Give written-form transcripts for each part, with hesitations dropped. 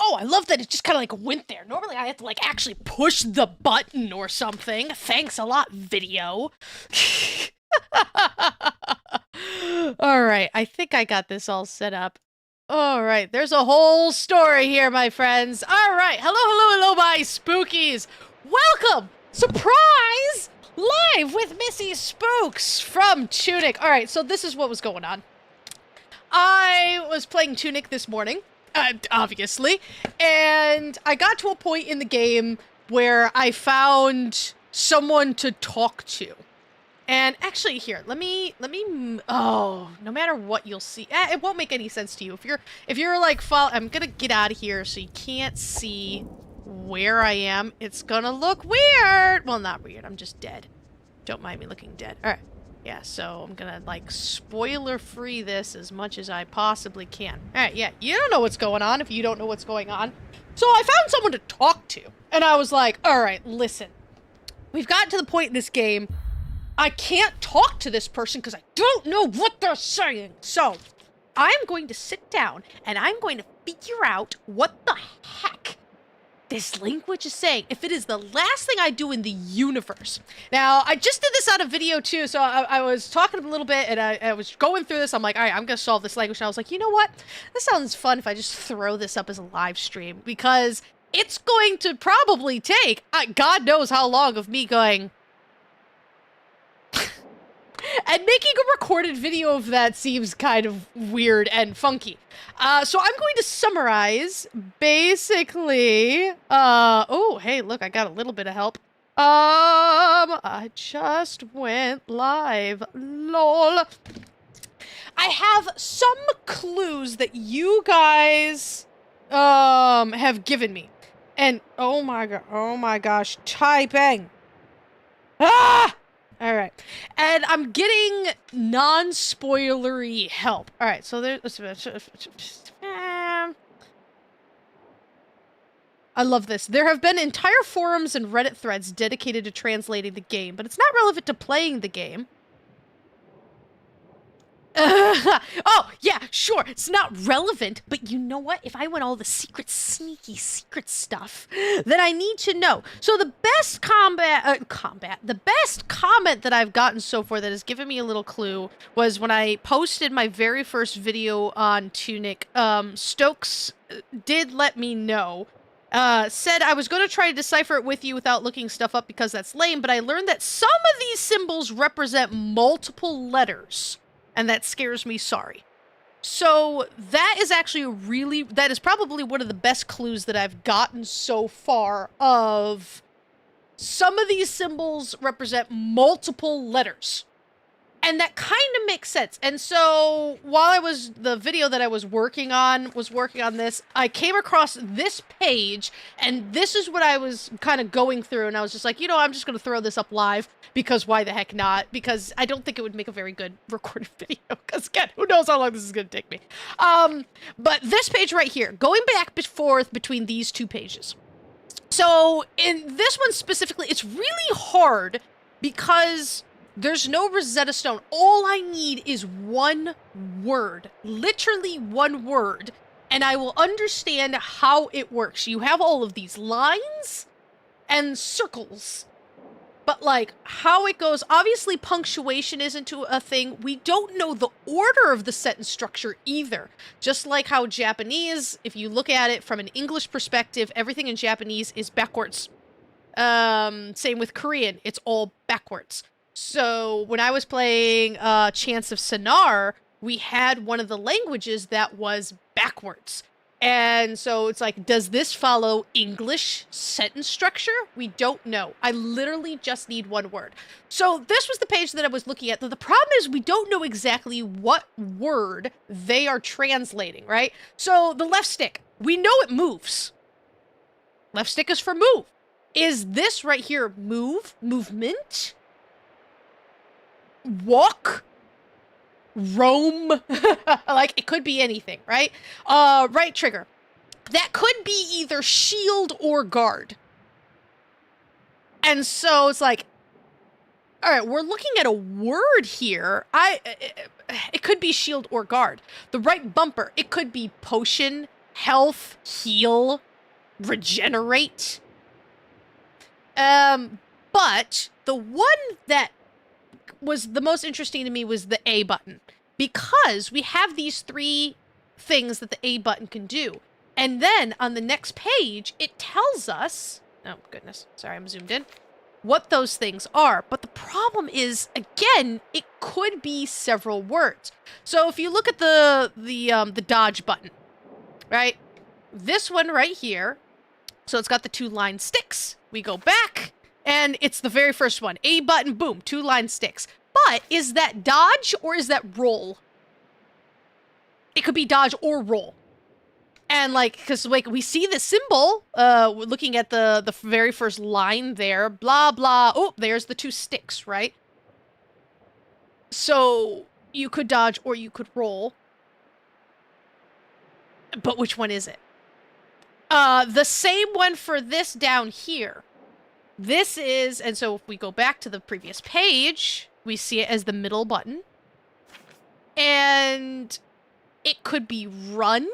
Oh, I love that it just kind of like went there. Normally I have to like actually push the button or something. Thanks a lot, video. All right, I think I got this all set up. All right, there's a whole story here, my friends. All right, hello, my spookies. Welcome, surprise, live with Missy Spooks from Tunic. All right, so this is what was going on. I was playing Tunic this morning, obviously, and I got to a point in the game where I found someone to talk to. And actually, here, let me, oh, no matter what you'll see, it won't make any sense to you. If you're like, I'm gonna get out of here so you can't see where I am. It's gonna look weird. Well, not weird, I'm just dead. Don't mind me looking dead. All right, yeah, so I'm gonna, like, spoiler-free this as much as I possibly can. All right, yeah, you don't know what's going on if you don't know what's going on. So I found someone to talk to, and I was like, all right, listen. We've gotten to the point in this game I can't talk to this person because I don't know what they're saying. So, I'm going to sit down and I'm going to figure out what the heck this language is saying. If it is the last thing I do in the universe. Now, I just did this on a video too, so I was talking a little bit and I was going through this. I'm like, all right, I'm going to solve this language. And I was like, you know what? This sounds fun if I just throw this up as a live stream because it's going to probably take, God knows how long of me going... And making a recorded video of that seems kind of weird and funky. So I'm going to summarize, basically, oh, hey, look, I got a little bit of help. I just went live, lol. I have some clues that you guys, have given me. And, oh my gosh, typing. Ah! All right, and I'm getting non-spoilery help. All right, so there's... I love this. There have been entire forums and Reddit threads dedicated to translating the game, but it's not relevant to playing the game. Oh, yeah, sure, it's not relevant, but you know what? If I want all the sneaky secret stuff, then I need to know. So the best the best comment that I've gotten so far that has given me a little clue was when I posted my very first video on Tunic. Stokes did let me know. Said I was going to try to decipher it with you without looking stuff up because that's lame, but I learned that some of these symbols represent multiple letters. And that scares me, sorry. So that is actually that is probably one of the best clues that I've gotten so far of some of these symbols represent multiple letters. And that kind of makes sense. And so while the video that I was working on this, I came across this page and this is what I was kind of going through. And I was just like, you know, I'm just going to throw this up live because why the heck not? Because I don't think it would make a very good recorded video because again, who knows how long this is going to take me. But this page right here, going back and forth between these two pages. So in this one specifically, it's really hard because there's no Rosetta Stone. All I need is one word, literally one word, and I will understand how it works. You have all of these lines and circles, but like how it goes, obviously punctuation isn't a thing. We don't know the order of the sentence structure either. Just like how Japanese, if you look at it from an English perspective, everything in Japanese is backwards. Same with Korean, it's all backwards. So when I was playing Chance of Sonar, we had one of the languages that was backwards. And so it's like, does this follow English sentence structure? We don't know. I literally just need one word. So this was the page that I was looking at. The problem is we don't know exactly what word they are translating, right? So the left stick, we know it moves. Left stick is for move. Is this right here move? Movement? Walk, roam, like it could be anything, right? Right trigger. That could be either shield or guard. And so it's like, all right, we're looking at a word here. It could be shield or guard. The right bumper, it could be potion, health, heal, regenerate. But the one that was the most interesting to me was the A button, because we have these 3 things that the A button can do. And then on the next page, it tells us, oh goodness, sorry, I'm zoomed in, what those things are. But the problem is, again, it could be several words. So if you look at the dodge button, right? This one right here, so it's got the 2 line sticks. We go back, and it's the very first one. A button, boom, 2 line sticks. But is that dodge or is that roll? It could be dodge or roll. And like, because like we see the symbol, looking at the very first line there, blah, blah. Oh, there's the 2 sticks, right? So you could dodge or you could roll. But which one is it? The same one for this down here. This is, and so if we go back to the previous page, we see it as the middle button. And it could be run.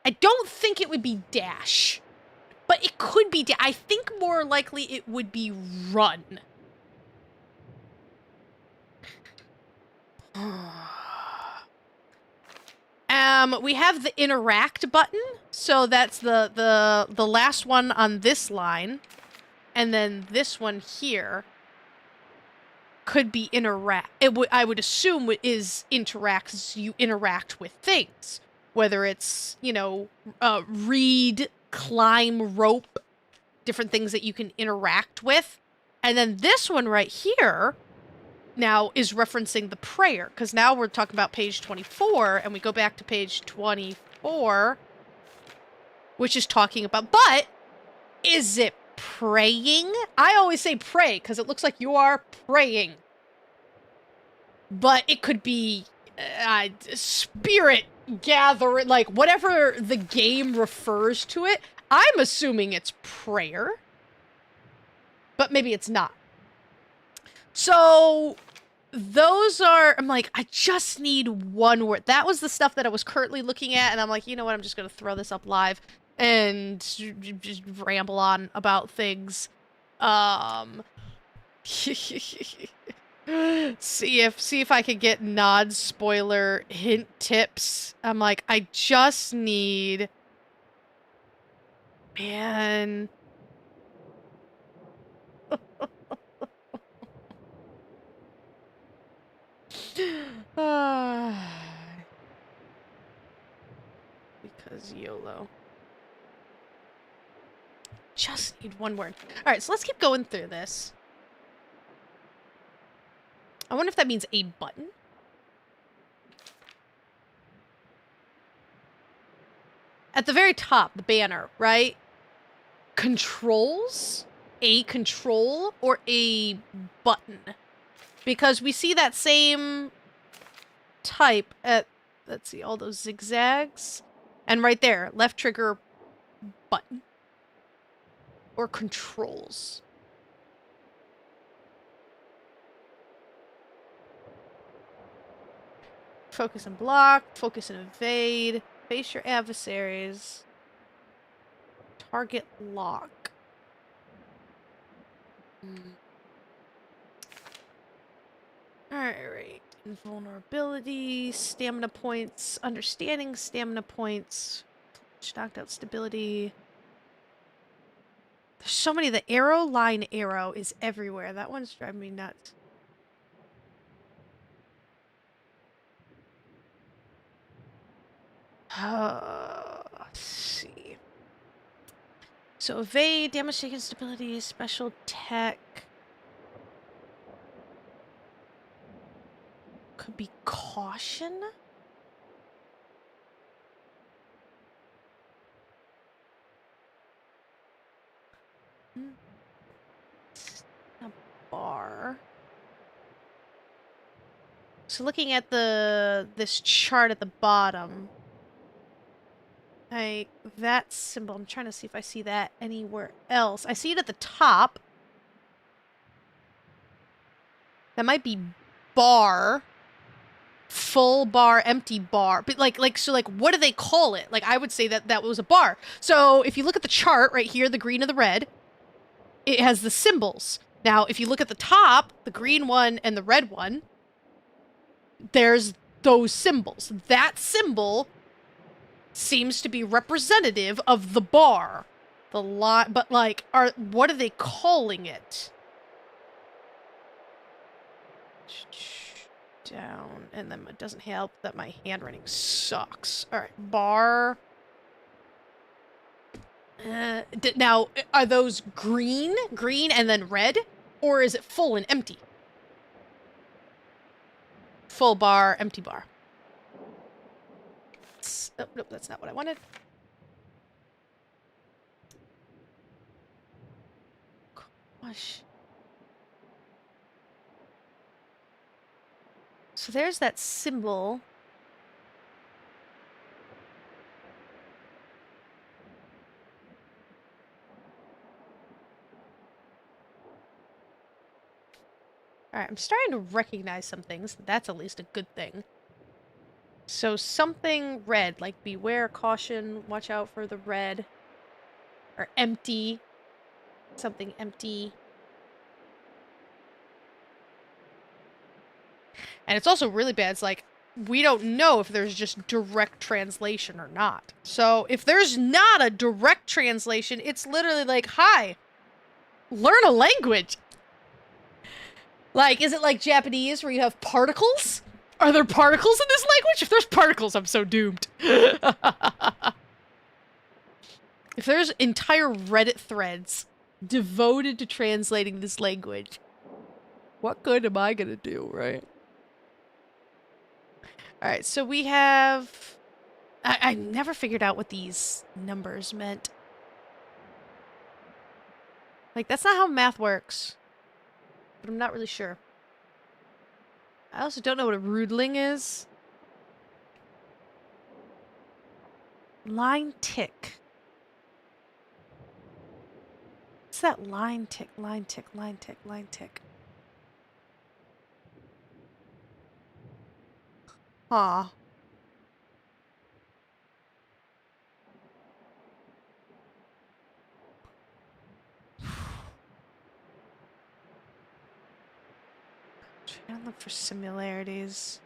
I don't think it would be dash. But it could be I think more likely it would be run. We have the interact button. So that's the last one on this line. And then this one here could be interact. I would assume it is interacts. You interact with things, whether it's, you know, read, climb, rope, different things that you can interact with. And then this one right here now is referencing the prayer, because now we're talking about page 24, and we go back to page 24, which is talking about, but is it praying? I always say pray, because it looks like you are praying. But it could be spirit gather, like whatever the game refers to it. I'm assuming it's prayer, but maybe it's not. So those are, I'm like, I just need one word. That was the stuff that I was currently looking at, and I'm like, you know what, I'm just going to throw this up live and just ramble on about things. See if I could get nod spoiler hint tips. I'm like, I just need, man. Because YOLO. Just need one word. All right, so let's keep going through this. I wonder if that means a button. At the very top, the banner, right? Controls? A control or a button? Because we see that same type at, let's see, all those zigzags. And right there, left trigger, button. Or controls. Focus and block, focus and evade, face your adversaries, target lock. Alright, invulnerability, stamina points, understanding stamina points, knocked out stability. There's so many, the arrow, line arrow is everywhere. That one's driving me nuts. Let's see. So evade, damage taken, stability, special tech. Could be caution. A bar. So looking at this chart at the bottom. Like, that symbol, I'm trying to see if I see that anywhere else. I see it at the top. That might be bar. full bar, empty bar. But so what do they call it? Like I would say that was a bar. So if you look at the chart right here, the green and the red, it has the symbols. Now, if you look at the top, the green one and the red one, there's those symbols. That symbol seems to be representative of the bar. The line, but like, what are they calling it? Down, and then it doesn't help that my handwriting sucks. All right, bar. Now, are those green, and then red, or is it full and empty? Full bar, empty bar. Oh, nope, that's not what I wanted. Gosh. So there's that symbol. Alright, I'm starting to recognize some things. That's at least a good thing. So something red, like beware, caution, watch out for the red. Or empty. Something empty. And it's also really bad. It's like, we don't know if there's just direct translation or not. So if there's not a direct translation, it's literally like, hi, learn a language. Like, is it like Japanese where you have particles? Are there particles in this language? If there's particles, I'm so doomed. If there's entire Reddit threads devoted to translating this language, what good am I gonna do, right? Alright, so we have... I never figured out what these numbers meant. Like, that's not how math works. But I'm not really sure. I also don't know what a rudling is. Line tick. What's that line tick, line tick, line tick, line tick? Huh. Trying to look for similarities.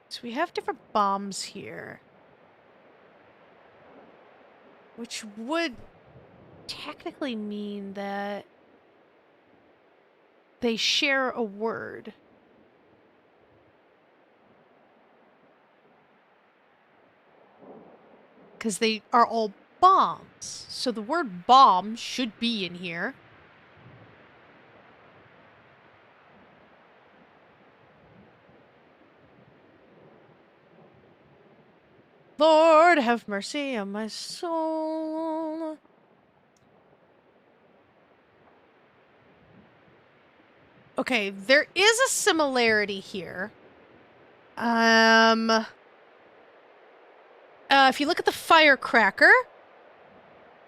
So we have different bombs here. Which would technically mean that they share a word. Because they are all bombs. So the word bomb should be in here. Lord, have mercy on my soul. Okay, there is a similarity here. If you look at the firecracker,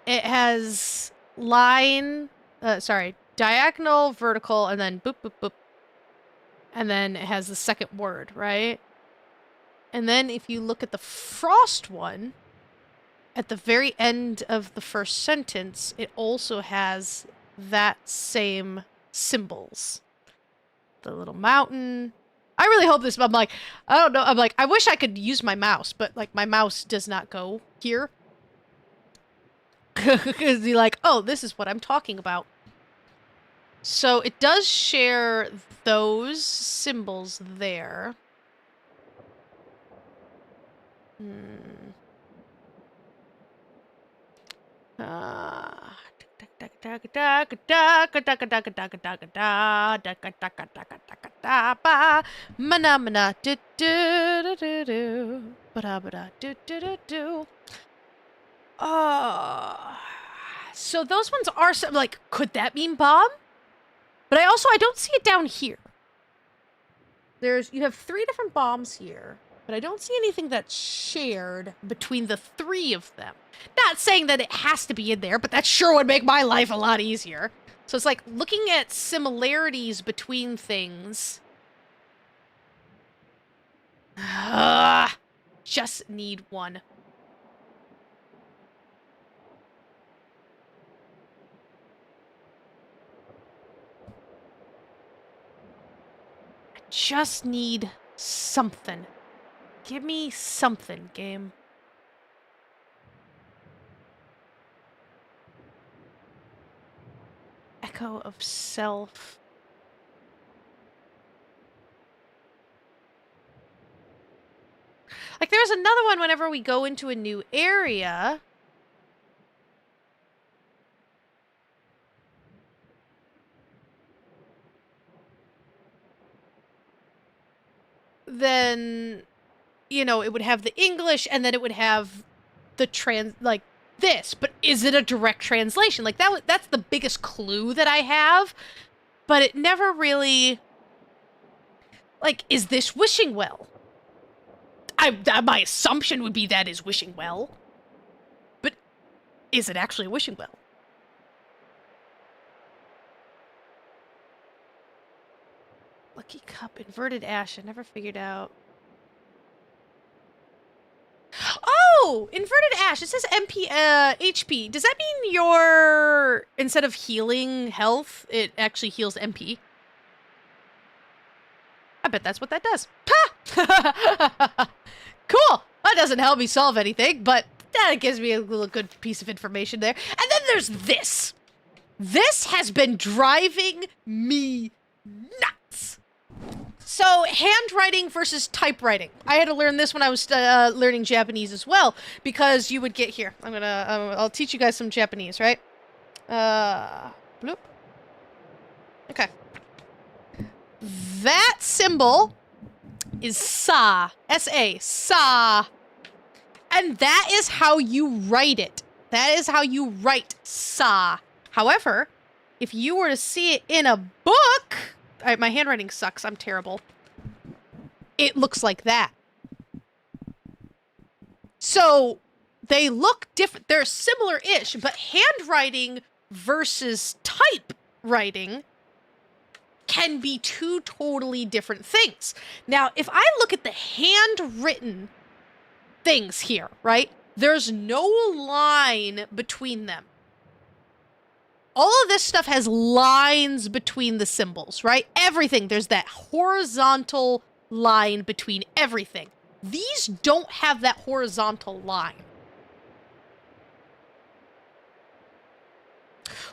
it has diagonal, vertical, and then boop, boop, boop. And then it has the second word, right? And then if you look at the frost one, at the very end of the first sentence, it also has that same symbols. The little mountain. I really hope this, I'm like, I don't know, I'm like, I wish I could use my mouse, but like my mouse does not go here. Because you're like, oh, this is what I'm talking about. So it does share those symbols there. So those ones are like, could that mean bomb? But I don't see it down here. You have 3 different bombs here. But I don't see anything that's shared between the three of them. Not saying that it has to be in there, but that sure would make my life a lot easier. So it's like looking at similarities between things. Just need one. I just need something. Give me something, game. Echo of self. Like, there's another one whenever we go into a new area. Then, you know, it would have the English, and then it would have the like, this. But is it a direct translation? Like, that's the biggest clue that I have. But it never really... Like, is this wishing well? My assumption would be that is wishing well. But is it actually wishing well? Lucky cup, inverted ash. I never figured out. Oh! Inverted ash. It says MP, HP. Does that mean your... Instead of healing health, it actually heals MP? I bet that's what that does. Ha! Cool! That doesn't help me solve anything, but that gives me a little good piece of information there. And then there's this. This has been driving me nuts. So, handwriting versus typewriting. I had to learn this when I was learning Japanese as well, because you would get here. I'll teach you guys some Japanese, right? Bloop. Okay. That symbol is sa. S-A. Sa. And that is how you write it. That is how you write sa. However, if you were to see it in a book... my handwriting sucks. I'm terrible. It looks like that. So, they look different. They're similar-ish, but handwriting versus typewriting can be two totally different things. Now, if I look at the handwritten things here, right? There's no line between them. All of this stuff has lines between the symbols, right? Everything, there's that horizontal line between everything. These don't have that horizontal line.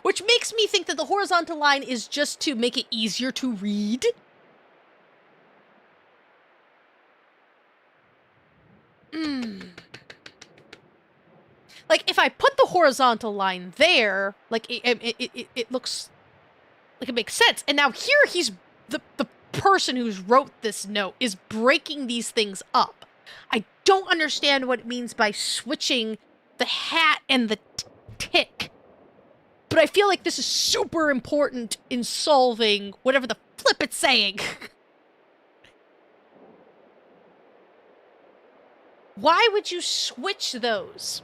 Which makes me think that the horizontal line is just to make it easier to read. Like, if I put the horizontal line there, like, it looks like it makes sense. And now here he's, the person who's wrote this note is breaking these things up. I don't understand what it means by switching the hat and the tick. But I feel like this is super important in solving whatever the flip it's saying. Why would you switch those?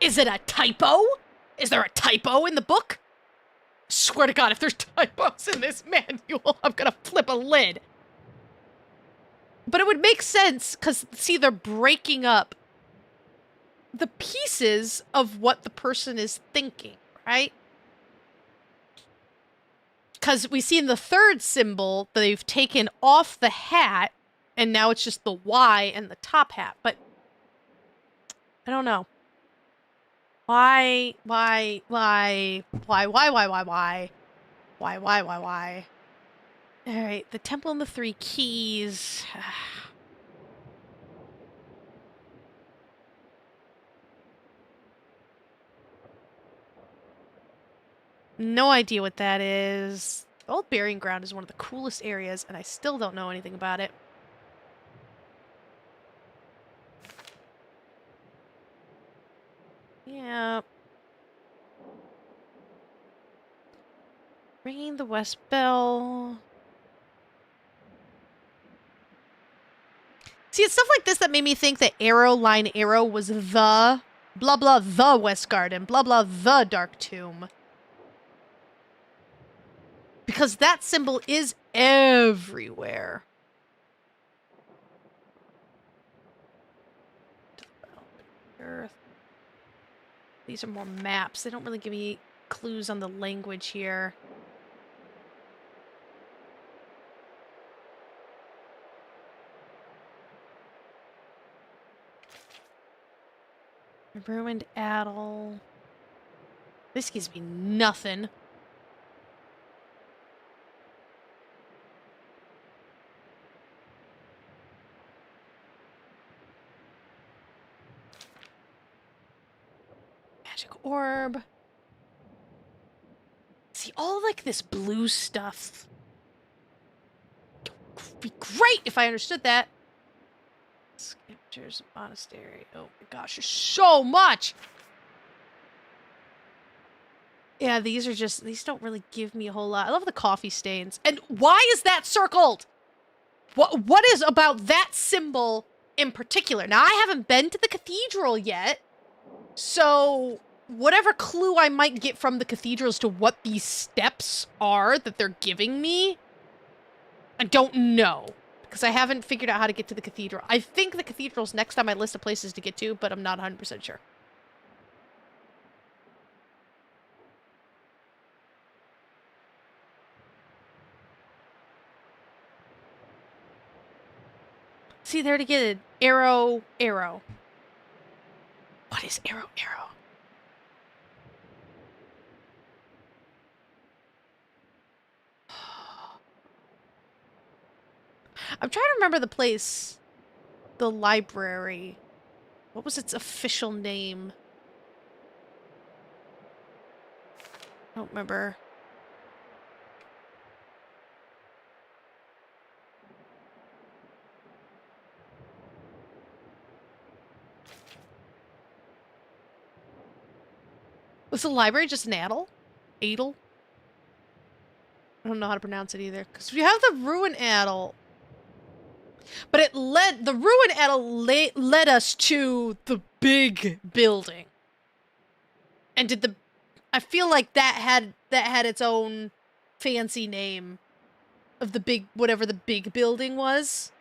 Is it a typo? Is there a typo in the book? Swear to God, if there's typos in this manual, I'm gonna flip a lid. But it would make sense, because, see, they're breaking up the pieces of what the person is thinking, right? Because we see in the third symbol that they've taken off the hat, and now it's just the Y and the top hat. But I don't know. Why? Alright, the temple and the three keys. No idea what that is. Old Burying Ground is one of the coolest areas, and I still don't know anything about it. Yeah. Ringing the West Bell. See, See, it's stuff like this that made me think that arrow, line, arrow was the blah blah the West Garden, blah blah the Dark Tomb. Because that symbol is everywhere. Earth. These are more maps. They don't really give me clues on the language here. Ruined Adel. This gives me nothing. Magic orb. See, all like this blue stuff. It would be great if I understood that. Scriptures, monastery. Oh my gosh, there's so much. Yeah, these don't really give me a whole lot. I love the coffee stains. And why is that circled? What is about that symbol in particular? Now, I haven't been to the cathedral yet, so whatever clue I might get from the cathedral as to what these steps are that they're giving me, I don't know. Because I haven't figured out how to get to the cathedral. I think the cathedral's next on my list of places to get to, but I'm not 100% sure. See, there it again. Arrow, arrow. What is arrow, arrow? I'm trying to remember the place. The library. What was its official name? I don't remember. Was the library just an Adel? Adel? I don't know how to pronounce it either. Because we have the Ruin Adel. But the Ruin Adel led us to the big building. And I feel like that had its own fancy name of the big, whatever the big building was.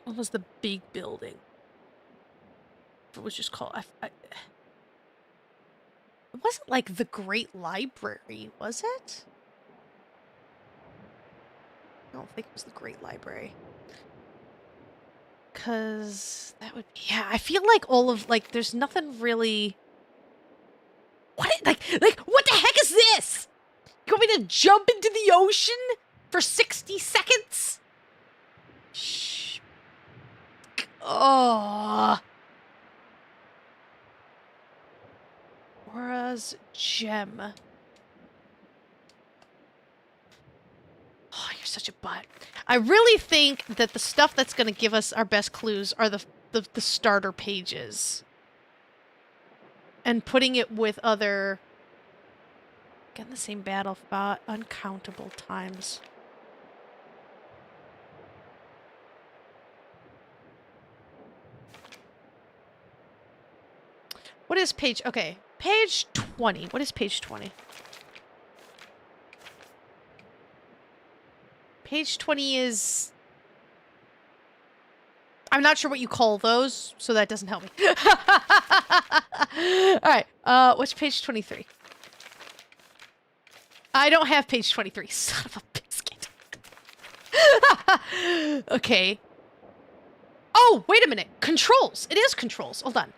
What was the big building? It was just called... it wasn't like the Great Library, was it? I don't think it was the Great Library. Because that would be... Yeah, I feel like all of... Like, there's nothing really... What? Like, what the heck is this? You want me to jump into the ocean for 60 seconds? Shh. Oh. Aura's gem. Oh, you're such a butt. I really think that the stuff that's going to give us our best clues are the starter pages. And putting it with other... Getting the same battle fought uncountable times. What is page... Okay, page 20. What is page 20? Page 20 is... I'm not sure what you call those, so that doesn't help me. Alright, what's page 23? I don't have page 23. Son of a biscuit. Okay. Oh, wait a minute. Controls. It is controls. Hold on.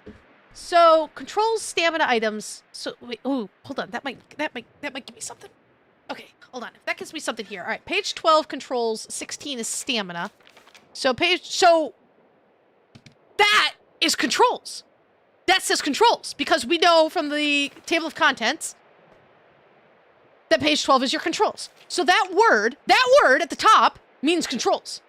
So, controls, stamina items. So, wait, oh, hold on. That might give me something. Okay, hold on. If that gives me something here. All right, page 12 controls, 16 is stamina. So, that is controls. That says controls, because we know from the table of contents that page 12 is your controls. So that word at the top means controls.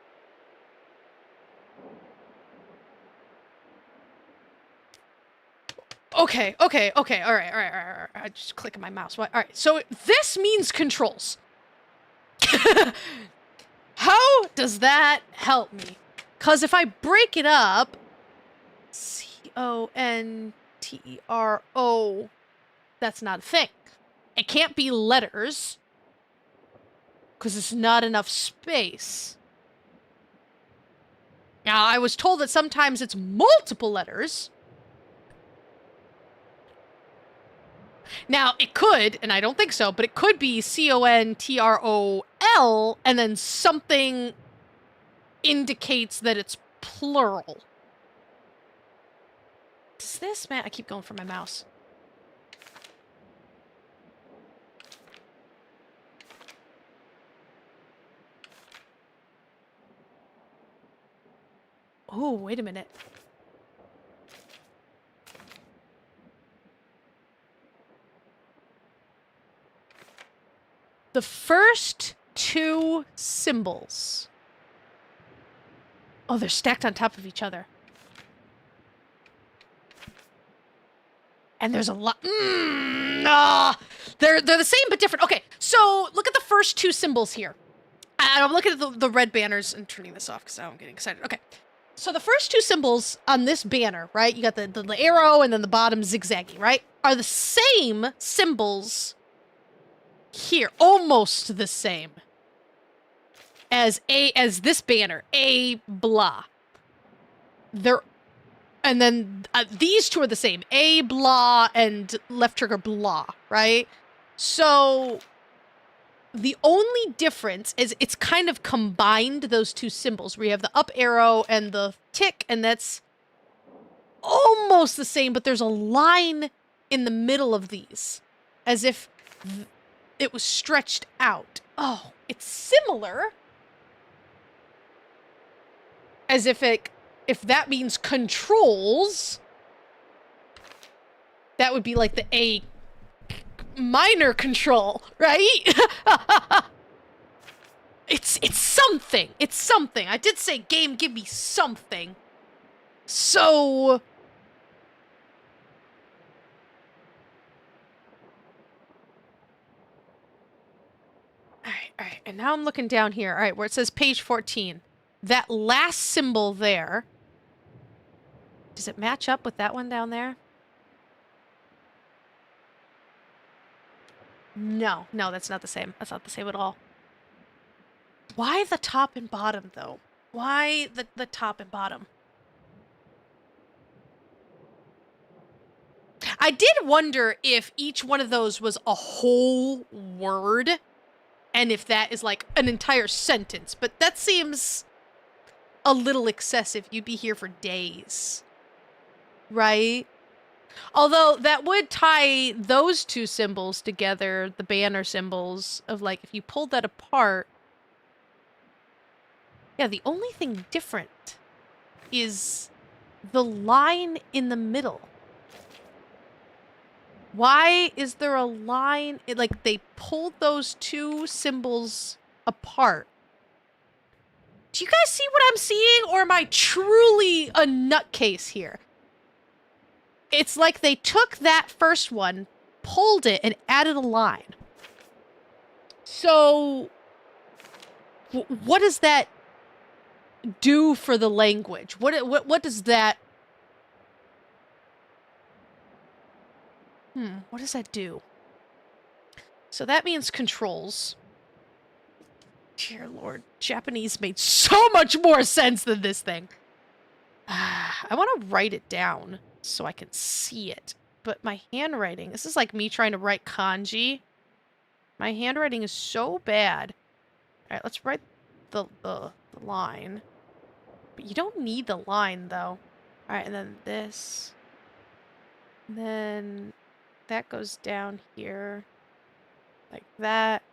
Okay, all right. I just click my mouse. All right, so this means controls. How does that help me? Because if I break it up, Contero, that's not a thing. It can't be letters, because it's not enough space. Now, I was told that sometimes it's multiple letters. Now, it could, and I don't think so, but it could be Control, and then something indicates that it's plural. Is this, man? I keep going for my mouse. Oh, wait a minute. The first two symbols. Oh, they're stacked on top of each other. And there's a lot. They're the same but different. Okay, so look at the first two symbols here. I'm looking at the red banners and turning this off because I'm getting excited. Okay, so the first two symbols on this banner, right? You got the arrow and then the bottom zigzaggy, right? Are the same symbols here, almost the same as this banner, a blah. And then these two are the same, a blah and left trigger blah, right? So the only difference is it's kind of combined those two symbols where you have the up arrow and the tick, and that's almost the same, but there's a line in the middle of these as if it was stretched out. Oh, it's similar. As if that means controls, that would be like the A minor control, right? It's something. It's something. I did say game, give me something. So all right. And now I'm looking down here. All right, where it says page 14. That last symbol there, does it match up with that one down there? No, that's not the same. That's not the same at all. Why the top and bottom, though? Why the top and bottom? I did wonder if each one of those was a whole word, and if that is like an entire sentence, but that seems a little excessive. You'd be here for days, right? Although that would tie those two symbols together, the banner symbols, of like, if you pulled that apart. Yeah, the only thing different is the line in the middle. Why is there a line? Like, they pulled those two symbols apart. Do you guys see what I'm seeing, or am I truly a nutcase here? It's like they took that first one, pulled it, and added a line. So, what does that do for the language? What does that... what does that do? So that means controls. Dear Lord, Japanese made so much more sense than this thing. I want to write it down so I can see it. But my handwriting, this is like me trying to write kanji. My handwriting is so bad. All right, let's write the line. But you don't need the line, though. All right, and then this. And then that goes down here. Like that.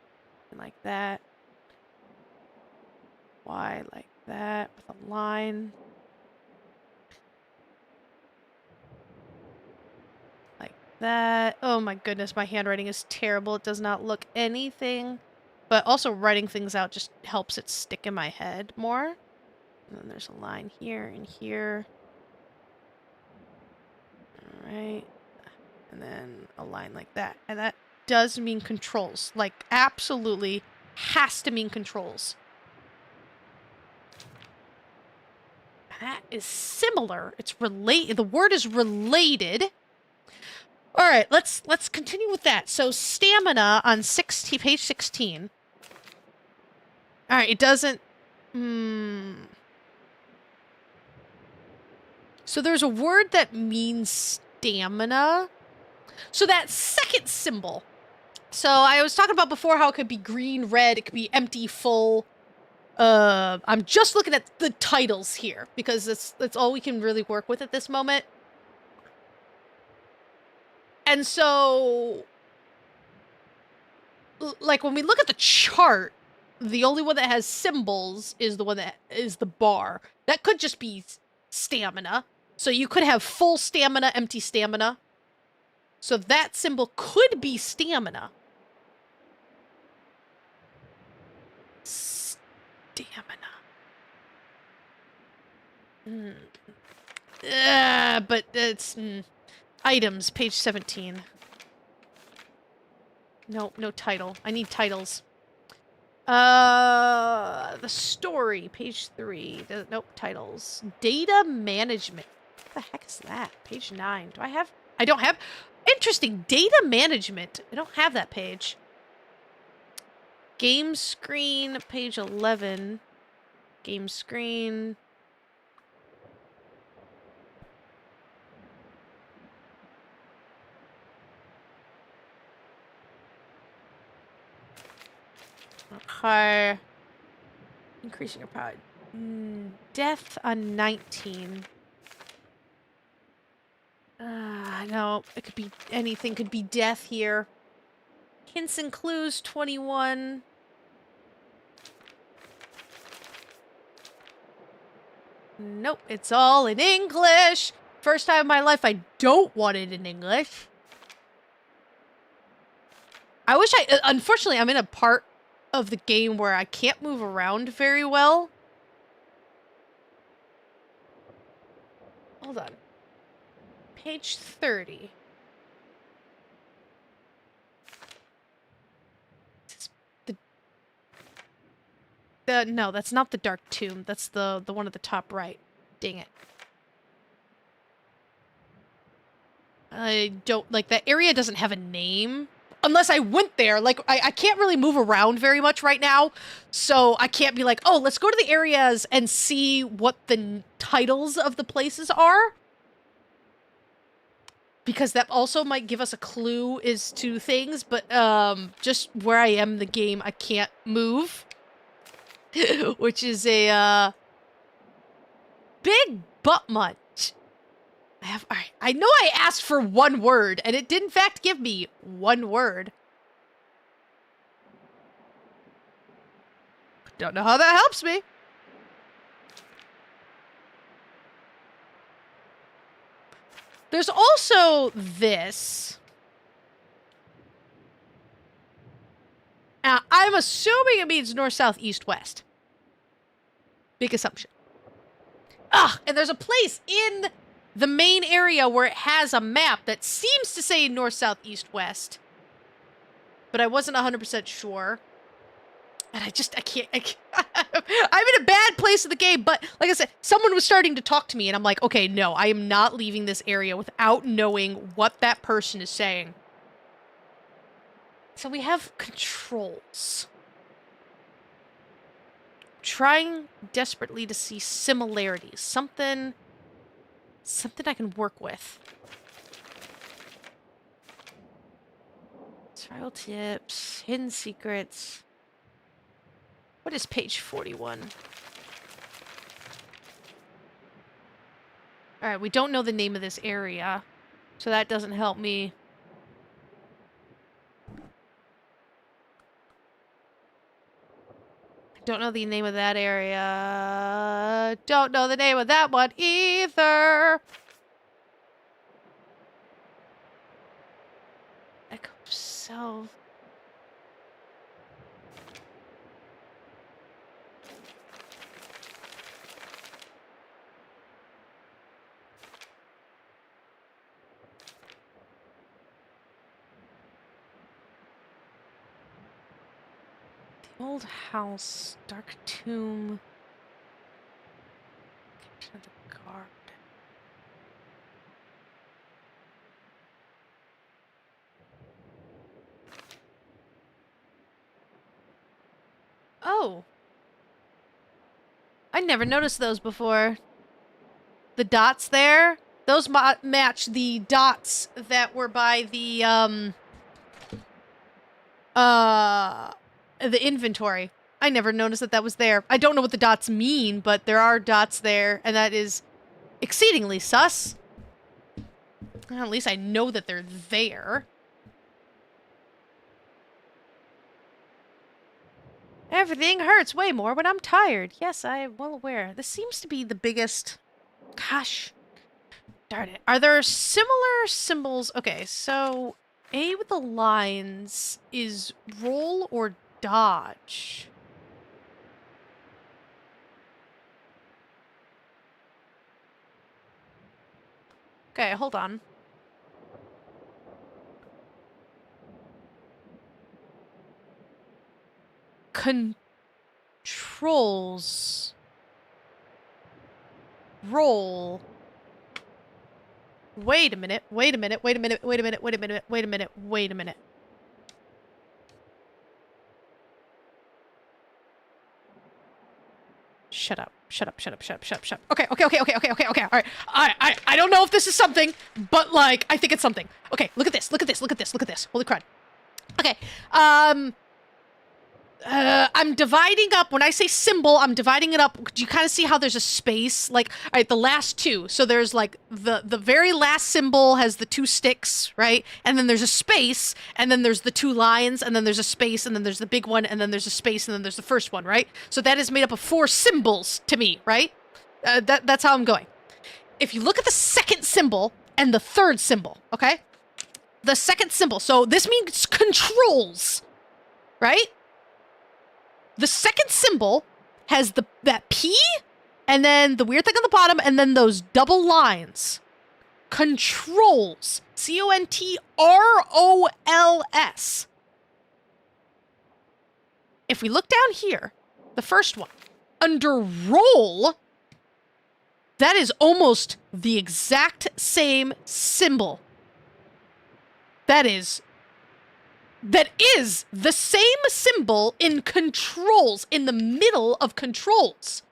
And like that. Y like that with a line. Like that. Oh my goodness, my handwriting is terrible. It does not look anything. But also writing things out just helps it stick in my head more. And then there's a line here and here. Alright. And then a line like that. And that does mean controls. Like, absolutely has to mean controls. That is similar. It's related. The word is related. All right, let's continue with that. So stamina on page 16. All right, it doesn't. So there's a word that means stamina. So that second symbol. So I was talking about before how it could be green, red, it could be empty, full. I'm just looking at the titles here because that's all we can really work with at this moment. And so, like when we look at the chart, the only one that has symbols is the one that is the bar. That could just be stamina. So you could have full stamina, empty stamina. So that symbol could be stamina. Stamina. But it's items, page 17. No title. I need titles. The story, page 3. Nope, titles. Data management. What the heck is that? Page 9. I don't have... Interesting. Data management. I don't have that page. Game screen, page 11. Game screen. Okay. Increasing your power. Death on 19. No, it could be anything. Could be death here. Hints and clues, 21. Nope, it's all in English. First time in my life I don't want it in English. I wish unfortunately, I'm in a part of the game where I can't move around very well. Hold on. Page 30. No, that's not the Dark Tomb. That's the one at the top right. Dang it. I don't... Like, that area doesn't have a name. Unless I went there. Like, I can't really move around very much right now. So I can't be like, oh, let's go to the areas and see what the titles of the places are. Because that also might give us a clue as to things. But just where I am in the game, I can't move. Which is a big butt munch. I know I asked for one word, and it did in fact give me one word. Don't know how that helps me. There's also this. I'm assuming it means north, south, east, west. Big assumption. And there's a place in the main area where it has a map that seems to say north, south, east, west. But I wasn't 100% sure. And I can't... I'm in a bad place in the game, but like I said, someone was starting to talk to me, and I'm like, okay, no, I am not leaving this area without knowing what that person is saying. So we have controls. Trying desperately to see similarities. Something I can work with. Trial tips, hidden secrets. What is page 41? Alright, we don't know the name of this area, so that doesn't help me. Don't know the name of that area. Don't know the name of that one either. Echo self. Old house, dark tomb. Captain of the guard. Oh. I never noticed those before. The dots there, those match the dots that were by the inventory. I never noticed that that was there. I don't know what the dots mean, but there are dots there, and that is exceedingly sus. Well, at least I know that they're there. Everything hurts way more when I'm tired. Yes, I'm well aware. This seems to be the biggest... Gosh. Darn it. Are there similar symbols? Okay, so A with the lines is roll or dodge. Okay, hold on. Controls. Roll. Wait a minute, wait a minute, wait a minute, wait a minute, wait a minute, wait a minute, wait a minute. Shut up, shut up, shut up, shut up, shut up, shut up. Okay, all right. I don't know if this is something, but like, I think it's something. Okay, look at this, look at this, look at this, look at this. Holy crud. Okay, I'm dividing up, when I say symbol, I'm dividing it up. Do you kind of see how there's a space? Like, all right, the last two. So there's like, the very last symbol has the two sticks, right? And then there's a space, and then there's the two lines, and then there's a space, and then there's the big one, and then there's a space, and then there's the first one, right? So that is made up of 4 symbols to me, right? That's how I'm going. If you look at the second symbol and the third symbol, okay? The second symbol, so this means controls, right? The second symbol has that P, and then the weird thing on the bottom, and then those double lines. Controls. C-O-N-T-R-O-L-S. If we look down here, the first one, under roll, that is almost the exact same symbol. That is the same symbol in controls, in the middle of controls.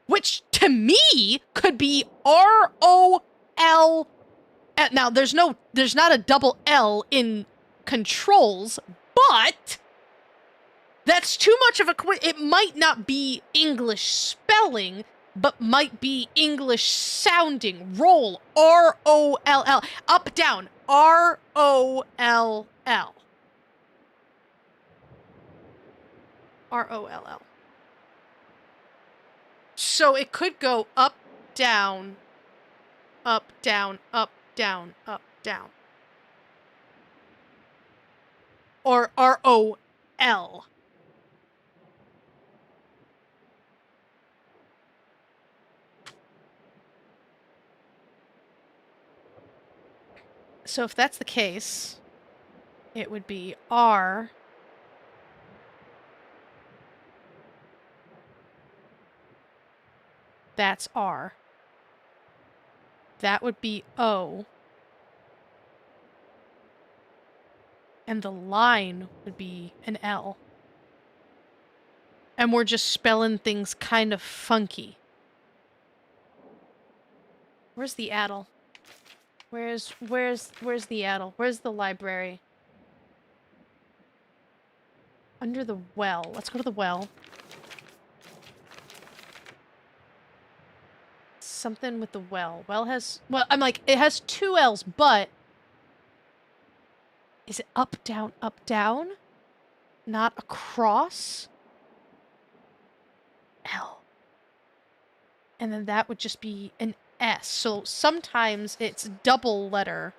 Which, to me, could be R-O-L... Now, there's not a double L in controls, but that's too much of a... It might not be English spelling, but might be English sounding. Roll, R-O-L-L. Up, down, R-O-L-L. R-O-L-L. So it could go up, down, up, down, up, down, up, down. Or R-O-L. So if that's the case, it would be R. That's R. That would be O. And the line would be an L. And we're just spelling things kind of funky. Where's the addle? Where's the addle? Where's the library? Under the well. Let's go to the well. Something with the well. Well has... Well, I'm like, it has 2 L's, but... Is it up, down, up, down? Not across? L. And then that would just be an S. So sometimes it's double letter,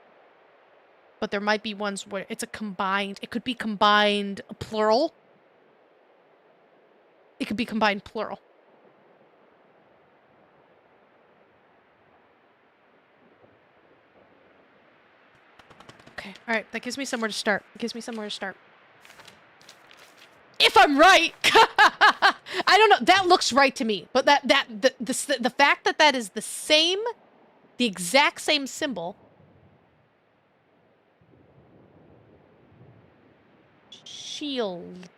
but there might be ones where it's a combined... It could be combined plural. It could be combined plural. Okay, alright, that gives me somewhere to start. It gives me somewhere to start. if I'm right. I don't know. That looks right to me. But the fact that that is the exact same symbol. Shield.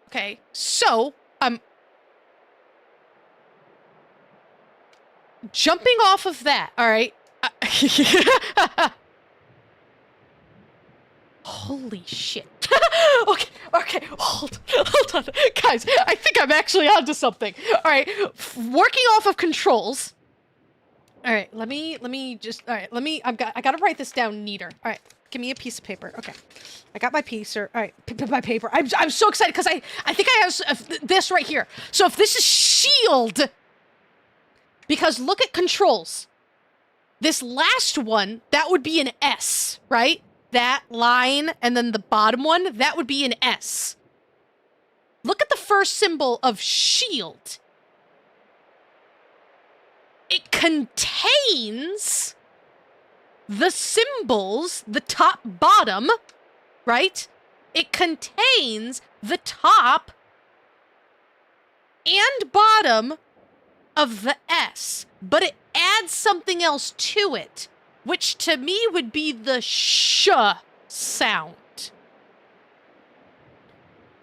Okay, so I'm jumping off of that, all right? Holy shit. Okay, hold on. Guys, I think I'm actually onto something. All right, working off of controls. All right, let me just, all right, I gotta write this down neater. All right, give me a piece of paper. Okay, I got my piece, all right, my paper. I'm so excited because I think I have this right here. So if this is shield, because look at controls. This last one, that would be an S, right? That line and then the bottom one, that would be an S. Look at the first symbol of shield. It contains the symbols, the top, bottom, right? It contains the top and bottom of the S, but it adds something else to it, which to me would be the sh sound.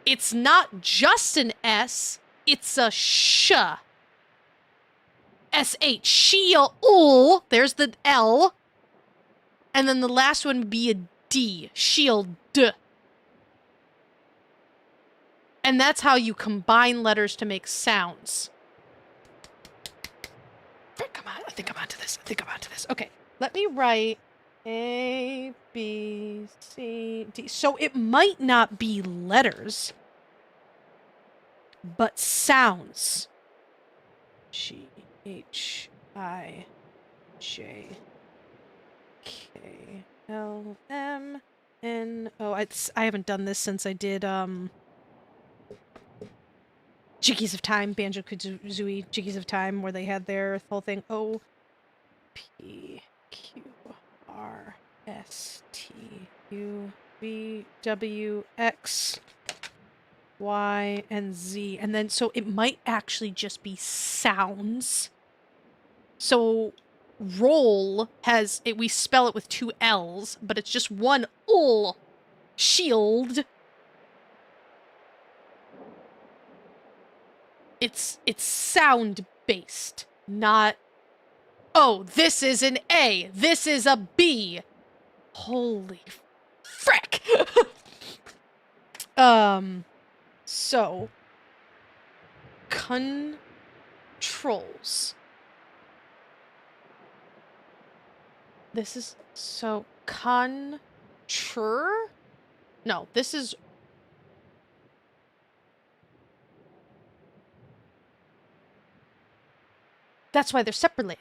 It's not just an S, it's a sh. S-H, shield, there's the L, and then the last one would be a D, shield. And that's how you combine letters to make sounds. Come on, I think I'm onto this. Okay, let me write A, B, C, D. So it might not be letters, but sounds. G, H, I, J, K, L, M, N, O. I haven't done this since I did, Jiggies of Time, Banjo-Kazooie, Jiggies of Time, where they had their whole thing. O, P, Q, R, S, T, U, V, W, X, Y, and Z. And then, so it might actually just be sounds. So, roll has, we spell it with two L's, but it's just one ul. Shield. It's sound-based, not, oh, this is an A, this is a B. Holy frick. So, controls. This is, so, no, this is, that's why they're separated.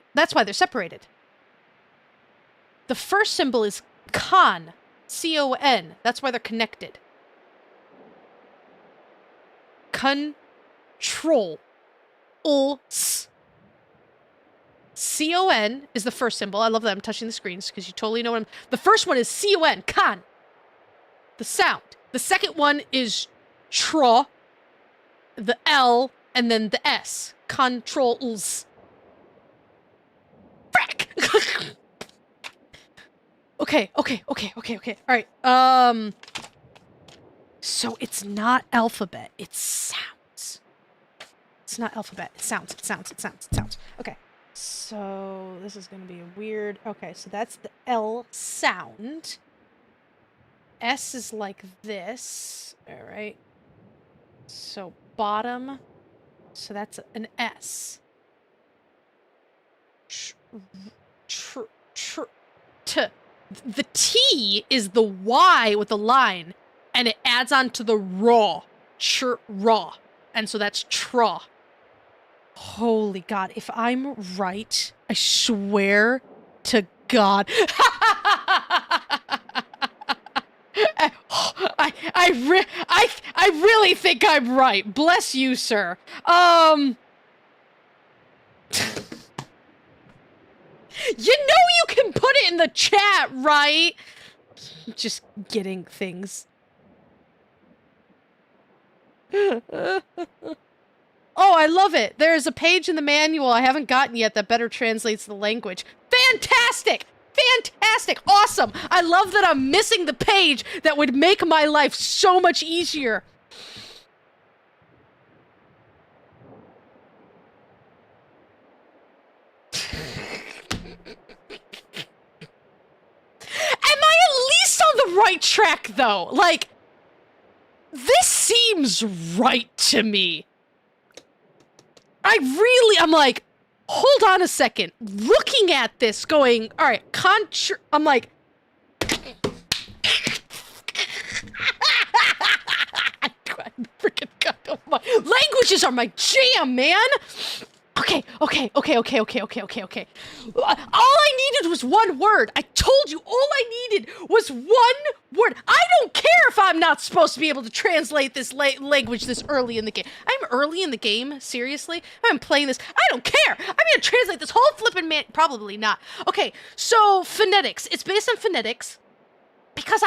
The first symbol is con, C-O-N. That's why they're connected. Control. S. C-O-N is the first symbol. I love that I'm touching the screens because you totally know what I'm... The first one is C-O-N, con. The sound. The second one is tra, the L, and then the S. Controls. Frick! Okay. All right. So it's not alphabet. It's sounds. It's not alphabet. It sounds. Okay. So this is going to be a weird... Okay, so that's the L sound. S is like this. All right. So bottom. So that's an S. The T is the Y with the line, and it adds on to the raw. Raw. And so that's tra. Holy God. If I'm right, I swear to God. I I really think I'm right. Bless you, sir. You know you can put it in the chat, right? Just getting things. Oh, I love it. There's a page in the manual I haven't gotten yet that better translates the language. Fantastic! Fantastic! Awesome! I love that I'm missing the page that would make my life so much easier. Am I at least on the right track, though? Like, this seems right to me. I'm like, hold on a second. Looking at this, going, all right, I'm like, freaking God, languages are my jam, man. Okay. All I needed was one word. I told you, all I needed was one word. I don't care if I'm not supposed to be able to translate this language this early in the game. I'm early in the game? Seriously? I'm playing this. I don't care. I'm gonna translate this whole flippin' probably not. Okay, so phonetics. It's based on phonetics. Because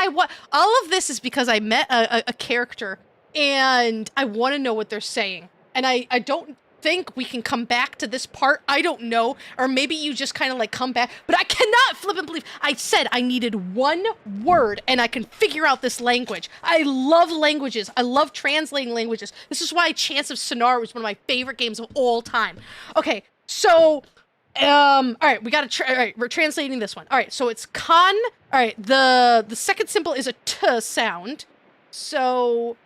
all of this is because I met a character and I want to know what they're saying. And I don't think we can come back to this part. I don't know. Or maybe you just kind of like come back. But I cannot flip and believe. I said I needed one word and I can figure out this language. I love languages. I love translating languages. This is why Chance of Sonar was one of my favorite games of all time. Okay, so... all right, we gotta all right, we're translating this one. All right, so it's con. All right, the second symbol is a t sound. So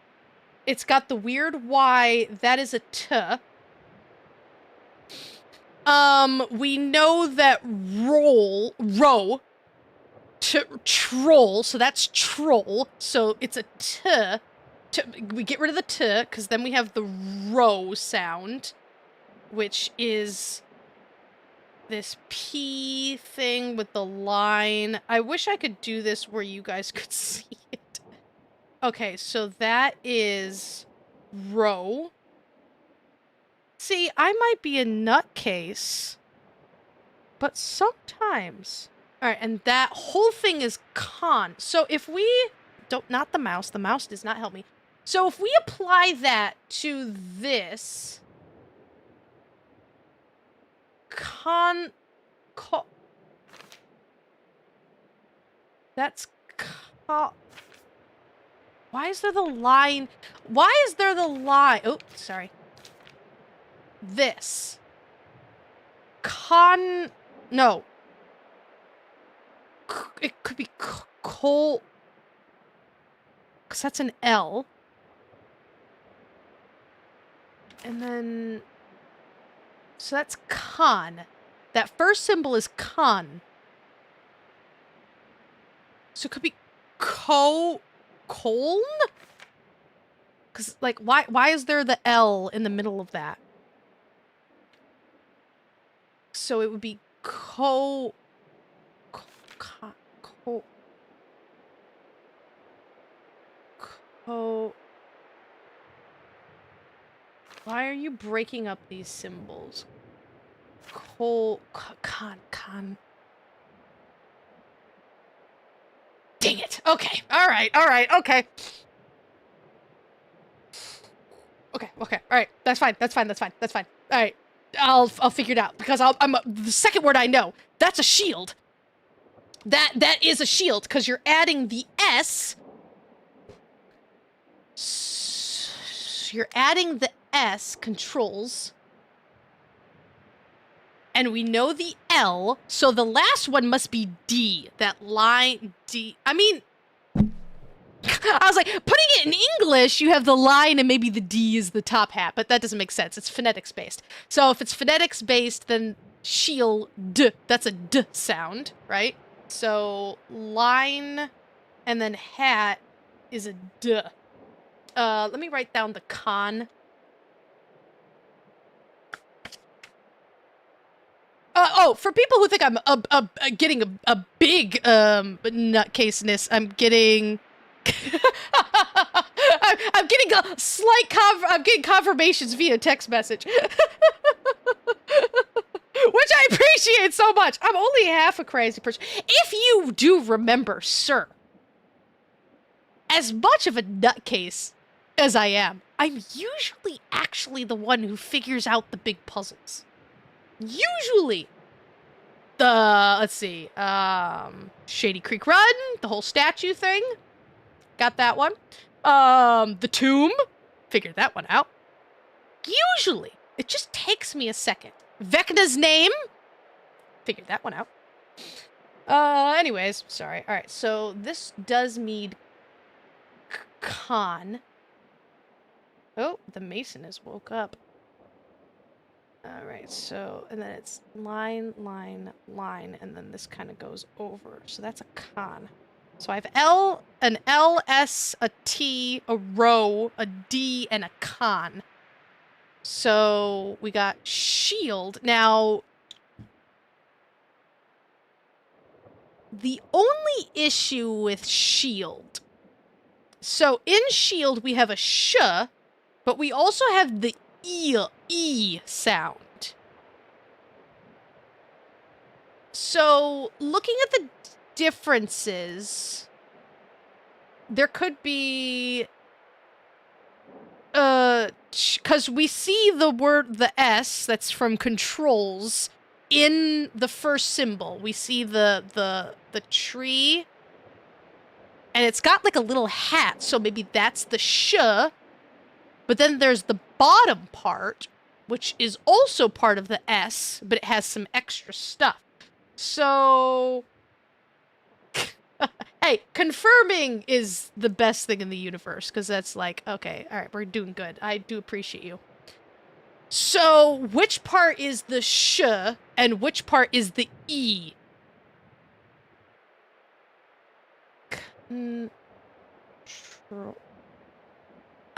it's got the weird Y. That is a t. We know that row, troll. So that's troll. So it's a t. We get rid of the t because then we have the row sound, which is this P thing with the line. I wish I could do this where you guys could see it. Okay, so that is row. See, I might be a nutcase, but sometimes. All right, and that whole thing is con. So if we not the mouse does not help me. So if we apply that to this, that's why is there the line? Why is there the line? Oh, sorry. This. No. It could be coal. Because that's an L. And then... So that's con. That first symbol is con. So it could be coln? Because, like, why is there the L in the middle of that? So it would be why are you breaking up these symbols? Con. Dang it. Okay. All right. Okay. Okay. All right. That's fine. All right. I'll figure it out because the second word I know. That's a shield. That is a shield because you're adding the S. You're adding the S controls. And we know the L, so the last one must be D. That line D. I mean, I was like, putting it in English, you have the line and maybe the D is the top hat, but that doesn't make sense. It's phonetics based. So if it's phonetics based, then shield, that's a D sound, right? So line and then hat is a D. Let me write down the con. For people who think I'm getting a big nutcaseness, I'm getting I'm getting a slight I'm getting confirmations via text message. Which I appreciate so much. I'm only half a crazy person. If you do remember, sir, as much of a nutcase as I am, I'm usually actually the one who figures out the big puzzles. Usually. Let's see, Shady Creek Run, the whole statue thing. Got that one. The tomb. Figured that one out. Usually, it just takes me a second. Vecna's name. Figured that one out. Anyways, sorry. All right, so this does need con. Oh, the mason has woke up. All right, so, and then it's line, line, line, and then this kind of goes over. So that's a con. So I have an L, S, a T, a rho, a D, and a con. So we got shield. Now, the only issue with shield. So in shield, we have a sh, but we also have the E sound. So looking at the differences, there could be, because we see the S that's from controls in the first symbol. We see the tree, and it's got like a little hat, so maybe that's the sh. But then there's the bottom part, which is also part of the S, but it has some extra stuff. So, hey, confirming is the best thing in the universe, because that's like, okay, all right, we're doing good. I do appreciate you. So, which part is the sh, and which part is the E?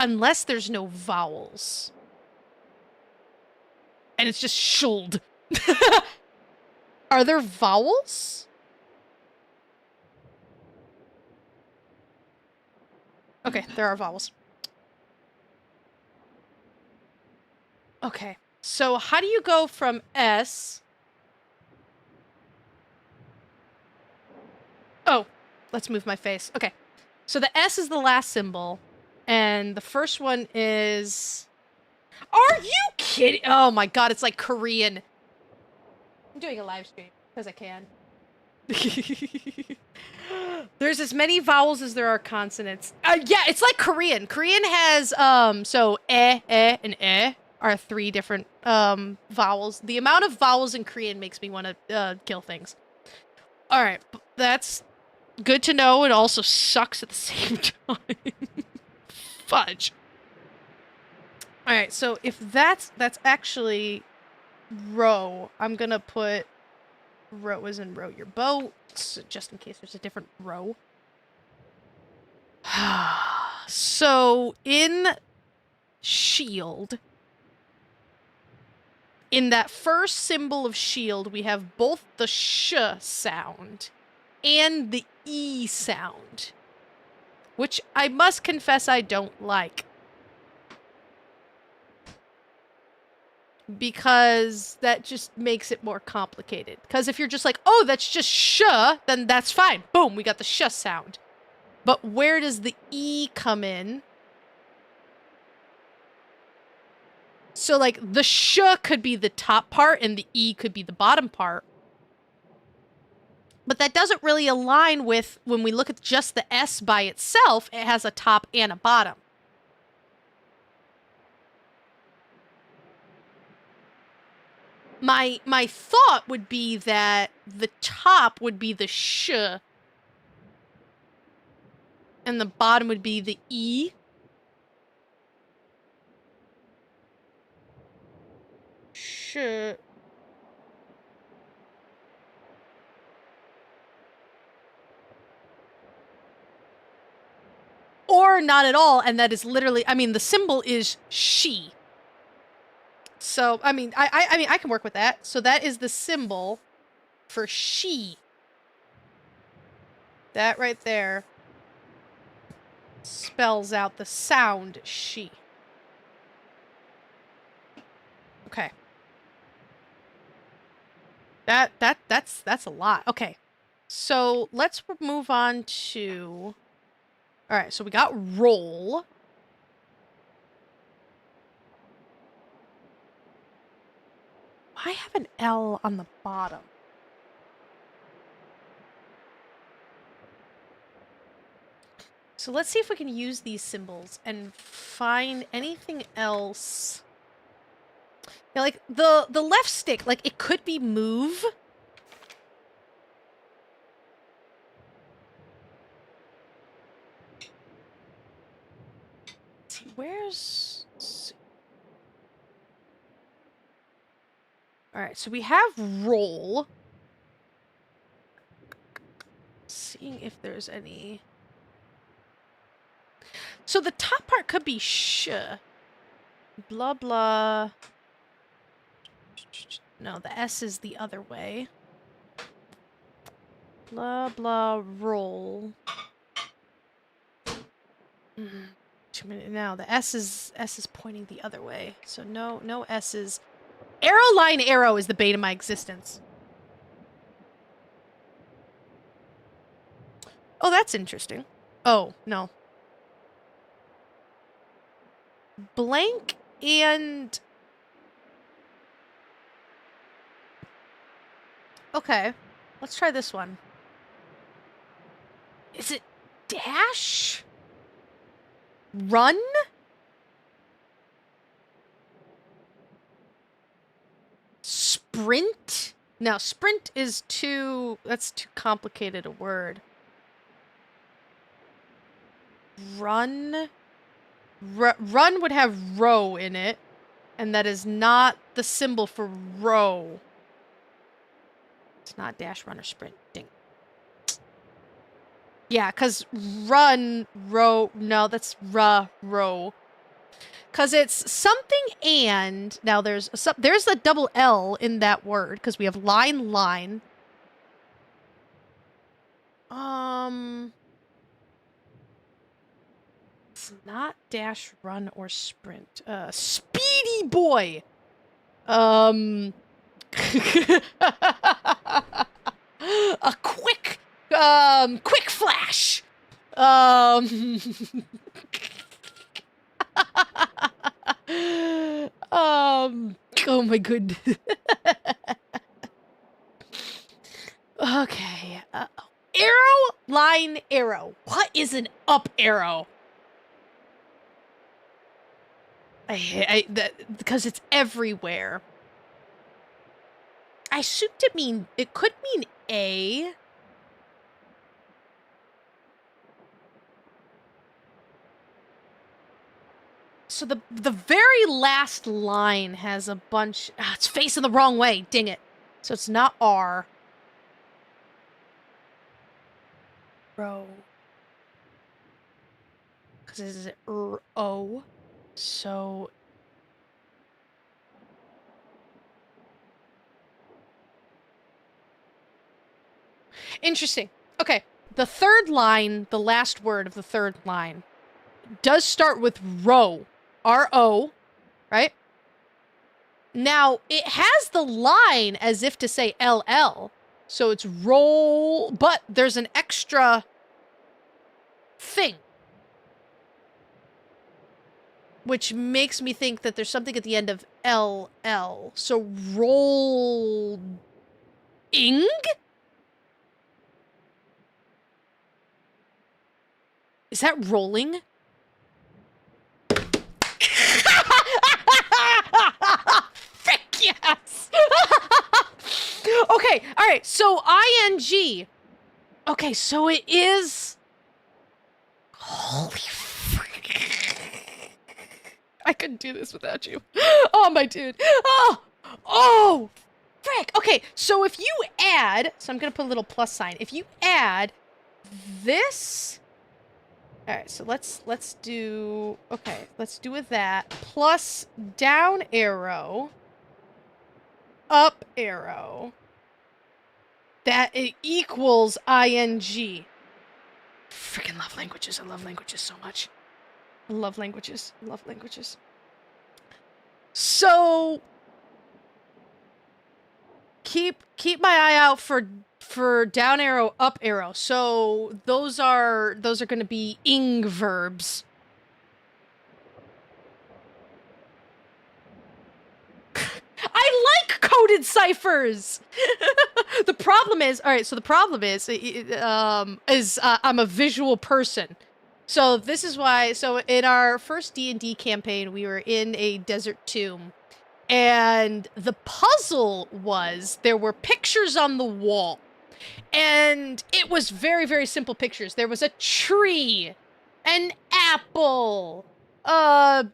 Unless there's no vowels. And it's just shuld. Are there vowels? Okay, there are vowels. Okay, so how do you go from S? Oh, let's move my face. Okay, so the S is the last symbol. And the first one is... Are you kidding? Oh my god, it's like Korean. I'm doing a live stream, because I can. There's as many vowels as there are consonants. Yeah, it's like Korean. Korean has, so and are 3 different, vowels. The amount of vowels in Korean makes me want to, kill things. Alright, that's good to know. It also sucks at the same time. Fudge. Alright, so if that's actually row, I'm gonna put row as in row your boat, just in case there's a different row. So in shield, in that first symbol of shield, we have both the sh sound and the E sound, which I must confess I don't like. Because that just makes it more complicated. Because if you're just like, oh, that's just sh, then that's fine. Boom, we got the sh sound. But where does the E come in? So, like, the sh could be the top part and the E could be the bottom part. But that doesn't really align with when we look at just the S by itself, it has a top and a bottom. My thought would be that the top would be the sh and the bottom would be the E. Sh. Or not at all, and that is literally, I mean, the symbol is she. So, I mean, I can work with that. So that is the symbol for she. That right there. spells out the sound she. Okay. That's a lot. Okay. So let's move on to... All right, so we got roll. I have an L on the bottom. So let's see if we can use these symbols and find anything else. Yeah, like the left stick, like it could be move. Let's see, where's... All right, so we have roll. Seeing if there's any... So the top part could be sh. Blah, blah. No, the S is the other way. Blah, blah, roll. 2 minutes now. The S is pointing the other way. So no S's. Arrow, line, arrow is the bane of my existence. Oh, that's interesting. Oh, no. Blank and... Okay. Let's try this one. Is it dash? Run? Sprint? No, sprint is too... That's too complicated a word. Run? Run would have row in it, and that is not the symbol for row. It's not dash, run, or sprint. Ding. Yeah, because run, row... No, that's row. Because it's something and... Now, there's a double L in that word, because we have line. It's not dash, run, or sprint. Speedy boy! A quick flash! Oh my goodness. Okay. Arrow, line, arrow. What is an up arrow? Because it's everywhere. I assumed it could mean A. So the very last line has a bunch... it's facing the wrong way. Dang it. So it's not R. Row. Because this is O. So... Interesting. Okay. The third line, the last word of the third line, does start with row. R-O, right? Now, it has the line as if to say L-L. So it's roll, but there's an extra thing. Which makes me think that there's something at the end of L-L. So roll-ing? Is that rolling? Frick yes! Okay, alright, so ing. Okay, so it is... Holy frick. I couldn't do this without you. Oh, my dude. Oh, frick. Okay, so if you add... So I'm going to put a little plus sign. If you add this... Alright, so let's do... Okay, let's do with that. Plus down arrow. Up arrow. That it equals ing. freaking love languages. I love languages so much. I love languages. I love languages. So keep my eye out for down arrow, up arrow. So those are going to be ing verbs. I like coded ciphers. The problem is, all right. So the problem is I'm a visual person. So this is why. So in our first D&D campaign, we were in a desert tomb, and the puzzle was there were pictures on the wall, and it was very, very simple pictures. There was a tree, an apple, I'm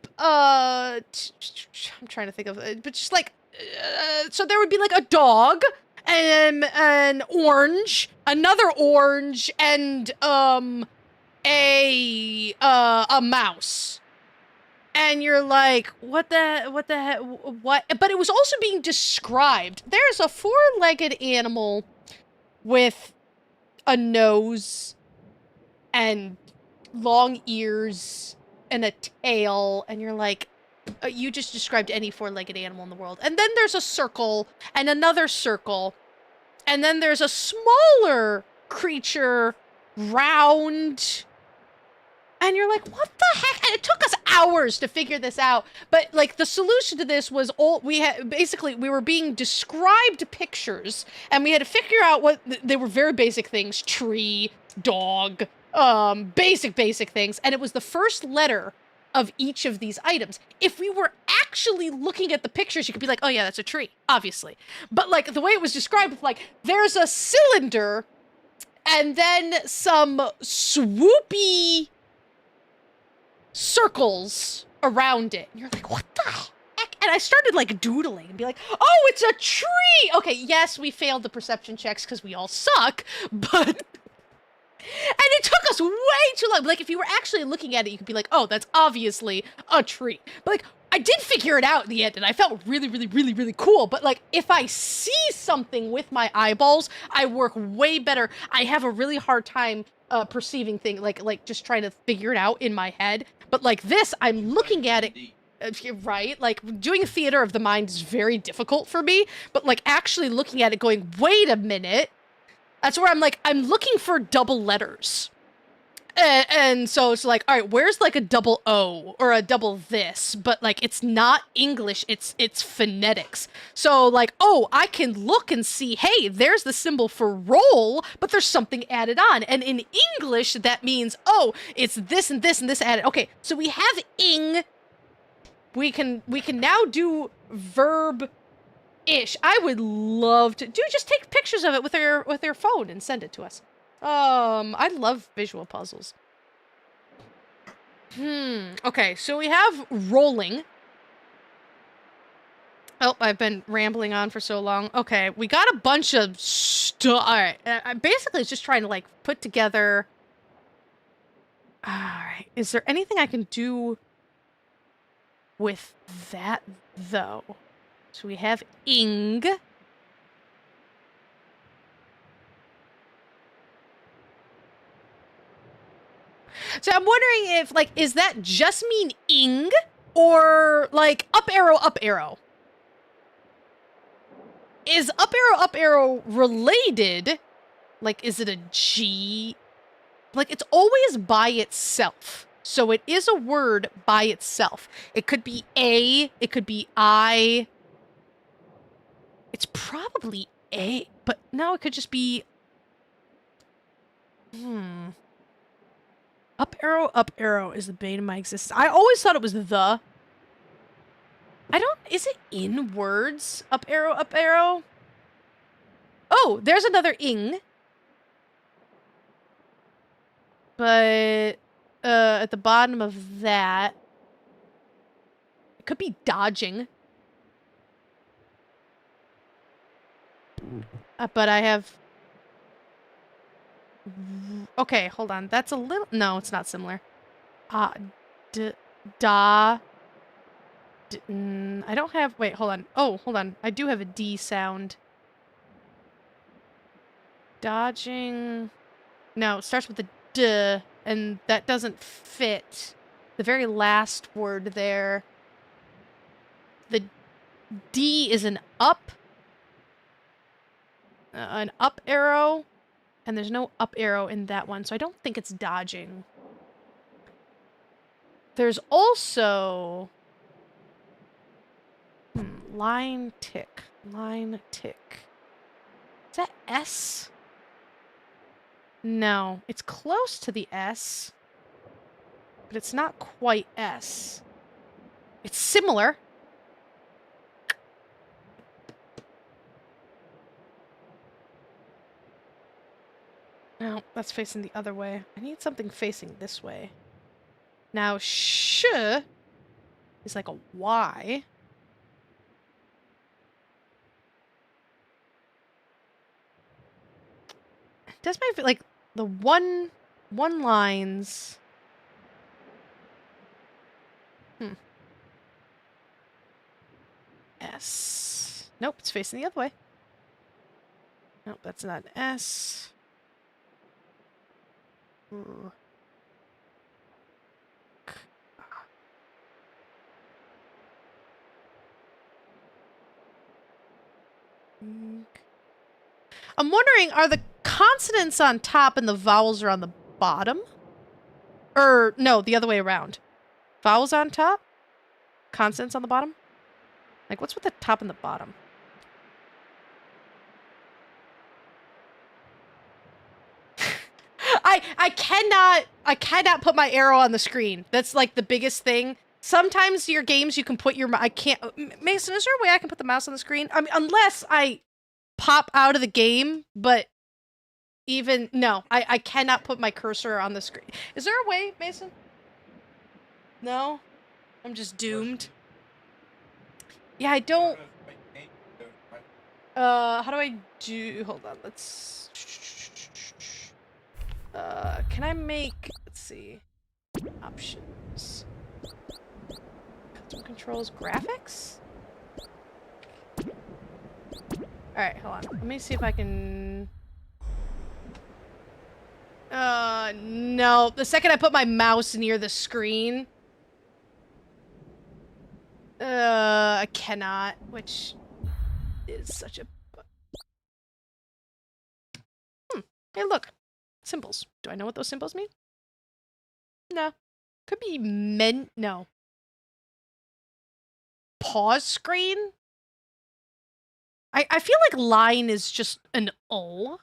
trying to think of it, but just like, so there would be like a dog, and an orange, another orange, and a mouse. And you're like, what the heck, what? But it was also being described. There's a four-legged animal with a nose and long ears and a tail, and you're like, you just described any four-legged animal in the world. And then there's a circle and another circle, and then there's a smaller creature, round, and you're like, what the heck? And it took us hours to figure this out. But like the solution to this was we were being described pictures, and we had to figure out what they were. Very basic things: tree, dog, basic things. And it was the first letter of each of these items. If we were actually looking at the pictures, you could be like, oh yeah, that's a tree, obviously. But like the way it was described, like there's a cylinder, and then some swoopy circles around it. And you're like, what the heck? And I started like doodling and be like, oh, it's a tree! Okay, yes, we failed the perception checks because we all suck, but... And it took us way too long. Like, if you were actually looking at it, you could be like, oh, that's obviously a tree. But like, I did figure it out in the end, and I felt really, really, really, really cool. But like, if I see something with my eyeballs, I work way better. I have a really hard time perceiving things, like just trying to figure it out in my head. But like this, I'm looking at it, right? Like doing theater of the mind is very difficult for me, but like actually looking at it going, wait a minute. That's where I'm like, I'm looking for double letters. And so it's like, all right, where's like a double O or a double this? But like, it's not English, it's phonetics. So like, oh, I can look and see, hey, there's the symbol for roll, but there's something added on. And in English, that means, oh, it's this and this and this added. Okay, so we have ing. We can now do verb-ish. I would love to just take pictures of it with your phone and send it to us. I love visual puzzles. Okay, so we have rolling. Oh, I've been rambling on for so long. Okay, we got a bunch of stuff. All right, basically it's just trying to like put together. All right, is there anything I can do with that though? So we have ing. So I'm wondering if, like, is that just mean ing or like up arrow? Is up arrow related? Like, is it a G? Like, it's always by itself. So it is a word by itself. It could be A, it could be I. It's probably A, but no, it could just be... Up arrow is the bane of my existence. I always thought it was the. Is it in words? Up arrow? Oh, there's another ing. But, at the bottom of that, it could be dodging. But I have... Okay, hold on. That's a little... No, it's not similar. I don't have... Wait, hold on. Oh, hold on. I do have a D sound. Dodging... No, it starts with a D, and that doesn't fit. The very last word there. The D is an up arrow, and there's no up arrow in that one, so I don't think it's dodging. There's also line tick. Line tick. Is that S? No, it's close to the S, but it's not quite S. It's similar. No, that's facing the other way. I need something facing this way. Now, sh is like a Y. Does my like the one lines? S. Nope, it's facing the other way. Nope, that's not an S. Ooh. I'm wondering, are the consonants on top and the vowels are on the bottom? Or, no, the other way around. Vowels on top? Consonants on the bottom? Like, what's with the top and the bottom? I cannot put my arrow on the screen. That's like the biggest thing. Sometimes your games you can put your I can't Mason, is there a way I can put the mouse on the screen? I mean, unless I pop out of the game, but even no, I cannot put my cursor on the screen. Is there a way, Mason? No? I'm just doomed. Yeah, I don't how do I do hold on, let's can I make, let's see, options, custom controls, graphics? Alright, hold on. Let me see if I can... no. The second I put my mouse near the screen... I cannot, which is such a... Hey, look. Symbols. Do I know what those symbols mean? No. Could be no. Pause screen? I feel like line is just an ul.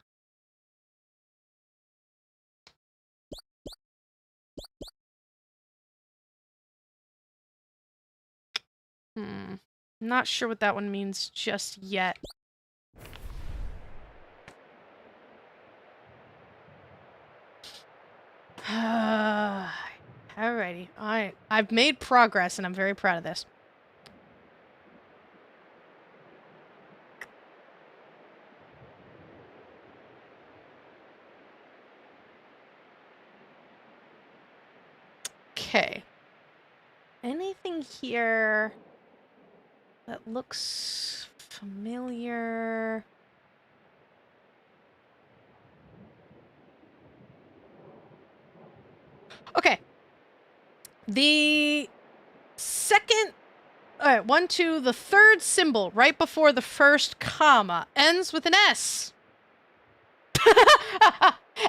Not sure what that one means just yet. Alrighty. I've made progress and I'm very proud of this. Okay. Anything here that looks familiar? Okay. The second... Alright, the third symbol right before the first comma ends with an S.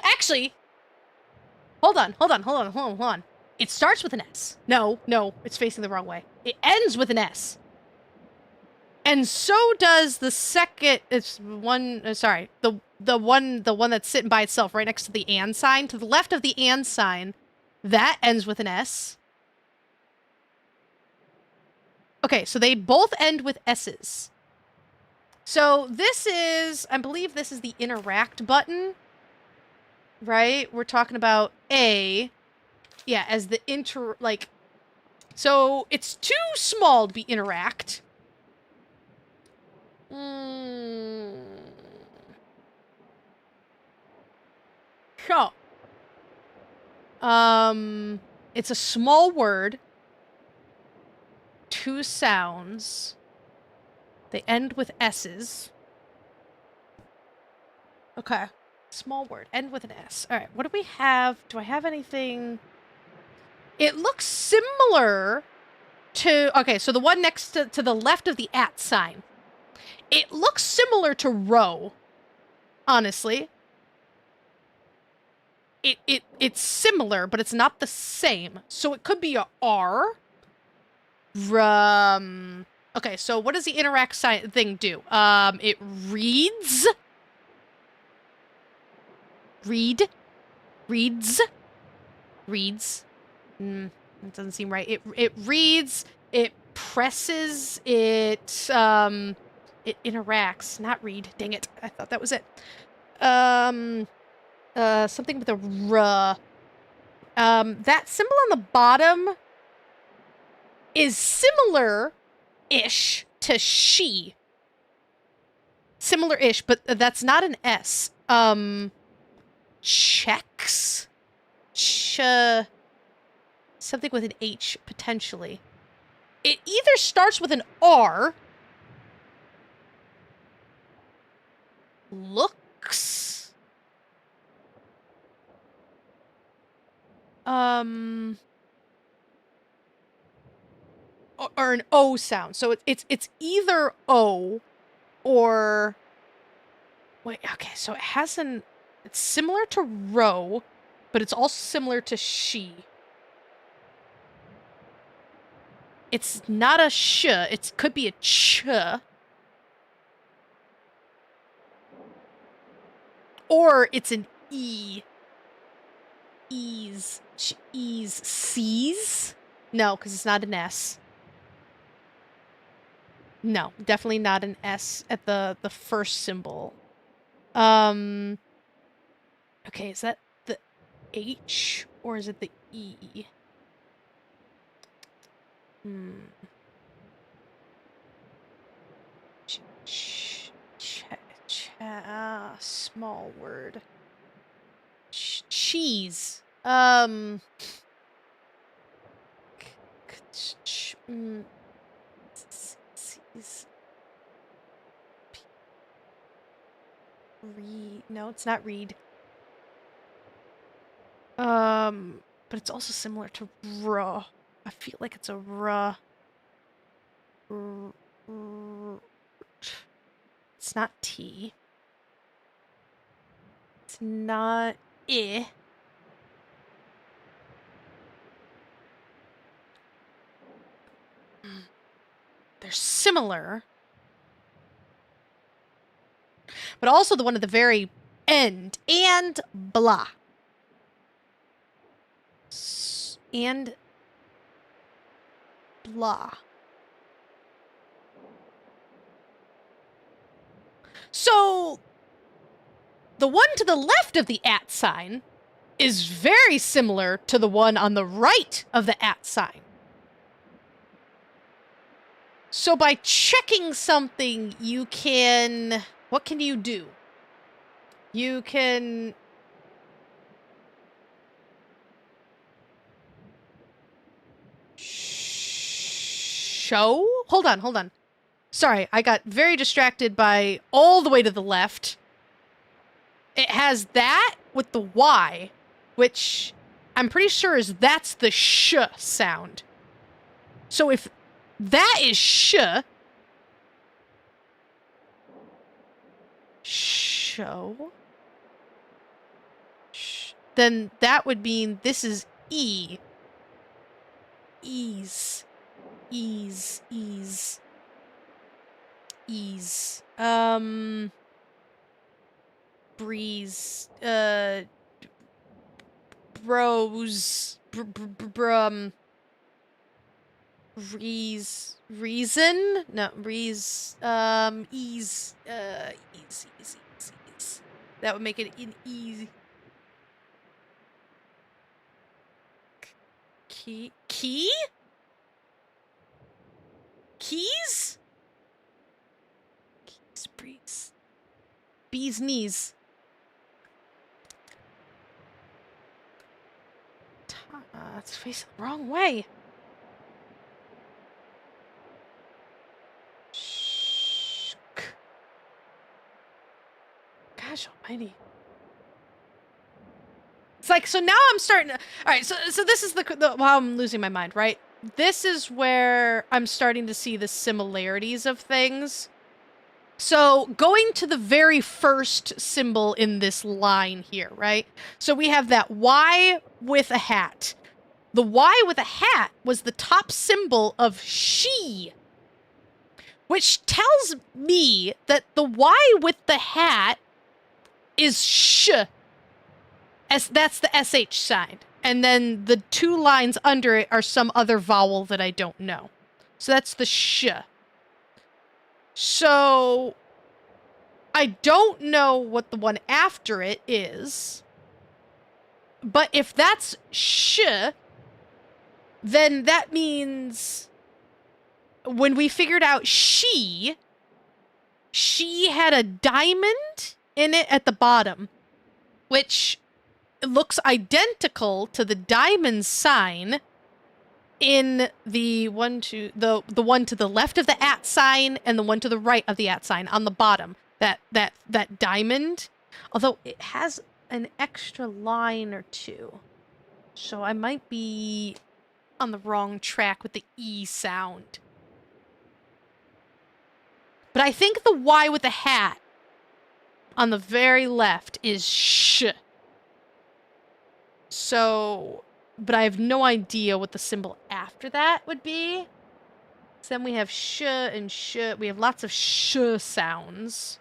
Actually, hold on. It starts with an S. No, it's facing the wrong way. It ends with an S. And so does the second, it's one, sorry, the one that's sitting by itself right next to the and sign. To the left of the and sign, that ends with an S. Okay, so they both end with S's. So this is, I believe this is the interact button, right? We're talking about A, yeah, as the so it's too small to be interact. Sure. It's a small word. 2 sounds. They end with S's. Okay. Small word. End with an S. All right. What do we have? Do I have anything? It looks similar to... Okay, so the one next to the left of the @ sign. It looks similar to row, honestly. It's similar, but it's not the same. So it could be a R. Okay, so what does the interact thing do? It reads. Reads. That doesn't seem right. It reads. It presses. It interacts. Not read. Dang it! I thought that was it. Something with a R. That symbol on the bottom is similar-ish to she. Similar-ish, but that's not an S. Checks? Something with an H, potentially. It either starts with an R, looks, or an O sound. So it's either O or... Wait, okay, so it has an... It's similar to row, but it's also similar to she. It's not a sh, it could be a ch. Or it's an E. Ease. Sees? No, because it's not an S. No, definitely not an S at the first symbol. Okay, is that the H or is it the E? Small word. Cheese. Read. No, it's not read. But it's also similar to ruh. I feel like it's a ruh. It's not T. It's not I. They're similar. But also the one at the very end. And blah. And blah. So the one to the left of the @ sign is very similar to the one on the right of the @ sign. So by checking something, you can... What can you do? You can... Show? Hold on. Sorry, I got very distracted by all the way to the left. It has that with the Y, which I'm pretty sure that's the sh sound. So if that is show, then that would mean this is E. Ease. Breeze. Bros. Reason? No, ease. Ease. That would make it an easy. Key? Keys? Keys, breeze. Bee's knees. It's facing the wrong way. Gosh almighty. It's like, so now I'm starting to... All right, so this is the how I'm losing my mind, right? This is where I'm starting to see the similarities of things. So going to the very first symbol in this line here, right? So we have that Y with a hat. The Y with a hat was the top symbol of she, which tells me that the Y with the hat is sh. That's the SH sign. And then the two lines under it are some other vowel that I don't know. So that's the sh. So I don't know what the one after it is. But if that's sh, then that means when we figured out she had a diamond in it at the bottom, which looks identical to the diamond sign in the one to the one to the left of the @ sign and the one to the right of the @ sign on the bottom. That diamond, although it has an extra line or two, so I might be on the wrong track with the E sound. But I think the Y with the hat on the very left is sh. So, but I have no idea what the symbol after that would be. So then we have sh and sh. We have lots of sh sounds.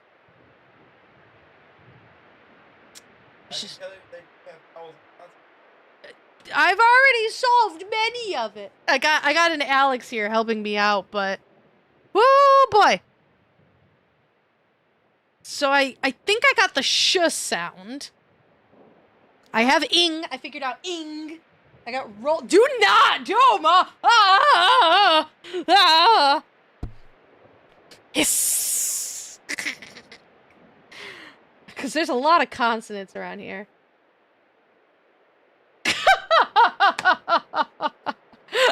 I've already solved many of it. I got an Alex here helping me out, but woo boy. So I think I got the sh sound. I have ing. I figured out ing. I got roll. Do not, Doma. Hiss. Because there's a lot of consonants around here.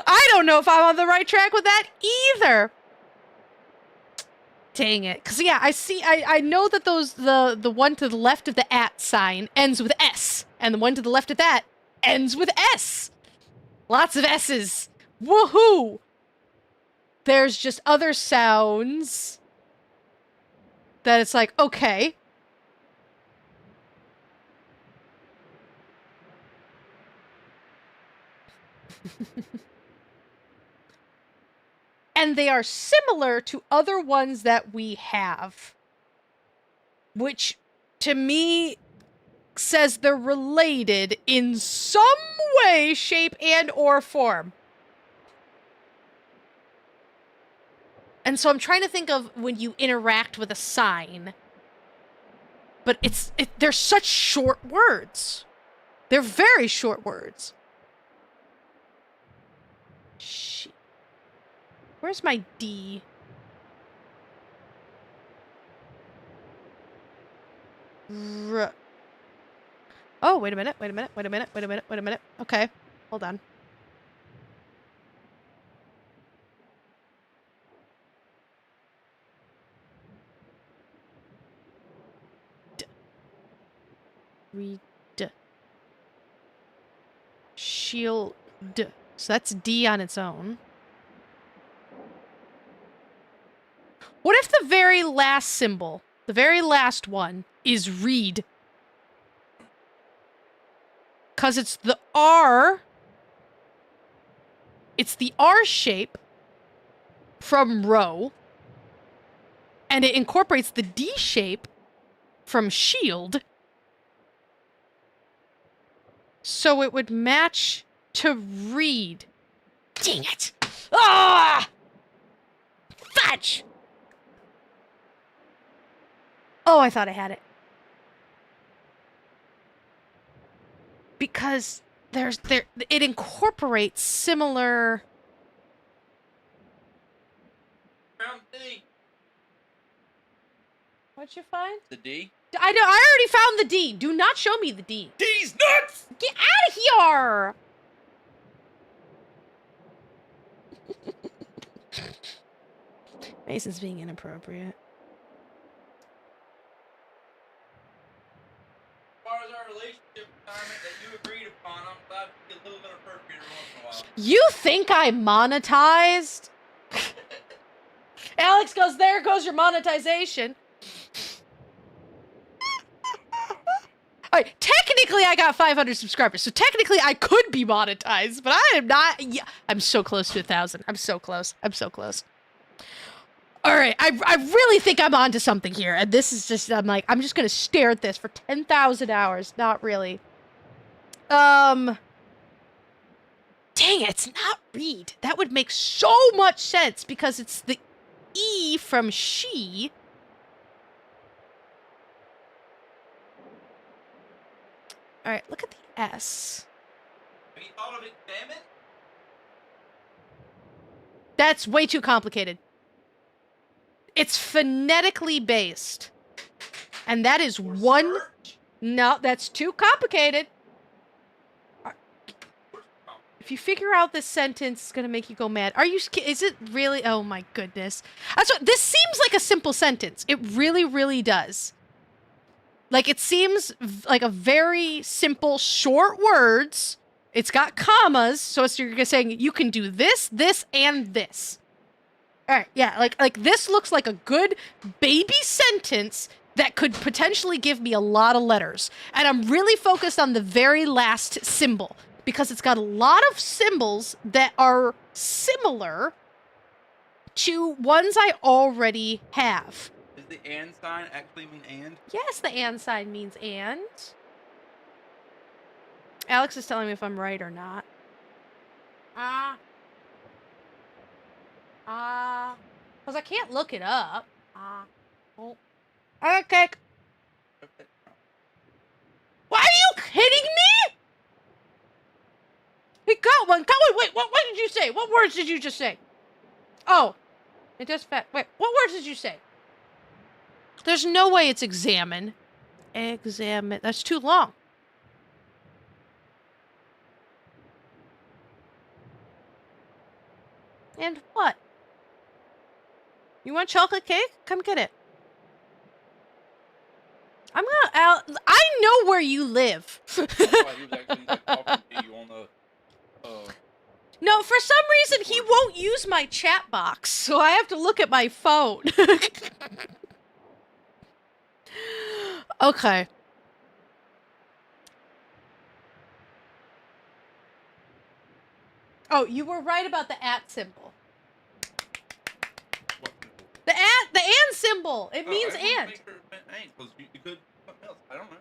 I don't know if I'm on the right track with that either. Dang it. Because, yeah, I know that the one to the left of the @ sign ends with S. And the one to the left of that ends with S. Lots of S's. Woohoo! There's just other sounds that it's like, okay. And they are similar to other ones that we have. Which, to me, says they're related in some way, shape, and or form. And so I'm trying to think of when you interact with a sign. But they're such short words. They're very short words. Shit. Where's my D? Oh, wait a minute. Okay, hold on. Read. Shield. So that's D on its own. What if the very last symbol, the very last one, is read? Because it's the R. It's the R shape from row. And it incorporates the D shape from shield. So it would match to read. Dang it! Ah! Fudge! Oh, I thought I had it. Because it incorporates similar. Found D. What'd you find? The D. I know. I already found the D. Do not show me the D. D's nuts! Get out of here! Mason's being inappropriate. Far far as our relationship retirement that you agreed upon, I'm glad to be a little bit appropriate every once in a while. You think I monetized? Alex goes, there goes your monetization. All right, technically I got 500 subscribers, so technically I could be monetized, but I am not. Yeah, I'm so close to 1,000. I'm so close. I'm so close. All right, I really think I'm onto something here, and this is just, I'm just gonna stare at this for 10,000 hours. Not really. Dang, it's not read. That would make so much sense because it's the E from she. All right, look at the S. Have you thought of examine? That's way too complicated. It's phonetically based. And that is Or one... search? No, that's too complicated. If you figure out this sentence, it's gonna make you go mad. Are you... Is it really... Oh my goodness. That's what... This seems like a simple sentence. It really, really does. Like, it seems like a very simple, short words. It's got commas, so it's, you're saying you can do this, this, and this. All right, yeah, like this looks like a good baby sentence that could potentially give me a lot of letters. And I'm really focused on the very last symbol because it's got a lot of symbols that are similar to ones I already have. Does the and sign actually mean and? Yes, the and sign means and. Alex is telling me if I'm right or not. Because I can't look it up. Oh. Okay. Why are you kidding me? He got one. Wait, what did you say? What words did you just say? Oh. It does fat. Wait, what words did you say? There's no way it's examine. Examine. That's too long. And what? You want chocolate cake? Come get it. I'm gonna I know where you live. That's why he was actually like, talking to you on the. No, for some reason he won't use my chat box, so I have to look at my phone. Okay. Oh, you were right about the at symbol. What? The and symbol. It means I just and. make sure it meant and, 'cause you could something else. I don't know.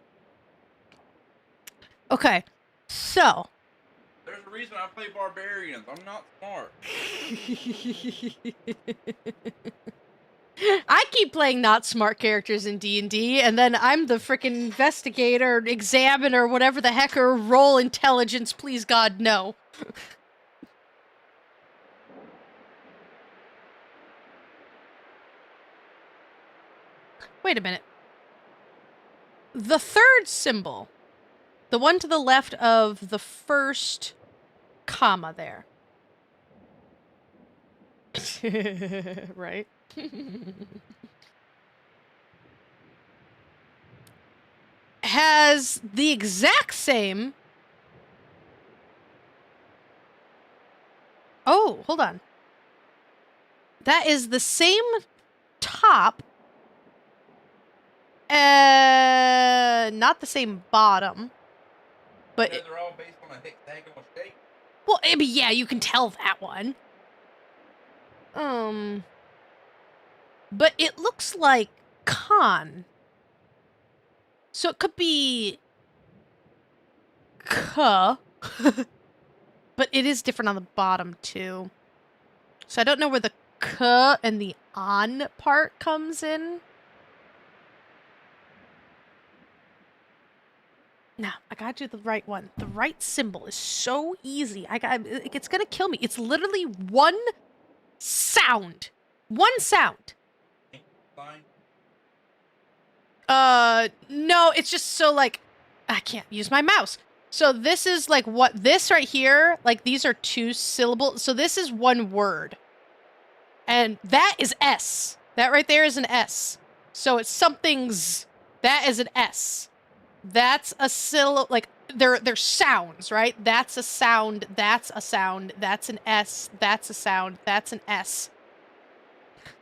Okay. So. There's a reason I play barbarians. I'm not smart. I keep playing not smart characters in D&D, and then I'm the frickin' investigator, examiner, whatever the heck, or roll intelligence, please God, no. Wait a minute. The third symbol, the one to the left of the first comma there. Right? Has the exact same... Oh, hold on. That is the same top. Not the same bottom. But Because they're all based on a hexagonal shape. well, I mean, yeah, you can tell that one. But it looks like con. So it could be K. But it is different on the bottom too. So I don't know where the K and the on part comes in. No, I gotta do the right one. The right symbol is so easy. It's gonna kill me. It's literally one sound. One sound. Line. No, it's just so like, I can't use my mouse. So this is like what, this right here, like these are two syllables. So this is one word. And that is S. That right there is an S. So it's something's, that is an S. That's a like they're sounds, right? That's a sound, that's a sound, that's an S, that's a sound, that's an S.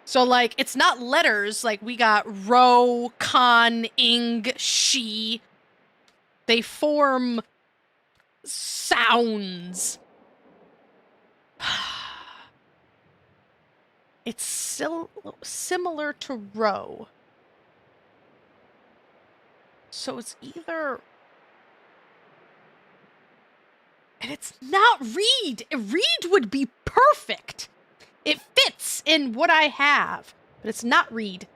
So like it's not letters, like we got ro, con, ing, she. They form sounds. It's similar to row. So it's either... And it's not read. Read would be perfect. It fits in what I have, but it's not read.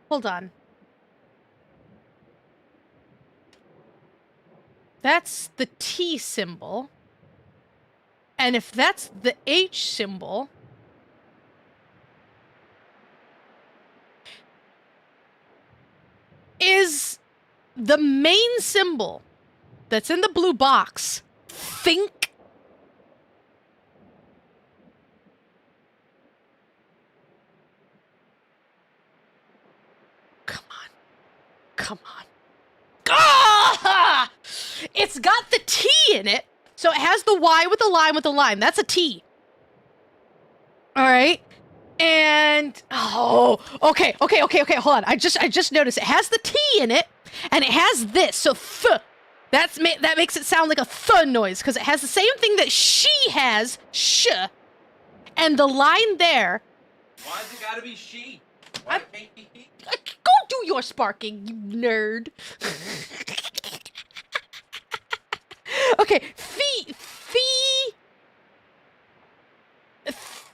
Hold on. That's the T symbol. And if that's the H symbol... Is the main symbol that's in the blue box think? Come on. Come on. Ah! It's got the T in it, so it has the Y with the line with the line. That's a T. All right. And oh, okay. Hold on. I just noticed it has the T in it, and it has this. So that makes it sound like a th noise because it has the same thing that she has, sh, and the line there. Why's it gotta be she? Why can't be he? Go do your sparking, you nerd. Okay, fee.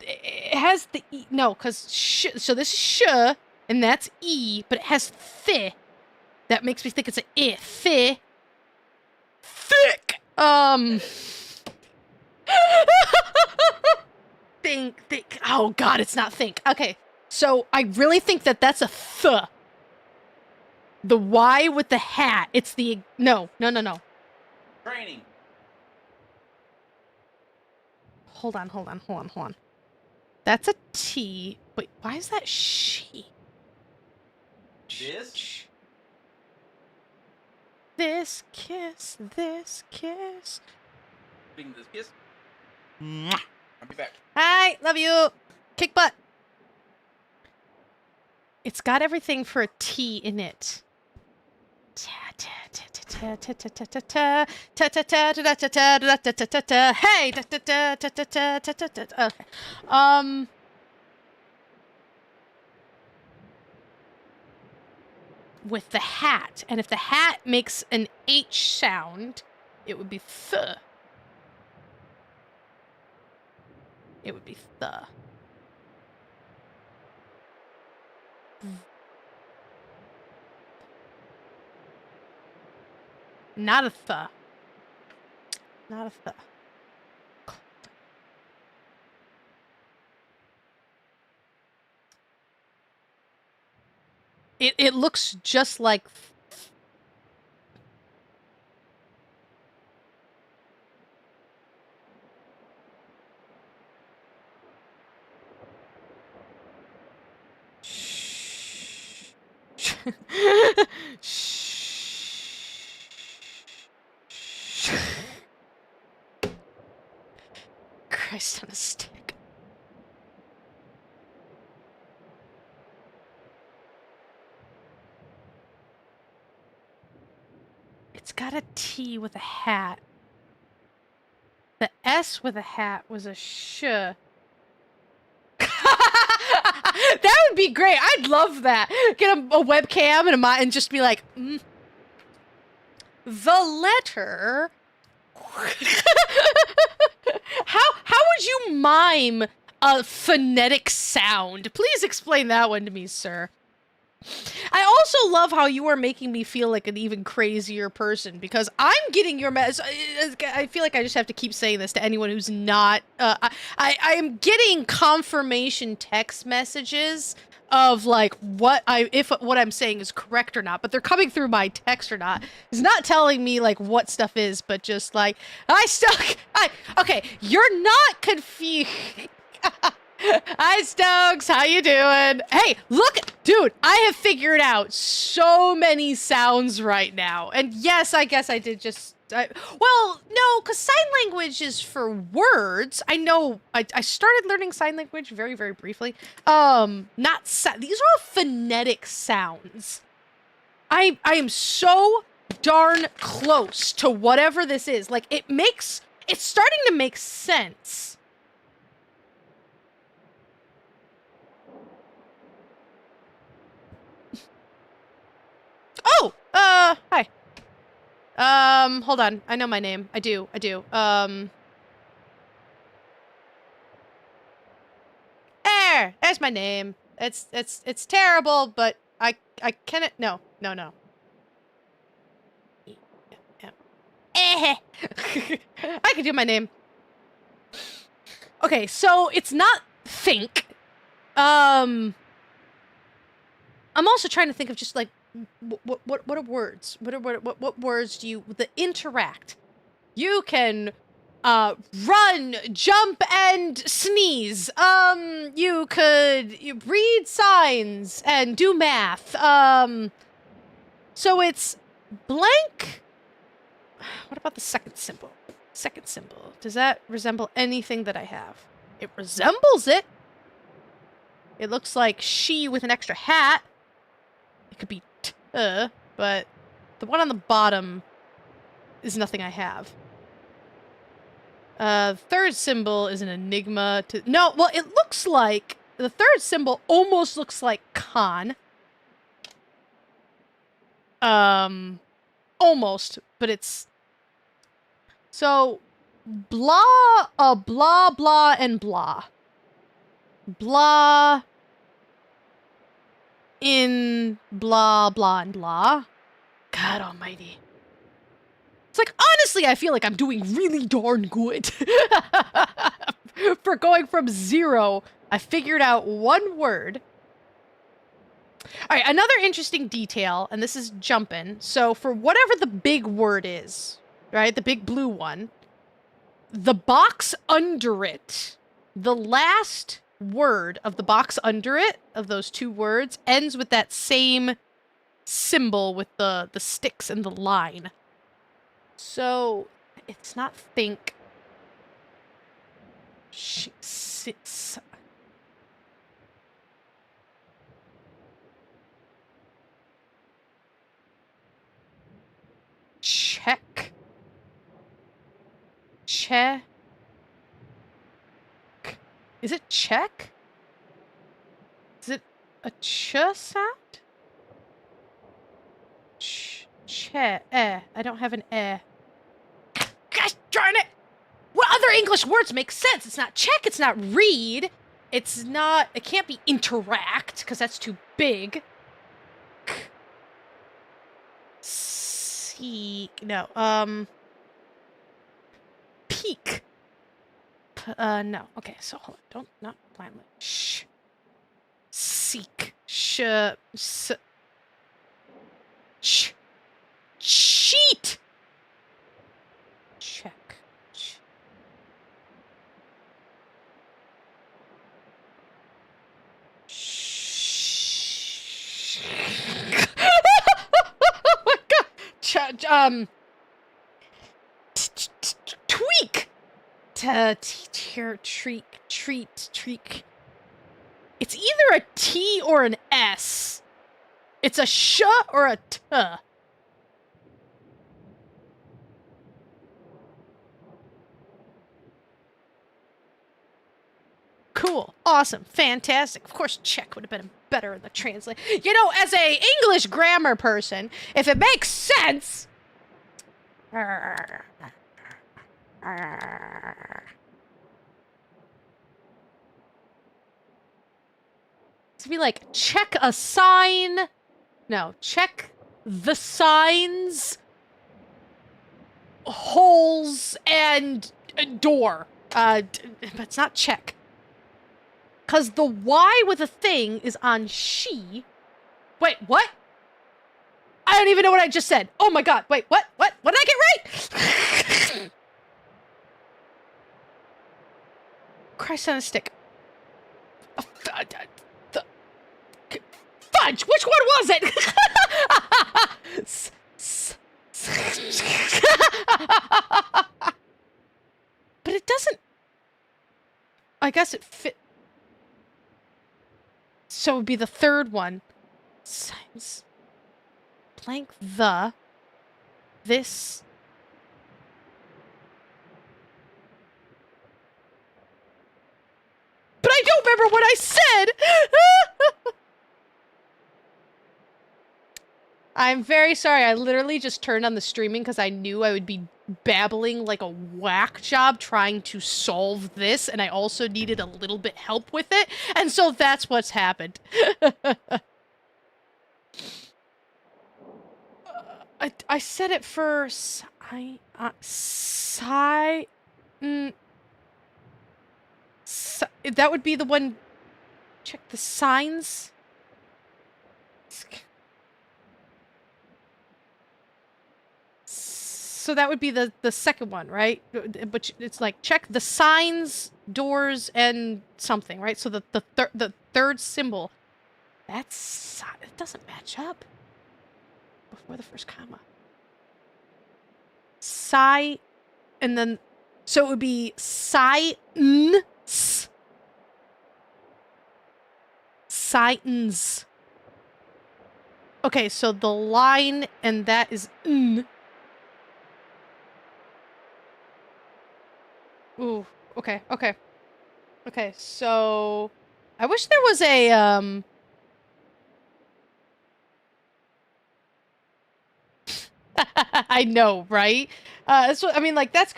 It has the E. No, because sh. So this is sh, and that's E, but it has th. That makes me think it's a I. Thick. Think. Oh, God, it's not think. Okay, so I really think that that's a th. The Y with the hat. It's the... No. Training. Hold on. That's a T. Wait, why is that she? This? This kiss. Speaking of this kiss. Mwah. I'll be back. Hi, love you. Kick butt. It's got everything for a T in it. Hey. Okay. With the hat, and if the hat makes an H sound, it would be th. It would be th. Not a th. Not a th. It looks just like... Christ on a stick. It's got a T with a hat. The S with a hat was a sh. That would be great. I'd love that. Get a webcam and just be like, the letter. How would you mime a phonetic sound? Please explain that one to me, sir. I also love how you are making me feel like an even crazier person because I'm getting your mess. I feel like I just have to keep saying this to anyone who's not. I am getting confirmation text messages of like what I'm saying is correct or not, but they're coming through my text or not. It's not telling me like what stuff is, but just like okay, you're not confused. Hi, Stokes. How you doing? Hey, look, dude, I have figured out so many sounds right now. And yes, I guess I did just... well, no, because sign language is for words. I know I started learning sign language very, very briefly. Not... These are all phonetic sounds. I am so darn close to whatever this is. Like, it's starting to make sense. Oh! Hi. Hold on. I know my name. I do. There's my name. It's terrible, but I can it. No. I can do my name. Okay, so it's not think. I'm also trying to think of just like what are words? What words do you that interact? You can run, jump, and sneeze. You could read signs and do math. So it's blank. What about the second symbol? Second symbol. Does that resemble anything that I have? It resembles it. It looks like she with an extra hat. It could be but the one on the bottom is nothing I have. Third symbol is an enigma to... No, well, it looks like... The third symbol almost looks like con. Almost, but it's... So, blah, blah, blah, and blah. Blah... in blah, blah, and blah. God almighty. It's like, honestly, I feel like I'm doing really darn good. For going from 0, I figured out one word. All right, another interesting detail, and this is jumping. So for whatever the big word is, right, the big blue one, the box under it, the last word of the box under it, of those two words, ends with that same symbol with the sticks and the line. So, it's not think. Sits. Check. Check. Is it check? Is it a ch sound? I don't have an Gosh darn it! What other English words make sense? It's not check, it's not read, it's not... It can't be interact, because that's too big. Seek... No, peak. No. Okay, so hold on. Not blindly. Shh. Seek. Cheat. Check. Oh my god. Tweak. Treat. It's either a T or an S. It's a sh or a t. Cool. Awesome. Fantastic. Of course, check would have been better in the translate. You know, as a English grammar person, if it makes sense... to be like, check a sign. No, check the signs, holes, and a door. But it's not check. Because the Y with a thing is on she. Wait, what? I don't even know what I just said. Oh my god, wait, what? What did I get right? Christ on a stick. Fudge! Which one was it? But it doesn't... I guess it fit... So it would be the third one. Signs. Blank the. This. But I don't remember what I said! I'm very sorry. I literally just turned on the streaming because I knew I would be babbling like a whack job trying to solve this, and I also needed a little bit help with it, and so that's what's happened. I said it for that would be the one. Check the signs. So that would be the second one, right? But it's like check the signs, doors, and something, right? So the third symbol, it doesn't match up before the first comma. Psi, and then so it would be science. Science. Okay, so the line and that is n. Ooh, okay. Okay, so I wish there was a I know, right? So I mean, like that's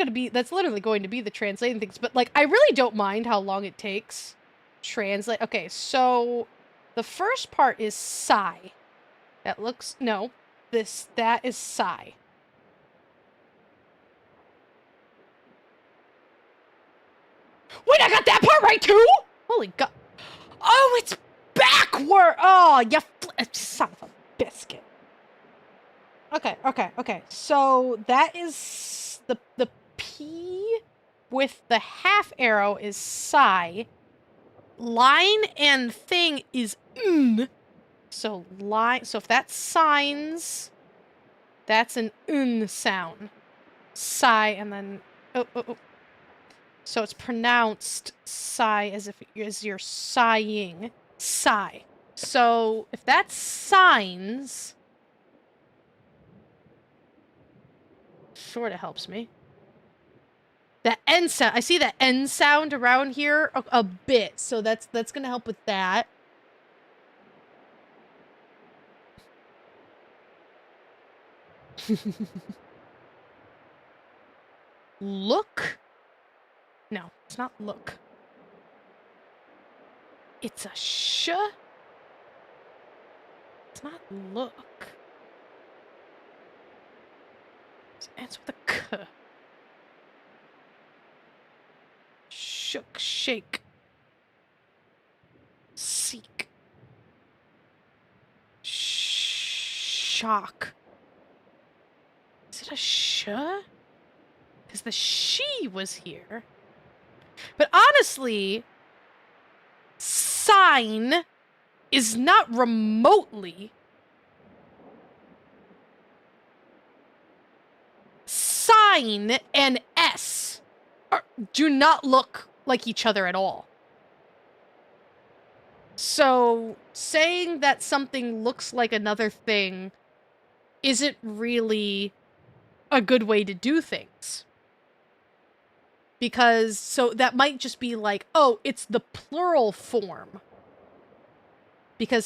literally going to be the translating things, but like I really don't mind how long it takes. Translate. Okay, so the first part is psi. That is psi. Wait, I got that part right too? Holy god. Oh, it's backward. Oh, you son of a biscuit. Okay. So that is the P with the half arrow is psi. Line and thing is n. So so if that's signs, that's an n sound. Psi and then oh. So it's pronounced sigh as if you're sighing. Sigh. So if that's signs, sort of helps me. That N sound, I see that N sound around here a bit, so that's gonna help with that. Look. No, it's not look. It's a sh. It's not look. It ends with a k. Shook, shake. Seek. Shock. Is it a sh? Because the she was here. But honestly, sign is not remotely. Sign and S do not look like each other at all. So saying that something looks like another thing isn't really a good way to do things. Because, so that might just be like, oh, it's the plural form. Because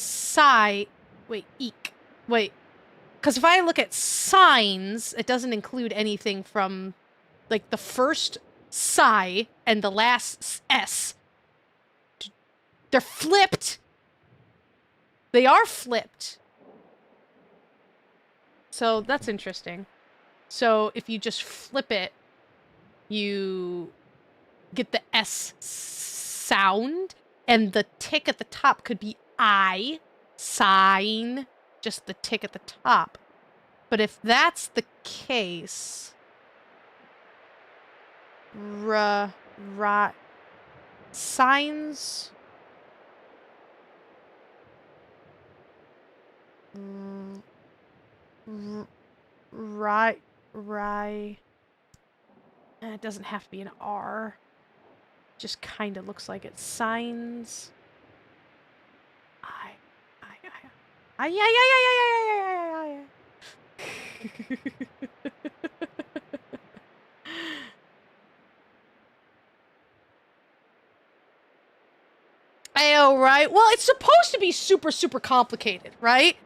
because if I look at signs, it doesn't include anything from, like, the first psi and the last S. They're flipped. They are flipped. So that's interesting. So if you just flip it, you get the S sound, and the tick at the top could be I, sign, just the tick at the top. But if that's the case, signs, right, it doesn't have to be an R. Just kind of looks like it. Signs. Yeah. Oh, right. Well, it's supposed to be super, super complicated, right?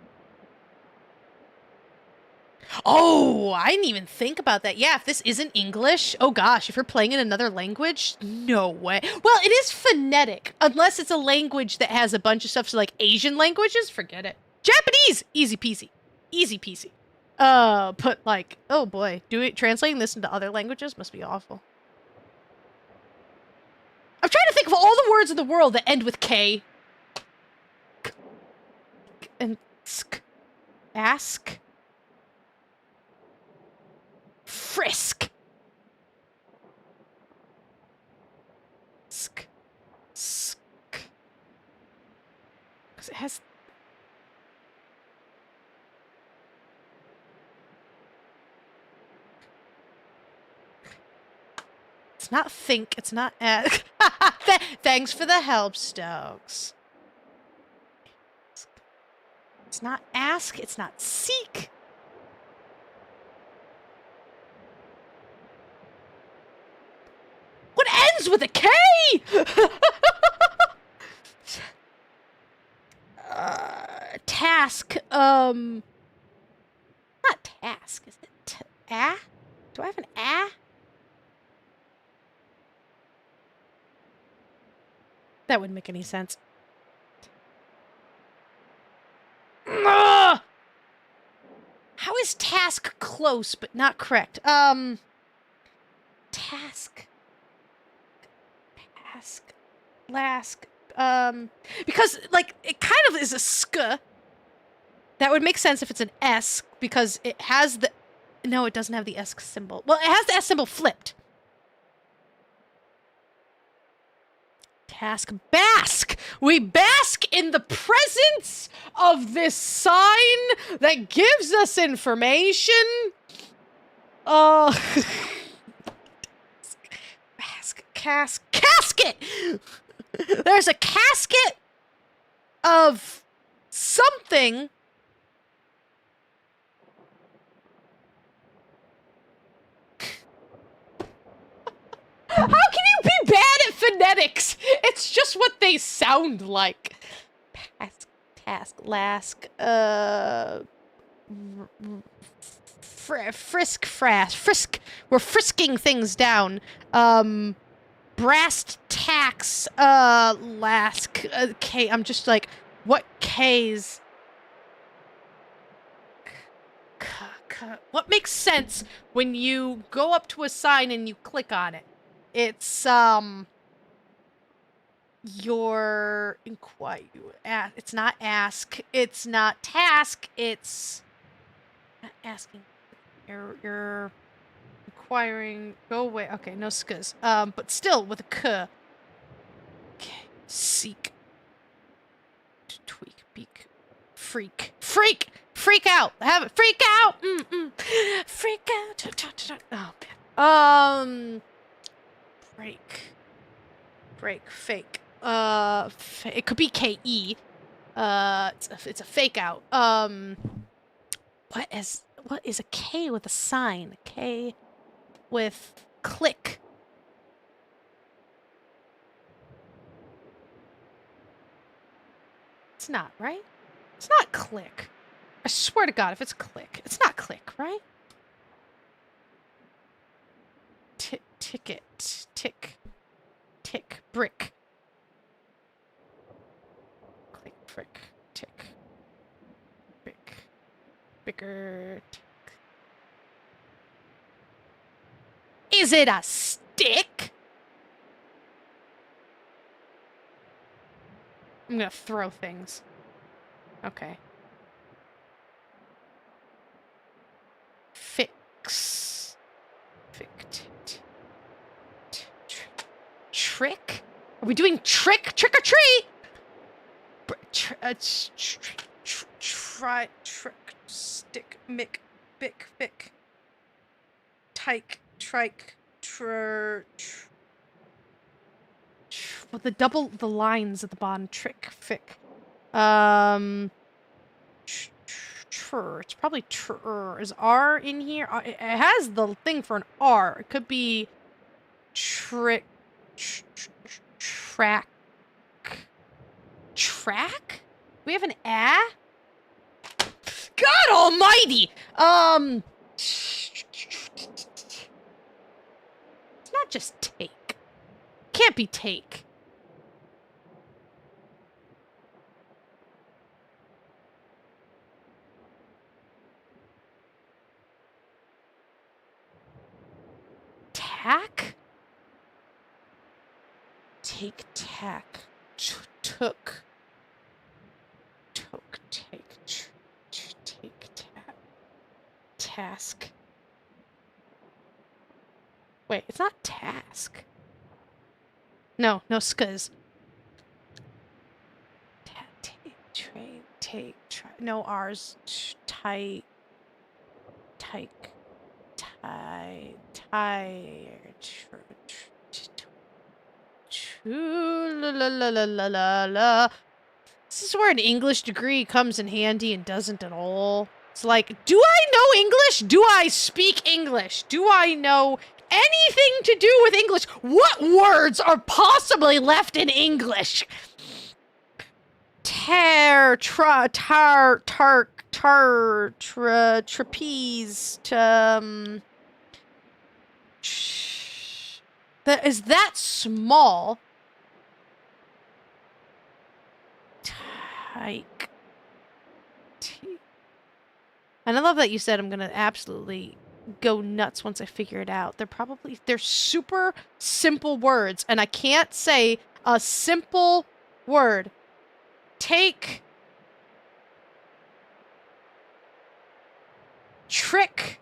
Oh, I didn't even think about that. Yeah, if this isn't English, oh gosh, if you're playing in another language, no way. Well, it is phonetic, unless it's a language that has a bunch of stuff, so like Asian languages, forget it. Japanese, easy peasy. Easy peasy. But like, oh boy, translating this into other languages must be awful. I'm trying to think of all the words in the world that end with K. And sk. Ask. Frisk. Sk. Because it has... It's not think, it's not ask. Thanks for the help, Stokes. It's not ask, it's not seek. What ends with a K? Task, not task, is it ah? Do I have an ah? That wouldn't make any sense. Ugh! How is task close but not correct? Task. Lask. Because, like, it kind of is a sk. That would make sense if it's an S, because it has the... No, it doesn't have the S symbol. Well, it has the S symbol flipped. Task. Bask! We bask in the presence of this sign that gives us information. Casket! There's a casket of something. How can you be bad at phonetics? It's just what they sound like. Task, lask, frisk. We're frisking things down. Brass tacks, lask, K. I'm just like, what K's? What makes sense when you go up to a sign and you click on it? It's, your it's not ask, it's not task, it's not asking. You're inquiring, go away. Okay, no skas. But still with a k. Okay, seek. Tweak, beak. Freak out. Have it. Freak out. Freak out. Oh man. Break. Fake. It could be KE. It's a fake out. What is a K with a sign? K with click. It's not, right? It's not click. I swear to God, if it's click, it's not click, right? Ticket. Tick. Brick. Click, frick, tick. Bigger. Is it a stick? I'm gonna throw things. Okay. Fix. Trick? Are we doing trick? Trick or treat? Try, trick, stick, mick, bick, fick. Tyke, trike, well, the lines at the bottom. Trick, fick. It's probably tr. Is R in here? It has the thing for an R. It could be trick, track. Track? We have an A? God almighty! It's not just take. Can't be take. Tack? Take, tack. Took. Took, take, take, tack. Task. Wait, it's not task. No, skuz. Take, train, take, try. No R's. Tight. Tyke. Tie. La la la la la la la. This is where an English degree comes in handy and doesn't at all. It's like, do I know English? Do I speak English? Do I know anything to do with English? What words are possibly left in English? Tear, trapeze, that is that small. Tyke. And I love that you said I'm gonna absolutely go nuts once I figure it out. They're super simple words, and I can't say a simple word. Take. Trick.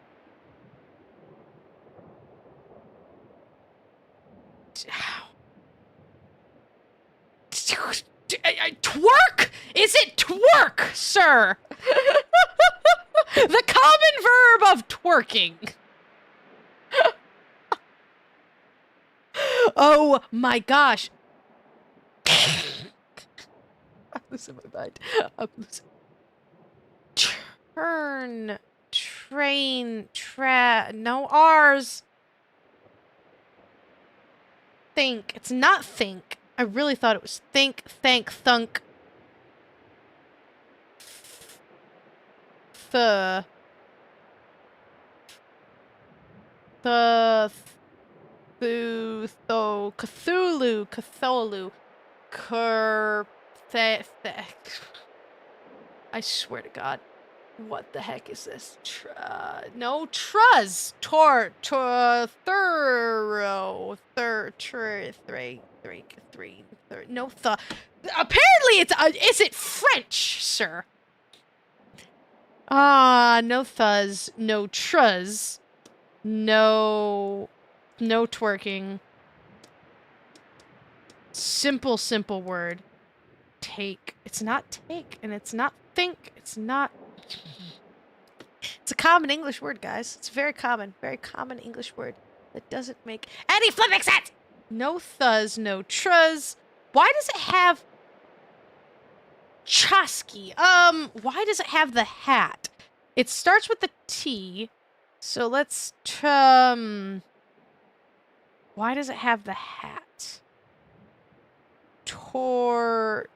Twerk? Is it twerk, sir? The common verb of twerking. Oh my gosh. I'm losing my mind. I'm losing. Turn. Train. No R's. Think. It's not think. I really thought it was think, thank, thunk. Cthulhu. I swear to God. What the heck is this? No, truz. No, apparently it's, is it French, sir? No thuzz, no truz, no twerking. Simple word. Take. It's not take, and it's not think. It's not. It's a common English word, guys. It's a very common English word that doesn't make any flipping sense. No thuzz, no truz. Why does it have Chosky? Why does it have the hat? It starts with the T, so let's why does it have the hat? Torque.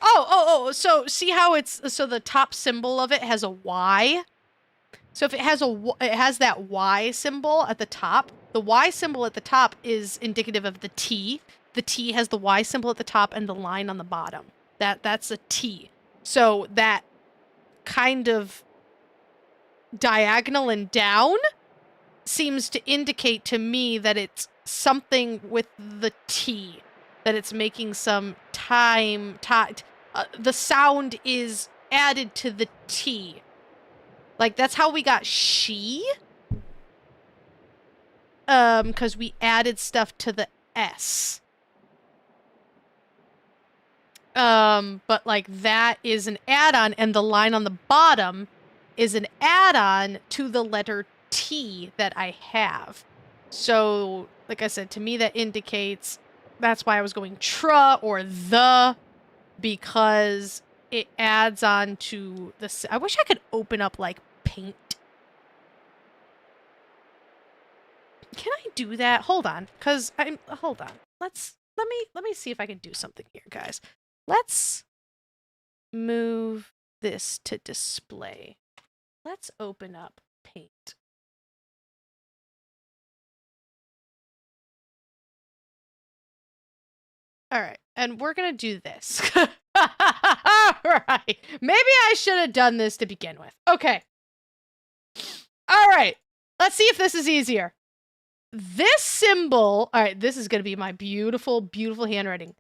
Oh, so see how it's, so the top symbol of it has a Y? So if it has it has that Y symbol at the top, the Y symbol at the top is indicative of the T. The T has the Y symbol at the top and the line on the bottom. That's a T. So that kind of diagonal and down seems to indicate to me that it's something with the T, that it's making some time. The sound is added to the T. Like, that's how we got she. Because we added stuff to the S. But like that is an add-on, and the line on the bottom is an add-on to the letter T that I have. So, like I said, to me that indicates, that's why I was going tra or the, because it adds on to the, I wish I could open up like paint. Can I do that? Hold on, because hold on. Let me see if I can do something here, guys. Let's move this to display. Let's open up paint. All right, and we're gonna do this. All right, maybe I should have done this to begin with. Okay. All right, let's see if this is easier. This symbol, all right, this is gonna be my beautiful, beautiful handwriting.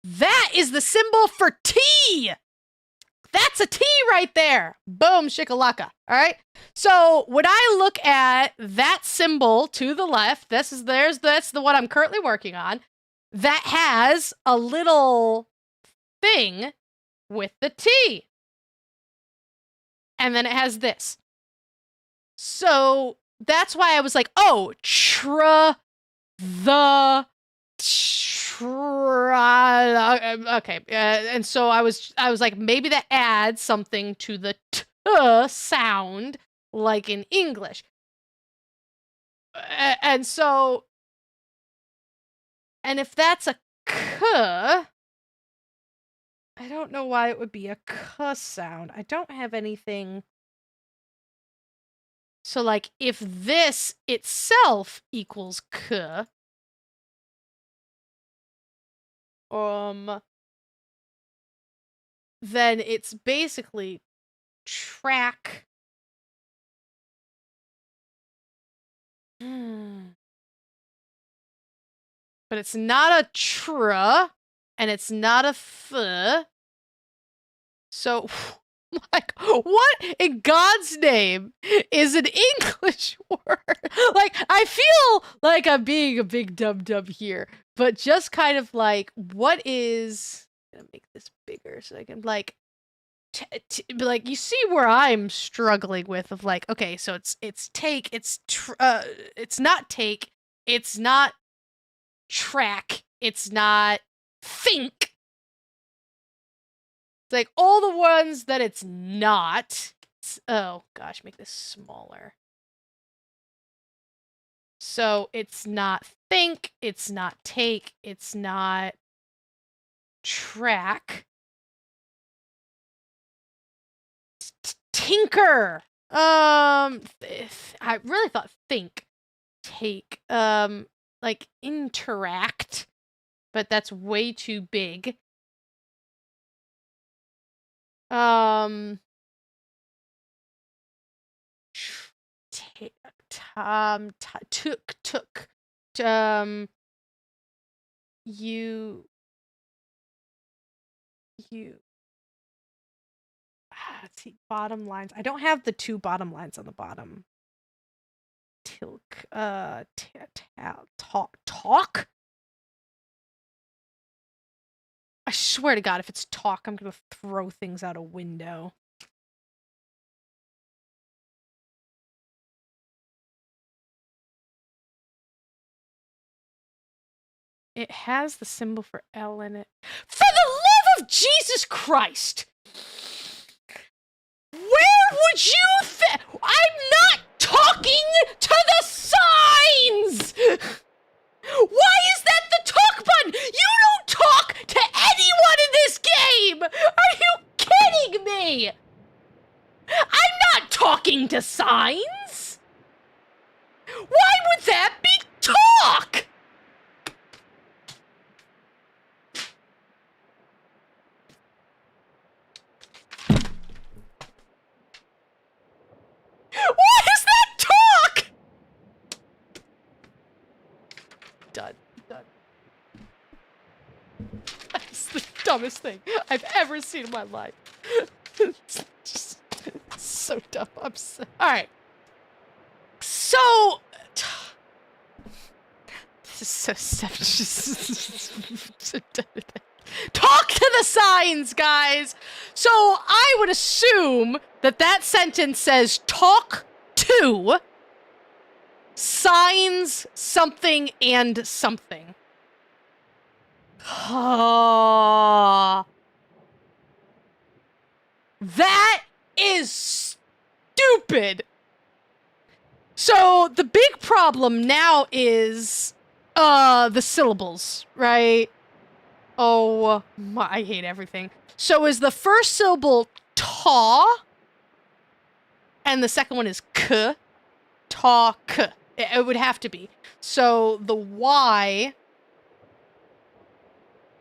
That is the symbol for T. That's a T right there. Boom, shikalaka. All right. So when I look at that symbol to the left, that's the one I'm currently working on. That has a little thing with the T. And then it has this. So that's why I was like, oh, okay, and so I was like, maybe that adds something to the t sound, like in English. And so, and if that's a k, I don't know why it would be a k sound. I don't have anything. So, like, if this itself equals k, then it's basically track. But it's not a tra, and it's not a f. So, like, what in God's name is an English word? Like, I feel like I'm being a big dum-dum here, but just kind of like, what is... I'm gonna make this bigger so I can, like, like, you see where I'm struggling with, of like, okay, so it's take, it's not take, it's not track, it's not think. It's like all the ones that it's not. Oh gosh, make this smaller. So it's not think, it's not take, it's not track. Tinker. I really thought think, take, like interact, but that's way too big. Took, you see, bottom lines. I don't have the two bottom lines on the bottom. Tilk, talk. I swear to God, if it's talk, I'm gonna throw things out a window. It has the symbol for L in it. For the love of Jesus Christ! Where would you I'm not talking to the signs! Why is that the talk button? You don't talk to anyone in this game! Are you kidding me? I'm not talking to signs! That's the dumbest thing I've ever seen in my life. It's just so dumb. All right. So this is so so dumb. Talk to the signs, guys. So I would assume that that sentence says talk to signs something and something. That is stupid. So the big problem now is the syllables, right? Oh, I hate everything. So is the first syllable ta, and the second one is k, ta, k. It would have to be. So the Y,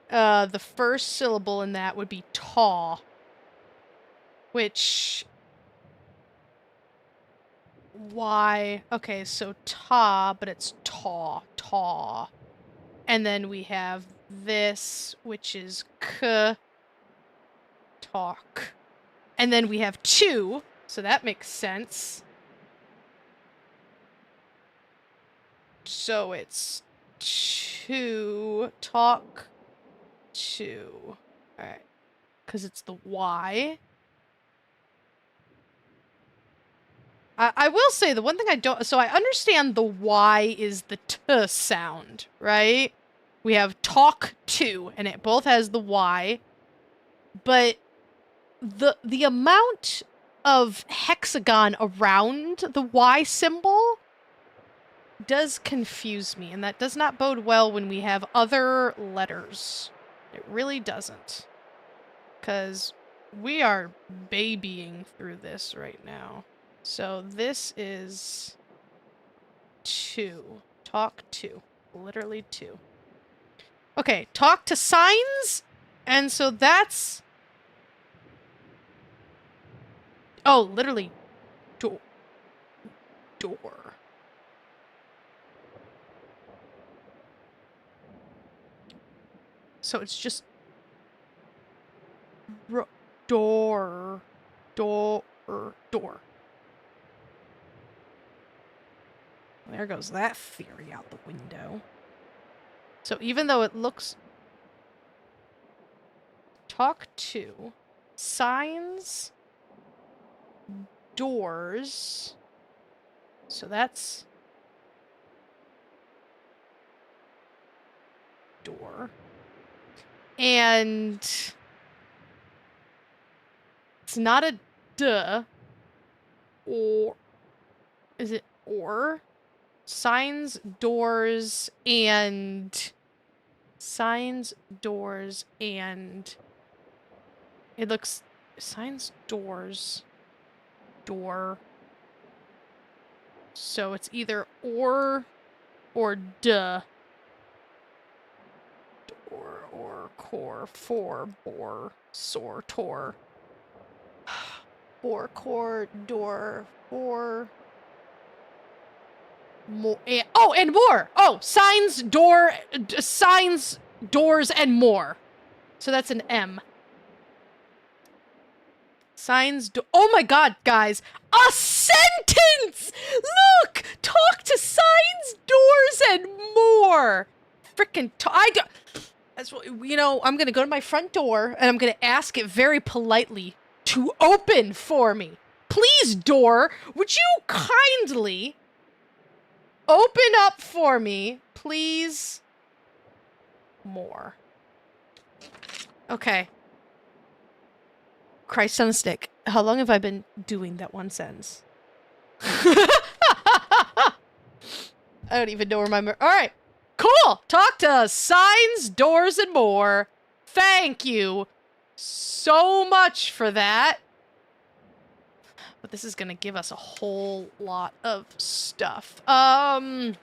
the first syllable in that would be ta, which Y, okay, so ta, but it's ta. And then we have this, which is k, talk. And then we have two, so that makes sense. So it's two, talk, two. Alright. Because it's the Y. I will say the one thing I don't... So I understand the Y is the T sound, right? We have talk to, and it both has the Y. But the amount of hexagon around the Y symbol does confuse me, and that does not bode well when we have other letters. It really doesn't. Because we are babying through this right now. So this is 2. Talk to. Literally 2. Okay, talk to signs. And so that's... Oh, literally. Door. So it's just... Door. There goes that theory out the window. So even though it looks... Talk to. Signs. Doors. So that's... Door. And... It's not a duh. Or... Is it or? Signs, doors, and... Signs, doors, and... It looks... Signs, doors... Door. So it's either or duh. Door, or, core, for, bore, sore, tor. Bore, core, door, for... More. Oh, and more! Oh, signs, signs, doors, and more. So that's an M. Signs, oh my god, guys! A sentence! Look! Talk to signs, doors, and more! Frickin' that's what, you know, I'm gonna go to my front door, and I'm gonna ask it very politely to open for me. Please, door, would you kindly open up for me, please? More. Okay. Christ on a stick. How long have I been doing that one sentence? I don't even know where my... Alright. Cool! Talk to us. Signs, doors, and more. Thank you so much for that. But this is gonna give us a whole lot of stuff. I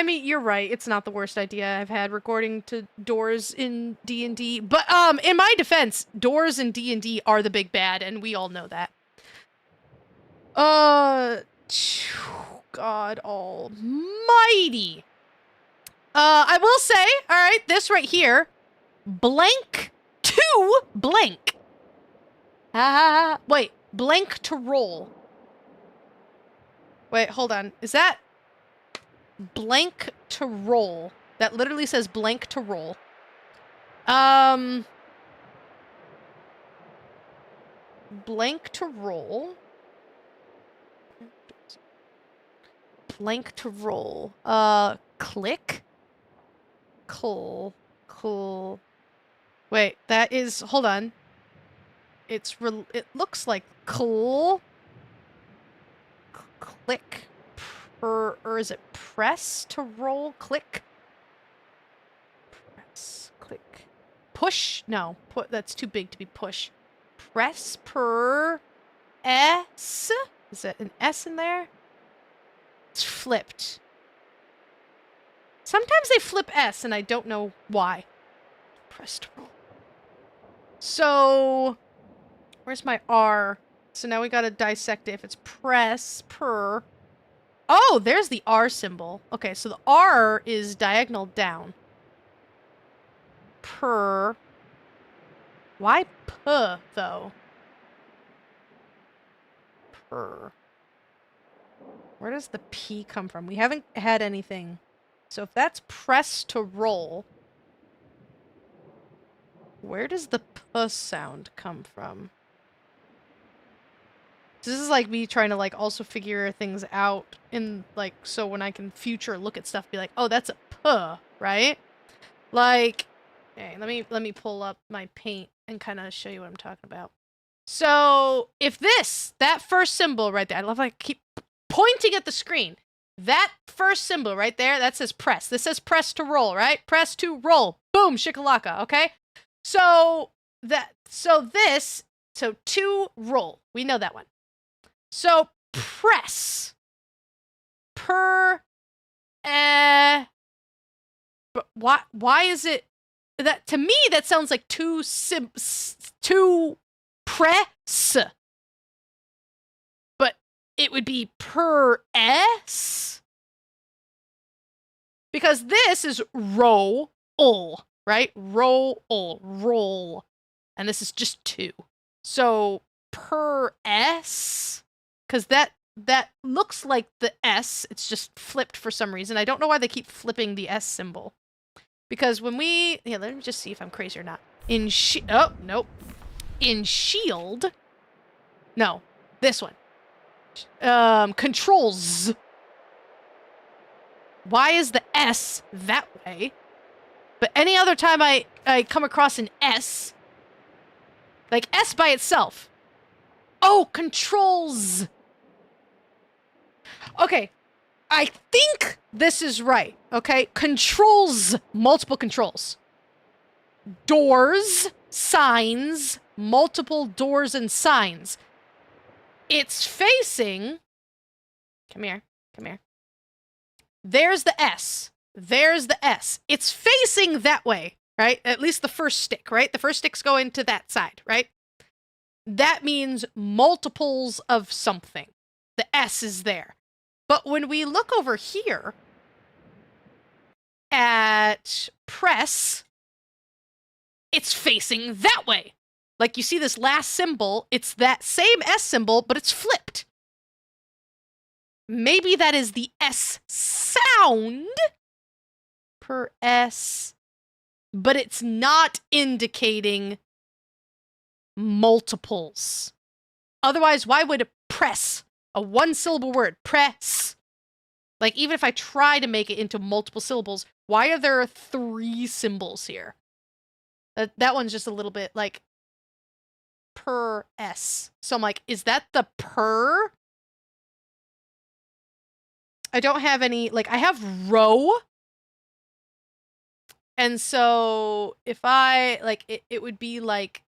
mean, you're right. It's not the worst idea I've had recording to doors in D&D. But, in my defense, doors in D&D are the big bad, and we all know that. God almighty. I will say, all right, this right here, blank to blank. Wait, blank to roll. Wait, hold on. Is that blank to roll? That literally says blank to roll. Blank to roll. Blank to roll. Click. Cool. Wait, that is, hold on. It looks like cool. Click. Or is it press to roll? Click. Press. Click. Push? No. That's too big to be push. Press per S? Is it an S in there? It's flipped. Sometimes they flip S, and I don't know why. Press to roll. So, where's my R? So now we gotta dissect it. If it's press per... Oh, there's the R symbol. Okay, so the R is diagonal down. Per... Why P, though? Per... Where does the P come from? We haven't had anything. So if that's press to roll, where does the P sound come from? This is like me trying to like also figure things out in like, so when I can future look at stuff, be like, oh, that's a P, right? Like, okay, let me pull up my paint and kind of show you what I'm talking about. So if that first symbol right there, I love how I keep pointing at the screen. That first symbol right there, that says press. This says press to roll, right? Press to roll. Boom, shikalaka, okay? So to roll. We know that one. So press per but why is it that to me that sounds like to press. But it would be per S because this is roll, right? Roll. And this is just 2. So per S, because that looks like the S. It's just flipped for some reason. I don't know why they keep flipping the S symbol. Because when let me just see if I'm crazy or not. In shield. No, this one. Controls. Why is the S that way? But any other time I come across an S, like S by itself. Oh, controls. Okay, I think this is right, okay? Controls, multiple controls. Doors, signs, multiple doors and signs. It's facing... Come here. There's the S. It's facing that way, right? At least the first stick, right? The first stick's going to that side, right? That means multiples of something. The S is there. But when we look over here at press, it's facing that way. Like you see this last symbol, it's that same S symbol, but it's flipped. Maybe that is the S sound per S, but it's not indicating multiples. Otherwise, why would a press, a one-syllable word, press, like even if I try to make it into multiple syllables, why are there 3 symbols here? That one's just a little bit like per S. So I'm like, is that the per? I don't have any, like I have row. And so if I, like, it would be like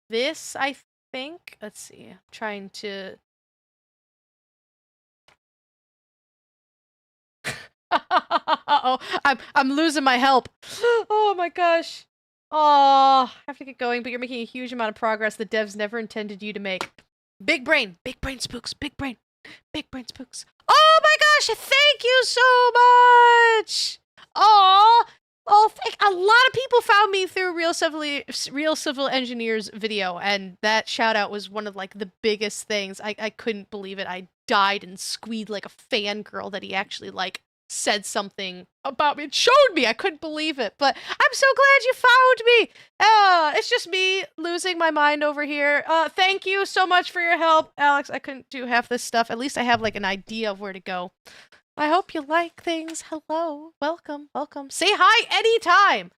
this, I think. Let's see. I'm trying to... Uh-oh. I'm losing my help. Oh my gosh. Oh, I have to get going, but you're making a huge amount of progress the devs never intended you to make. Big brain spooks, big brain spooks. Oh my gosh, thank you so much. a lot of people found me through Real Civil Engineers video, and that shout out was one of like the biggest things. I couldn't believe it. I died and squealed like a fangirl that he actually like said something about me. It showed me. I couldn't believe it. But I'm so glad you found me. It's just me losing my mind over here. Thank you so much for your help, Alex. I couldn't do half this stuff. At least I have like an idea of where to go. I hope you like things. Hello. Welcome. Welcome. Say hi anytime.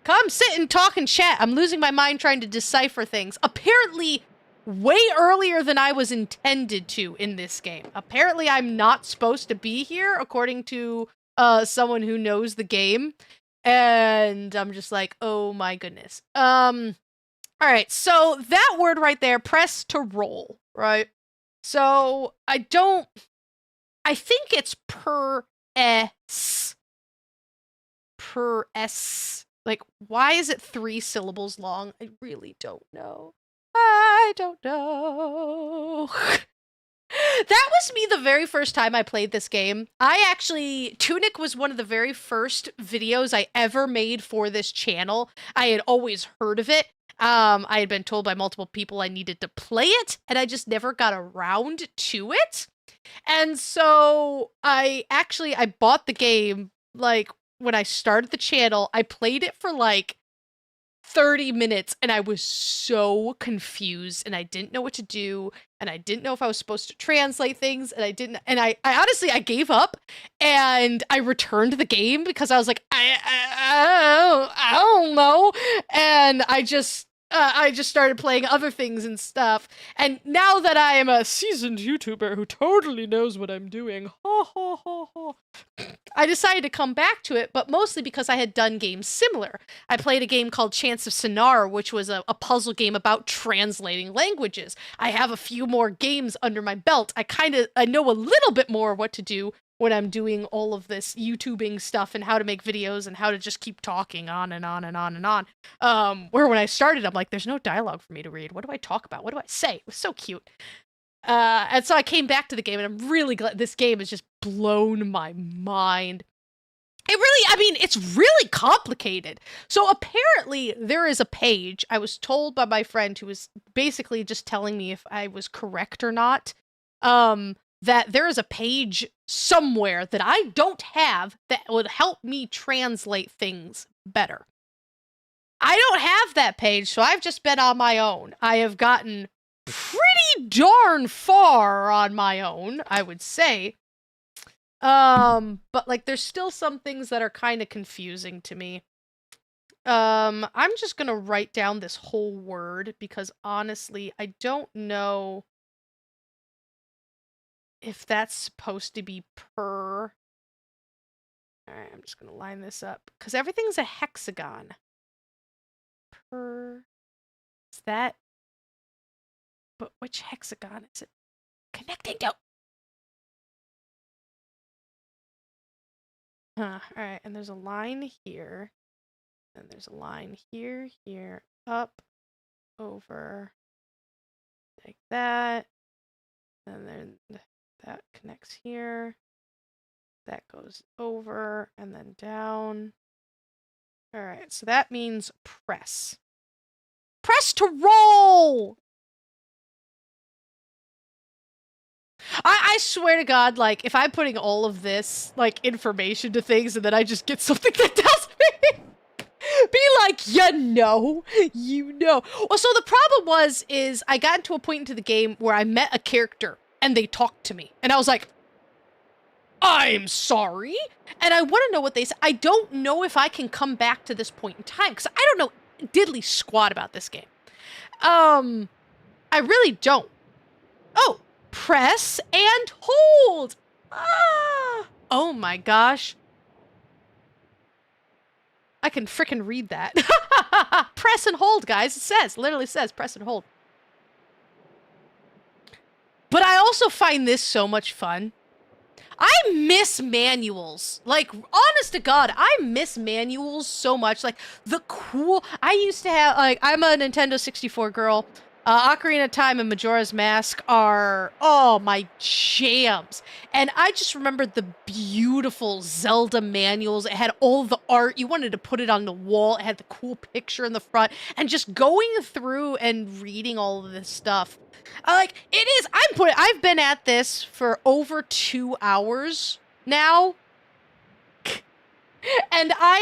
Come sit and talk and chat. I'm losing my mind trying to decipher things. Apparently, way earlier than I was intended to in this game. Apparently, I'm not supposed to be here, according to someone who knows the game. And I'm just like, oh my goodness. Alright, so that word right there, press to roll, right? So, I think it's per s. Per s. Like, why is it 3 syllables long? I really don't know. I don't know. That was me the very first time I played this game. Tunic was one of the very first videos I ever made for this channel. I had always heard of it. I had been told by multiple people I needed to play it, and I just never got around to it. And so I bought the game, like, when I started the channel. I played it for, like, 30 minutes, and I was so confused, and I didn't know what to do, and I didn't know if I was supposed to translate things, and I honestly, I gave up, and I returned the game because I was like, I don't know, and I just started playing other things and stuff. And now that I am a seasoned YouTuber who totally knows what I'm doing, I decided to come back to it, but mostly because I had done games similar. I played a game called Chance of Sonar, which was a puzzle game about translating languages. I have a few more games under my belt. I know a little bit more what to do when I'm doing all of this YouTubing stuff and how to make videos and how to just keep talking on and on and on and on. Where when I started, I'm like, there's no dialogue for me to read. What do I talk about? What do I say? It was so cute. And so I came back to the game, and I'm really glad this game has just blown my mind. It's really complicated. So apparently there is a page. I was told by my friend who was basically just telling me if I was correct or not. That there is a page somewhere that I don't have that would help me translate things better. I don't have that page, so I've just been on my own. I have gotten pretty darn far on my own, I would say. But like there's still some things that are kind of confusing to me. I'm just gonna write down this whole word because honestly, I don't know if that's supposed to be per. Alright, I'm just gonna line this up. Because everything's a hexagon. Per. Is that. But which hexagon is it connecting to? Alright, and there's a line here. And there's a line here, here, up, over. Like that. And then that connects here. That goes over and then down. Alright, so that means press. Press to roll! I swear to God, like, if I'm putting all of this, like, information to things and then I just get something that tells me, be like, you know. Well, so the problem is I got into a point into the game where I met a character and they talked to me. And I was like, I'm sorry. And I want to know what they said. I don't know if I can come back to this point in time because I don't know diddly squat about this game. I really don't. Oh, press and hold. Ah! Oh my gosh. I can frickin' read that. Press and hold, guys. It literally says press and hold. But I also find this so much fun. I miss manuals. Like, honest to God, I miss manuals so much. Like, I used to have, like, I'm a Nintendo 64 girl. Ocarina of Time and Majora's Mask are, oh, my jams. And I just remembered the beautiful Zelda manuals. It had all the art. You wanted to put it on the wall. It had the cool picture in the front. And just going through and reading all of this stuff. Like, it is, I've been at this for over 2 hours now. And I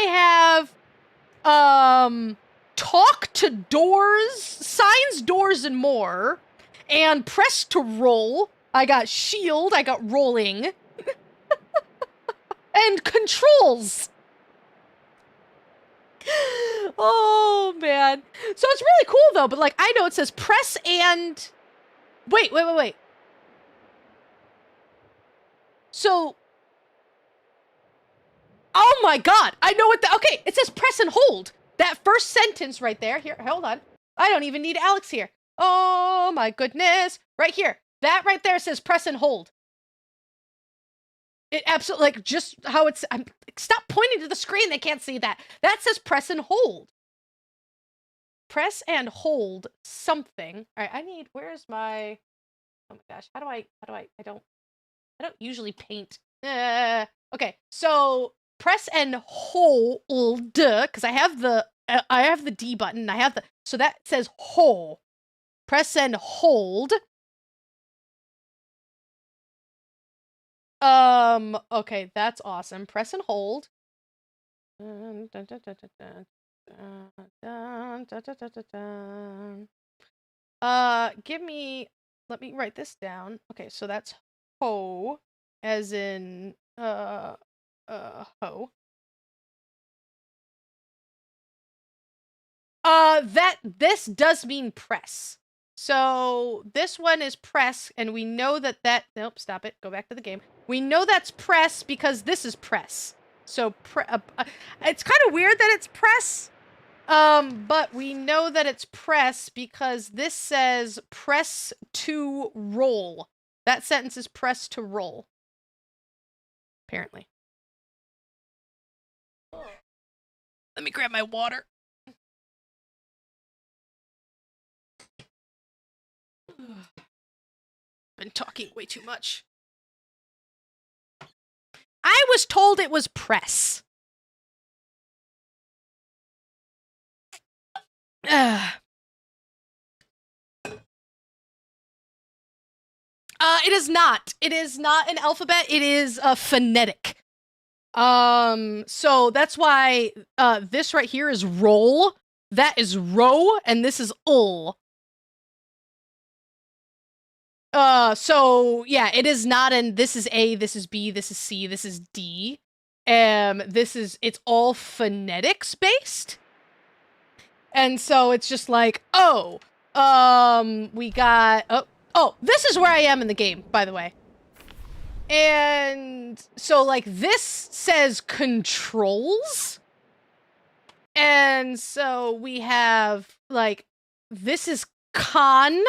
have, talk to doors, signs, doors, and more, and press to roll. I got shield, I got rolling, and controls. Oh, man. So it's really cool, though, but, like, I know it says press and... Wait. So... Oh my god! I know what the... Okay, it says press and hold. That first sentence right there. Here, hold on. I don't even need Alex here. Oh my goodness. Right here. That right there says press and hold. It absolutely, like, just how it's... stop pointing to the screen. They can't see that. That says press and hold. Press and hold something. All right, I need... Where's my... Oh my gosh. How do I... I don't usually paint. Okay, so... Press and hold, because I have the D button. I have the, so that says hold. Press and hold. Okay, that's awesome. Press and hold. Let me write this down. Okay, so that's ho, as in, ho. This does mean press. So this one is press, and we know that nope, stop it. Go back to the game. We know that's press because this is press. So it's kind of weird that it's press. But we know that it's press because this says press to roll. That sentence is press to roll. Apparently. Let me grab my water. Been talking way too much. I was told it was press. It is not. It is not an alphabet. It is a phonetic. So that's why this right here is roll. That is row, and this is ul. So yeah, it is not an this is A, this is B, this is C, this is D. It's all phonetics based. And so it's just like, we got this is where I am in the game, by the way. And so like this says controls. And so we have like this is con.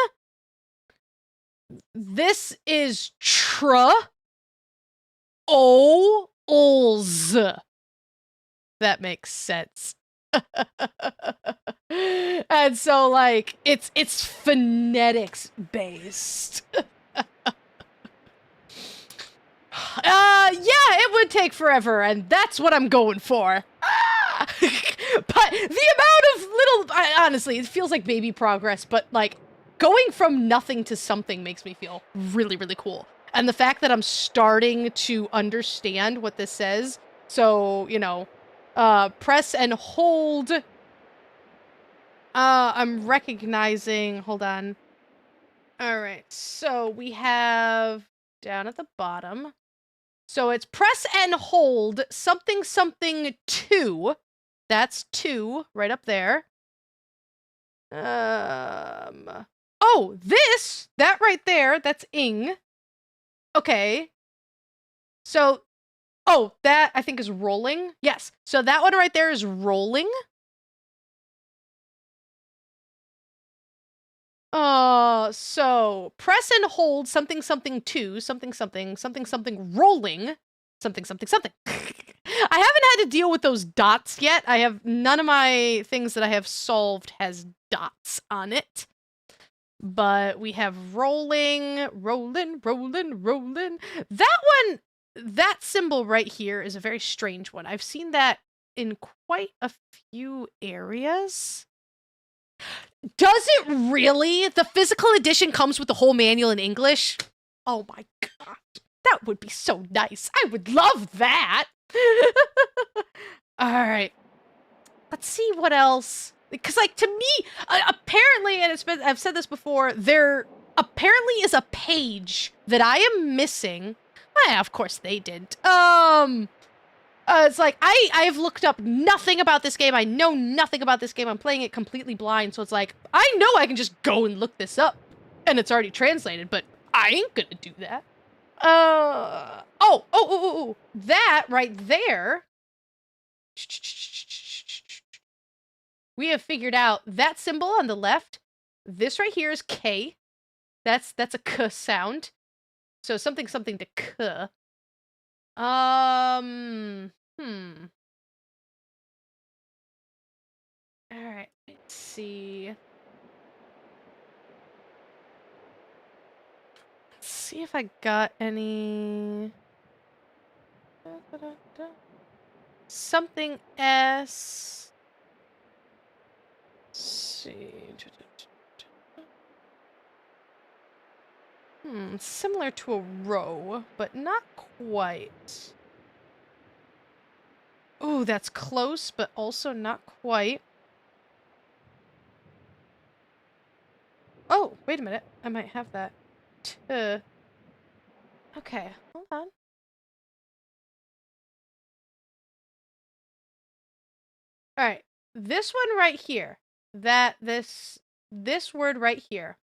This is ulz. That makes sense. And so like it's phonetics based. Yeah, it would take forever, and that's what I'm going for. But the amount of honestly, it feels like baby progress, but like going from nothing to something makes me feel really, really cool. And the fact that I'm starting to understand what this says, so, you know, press and hold. I'm recognizing, hold on. All right, so we have down at the bottom. So it's press and hold something something 2. That's 2 right up there. Oh, that right there, that's ing. Okay. So, that I think is rolling. Yes. So that one right there is rolling. So press and hold something something 2, something something something something rolling, something something something. I haven't had to deal with those dots yet. I have none of my things that I have solved has dots on it. But we have rolling, rolling, rolling, rolling. That symbol right here is a very strange one. I've seen that in quite a few areas. Does it really? The physical edition comes with the whole manual in English? Oh my god. That would be so nice. I would love that. All right. Let's see what else. Because, like, to me, apparently, and I've said this before, there apparently is a page that I am missing. Of course they didn't. It's like, I've looked up nothing about this game. I know nothing about this game. I'm playing it completely blind. So it's like, I know I can just go and look this up. And it's already translated, but I ain't gonna do that. That right there. We have figured out that symbol on the left. This right here is K. That's a K sound. So something to K. All right, let's see. Let's see if I got any. Something S. Let's see. Similar to a row, but not quite. Ooh, that's close, but also not quite. Oh, wait a minute. I might have that. Okay, hold on. All right, this one right here. This word right here.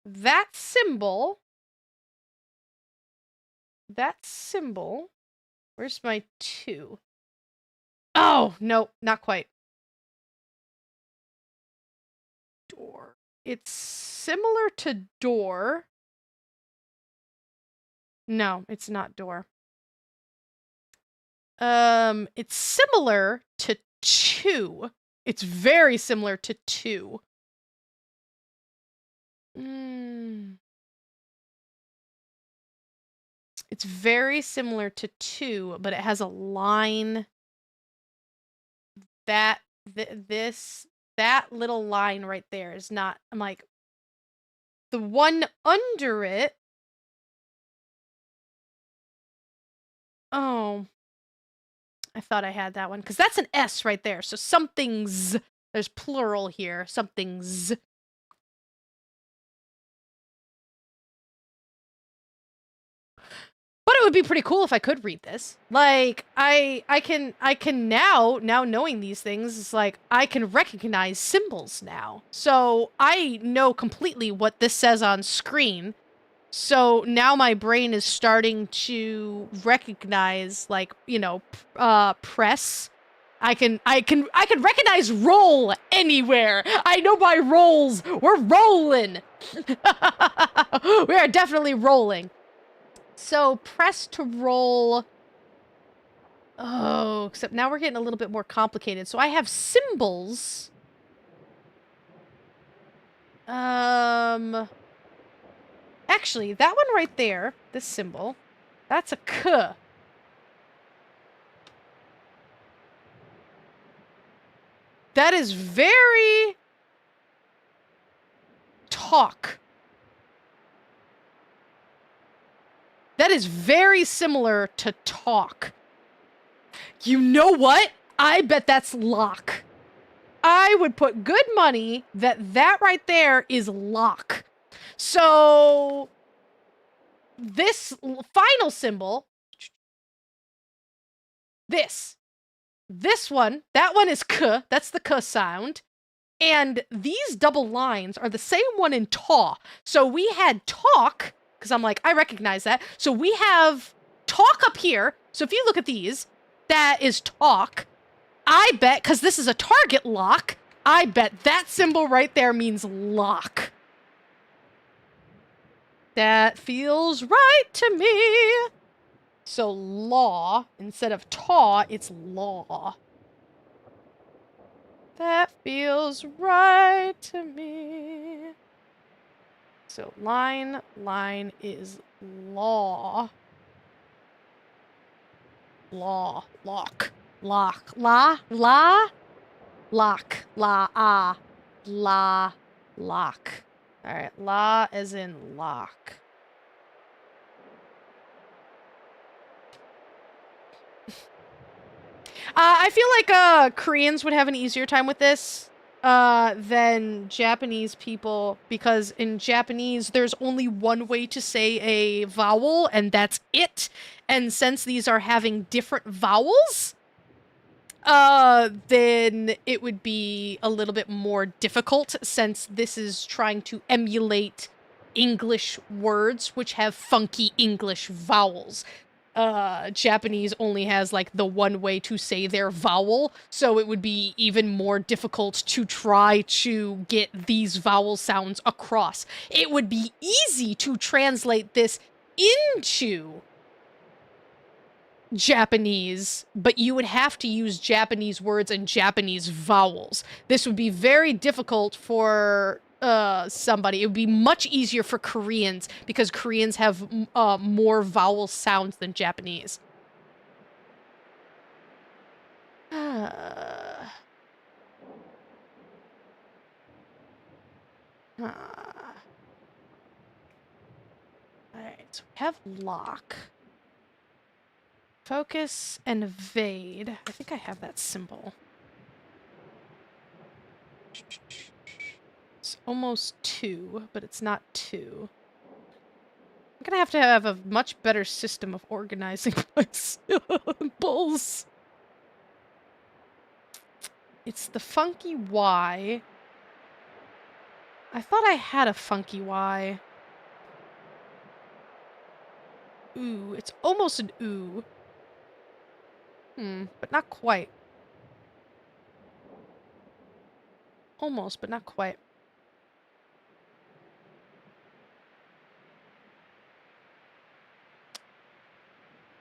That symbol. Where's my 2? Oh, no, not quite. Door. It's similar to door. No, it's not door. It's similar to 2. It's very similar to 2. It's very similar to 2, but it has a line. That little line right there is not. I'm like, the one under it. Oh, I thought I had that one because that's an S right there. So something's. There's plural here. Something's. But it would be pretty cool if I could read this. Like, I can now knowing these things, it's like, I can recognize symbols now. So, I know completely what this says on screen. So, now my brain is starting to recognize, like, you know, press. I can recognize roll anywhere. I know my rolls. We're rolling. We are definitely rolling. So, press to roll. Oh, except now we're getting a little bit more complicated. So I have symbols. Actually, that one right there, this symbol, that's a K. That is very talk. That is very similar to talk. You know what? I bet that's lock. I would put good money that right there is lock. So, this final symbol, this one, that one is K, that's the K sound. And these double lines are the same one in taw. So we had talk, because I'm like, I recognize that. So we have talk up here. So if you look at these, that is talk. I bet, because this is a target lock, I bet that symbol right there means lock. That feels right to me. So law, instead of taw, it's law. That feels right to me. So line is law. Law, lock, lock, la, lock, la, lock. All right, la as in lock. I feel like Koreans would have an easier time with this than Japanese people, because in Japanese there's only one way to say a vowel, and that's it. And since these are having different vowels, then it would be a little bit more difficult, since this is trying to emulate English words which have funky English vowels. Japanese only has like the one way to say their vowel, so it would be even more difficult to try to get these vowel sounds across. It would be easy to translate this into Japanese, but you would have to use Japanese words and Japanese vowels. This would be very difficult for somebody. It would be much easier for Koreans, because Koreans have more vowel sounds than Japanese. Alright, so we have lock. Focus and evade. I think I have that symbol. It's almost 2, but it's not 2. I'm gonna have a much better system of organizing my symbols. It's the funky Y. I thought I had a funky Y. Ooh, it's almost an ooh. But not quite. Almost, but not quite.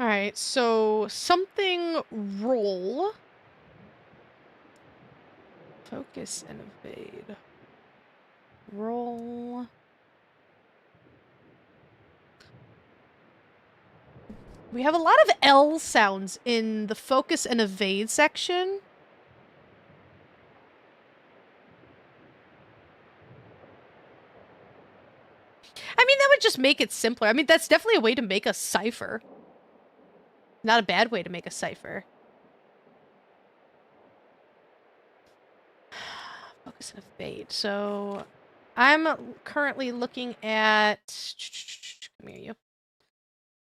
Alright, so something roll. Focus and evade. Roll. We have a lot of L sounds in the focus and evade section. I mean, that would just make it simpler. I mean, that's definitely a way to make a cipher. Not a bad way to make a cipher. Focus and evade. So, I'm currently looking at... Come here, you.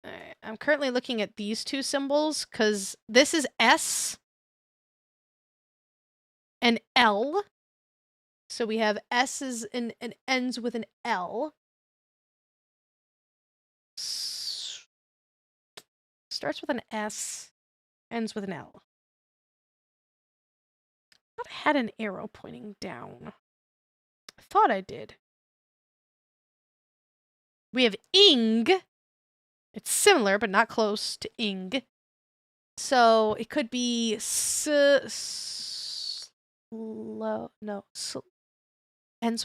Alright, I'm currently looking at these two symbols, because this is S and L. So we have S's and ends with an L. Starts with an S, ends with an L. I thought I had an arrow pointing down. I thought I did. We have ing. It's similar, but not close to ing. So it could be ends with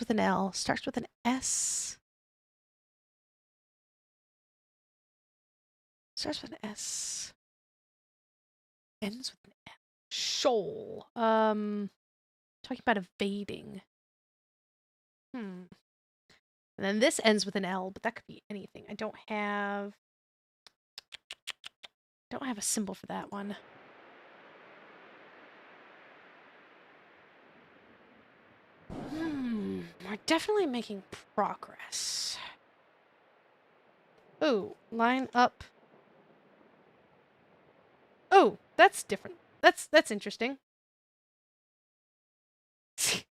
an L, starts with an S. Starts with an S. Ends with an L. Shoal. Talking about evading. And then this ends with an L, but that could be anything. I don't have a symbol for that one. We're definitely making progress. Oh, line up. Oh, that's different. That's interesting.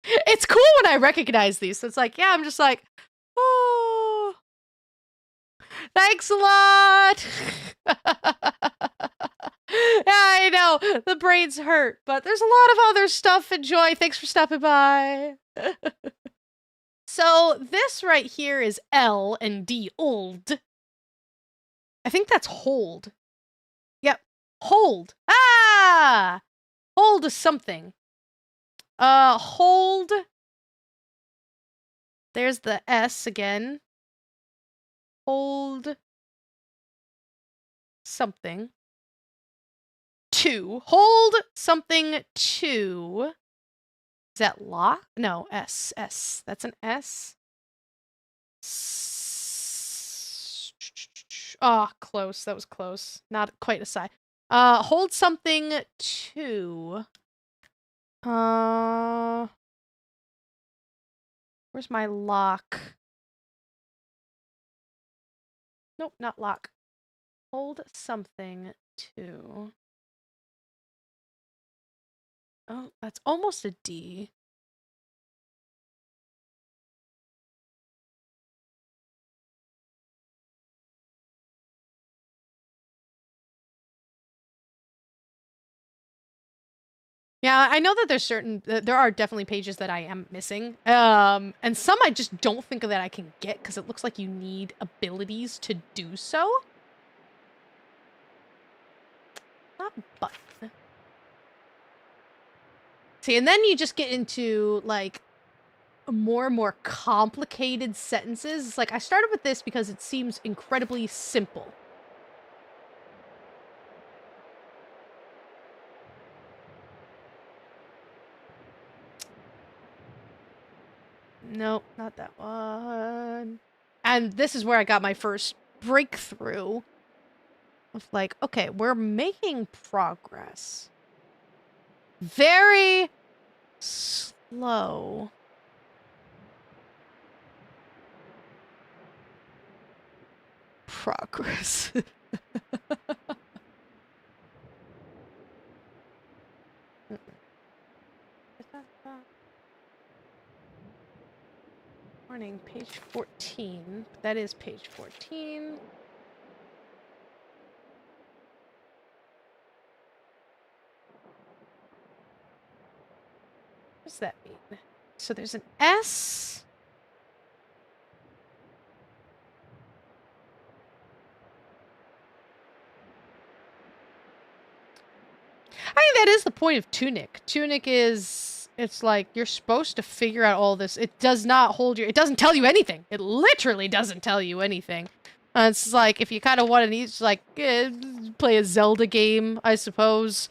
It's cool when I recognize these. So it's like, yeah, I'm just like, oh, thanks a lot. Yeah, I know, the brains hurt, but there's a lot of other stuff. Enjoy. Thanks for stopping by. So this right here is L and D, old. I think that's hold. Yep, hold. Ah! Hold is something. Hold. There's the S again. hold something 2. Hold something 2. Is that lock? No, S. S. That's an S. Oh, close. That was close. Not quite a sigh. Hold something 2. Where's my lock? Nope, not lock. Hold something 2. Oh, that's almost a D. Yeah, I know that there are definitely pages that I am missing. And some I just don't think that I can get because it looks like you need abilities to do so. Not button. See, and then you just get into, like, more and more complicated sentences. It's like, I started with this because it seems incredibly simple. Nope, not that one. And this is where I got my first breakthrough of like, okay, we're making progress. Very slow. Progress. Morning, page 14. That is page 14. What does that mean? So there's an S. I think that is the point of Tunic. Tunic is, it's like, you're supposed to figure out all this. It does not hold you, it doesn't tell you anything. It literally doesn't tell you anything. It's like, if you kind of want to, it's like, play a Zelda game, I suppose.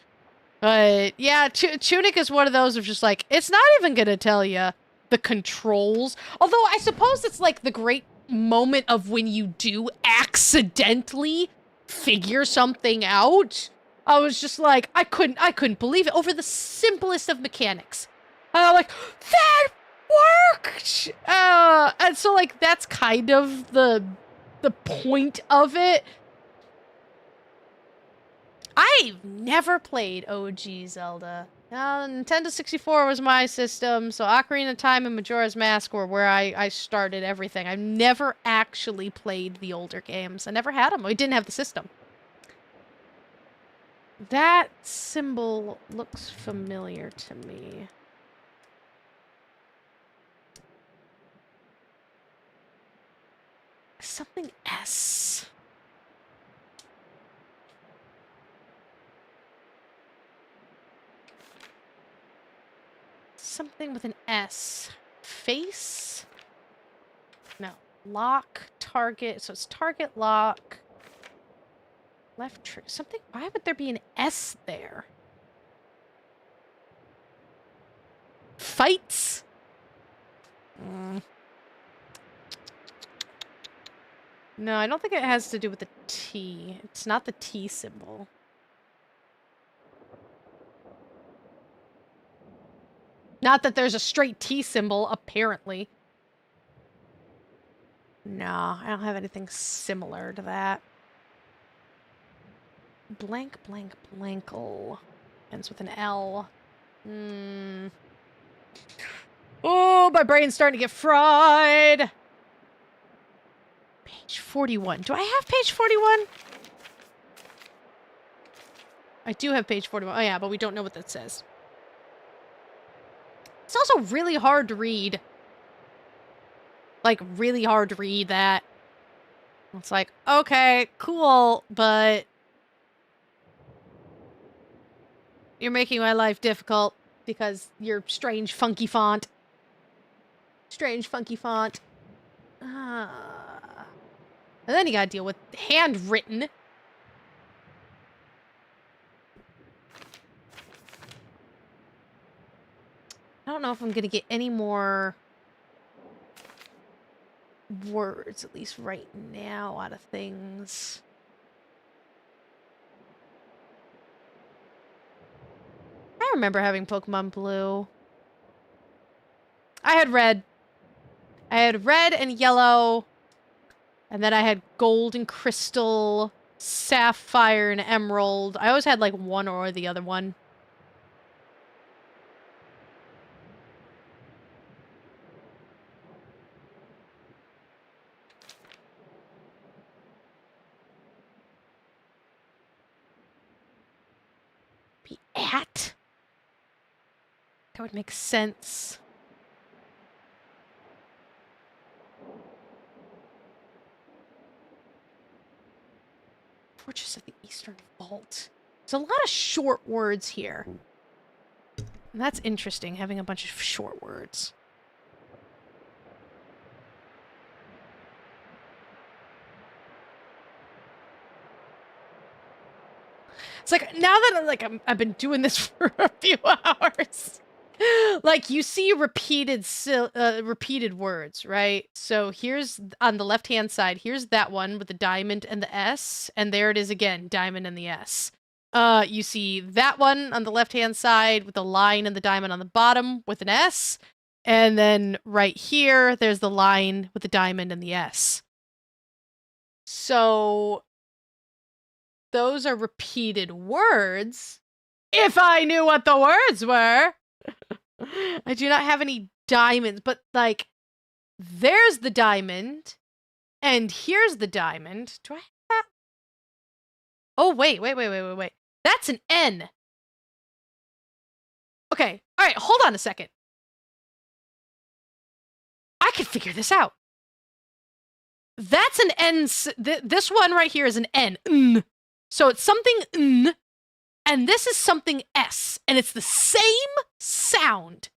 But, yeah, Tunic is one of those of just like, it's not even gonna tell you the controls. Although, I suppose it's like the great moment of when you do accidentally figure something out. I was just like, I couldn't believe it over the simplest of mechanics. And I'm like, that worked! And so, like, that's kind of the point of it. I've never played OG Zelda. Nintendo 64 was my system, so Ocarina of Time and Majora's Mask were where I started everything. I've never actually played the older games. I never had them. We didn't have the system. That symbol looks familiar to me. Something S. Something with an S. Face? No. Lock, target. So it's target, lock. Left trigger. Something. Why would there be an S there? Fights? No, I don't think it has to do with the T. It's not the T symbol. Not that there's a straight T symbol, apparently. No, I don't have anything similar to that. Blank, blank, blankle. Ends with an L. Oh, my brain's starting to get fried. Page 41. Do I have page 41? I do have page 41. Oh, yeah, but we don't know what that says. It's also really hard to read. Like, really hard to read that. It's like, okay, cool, but you're making my life difficult because your strange, funky font. Strange, funky font. And then you gotta deal with handwritten. I don't know if I'm gonna get any more words, at least right now, out of things. I remember having Pokemon Blue. I had red. I had red and yellow. And then I had gold and crystal, sapphire and emerald. I always had like one or the other one. Be at? That would make sense. Fortress of the Eastern Vault. There's a lot of short words here. And that's interesting, having a bunch of short words. It's like, now that I've been doing this for a few hours, like, you see repeated words, right? So here's, on the left-hand side, here's that one with the diamond and the S, and there it is again, diamond and the S. You see that one on the left-hand side with the line and the diamond on the bottom with an S, and then right here, there's the line with the diamond and the S. So those are repeated words. If I knew what the words were. I do not have any diamonds, but like, there's the diamond, and here's the diamond. Do I have that? Oh, wait. That's an N. Okay, all right, hold on a second. I can figure this out. That's an N. This one right here is an N. So it's something N, and this is something S, and it's the same sound.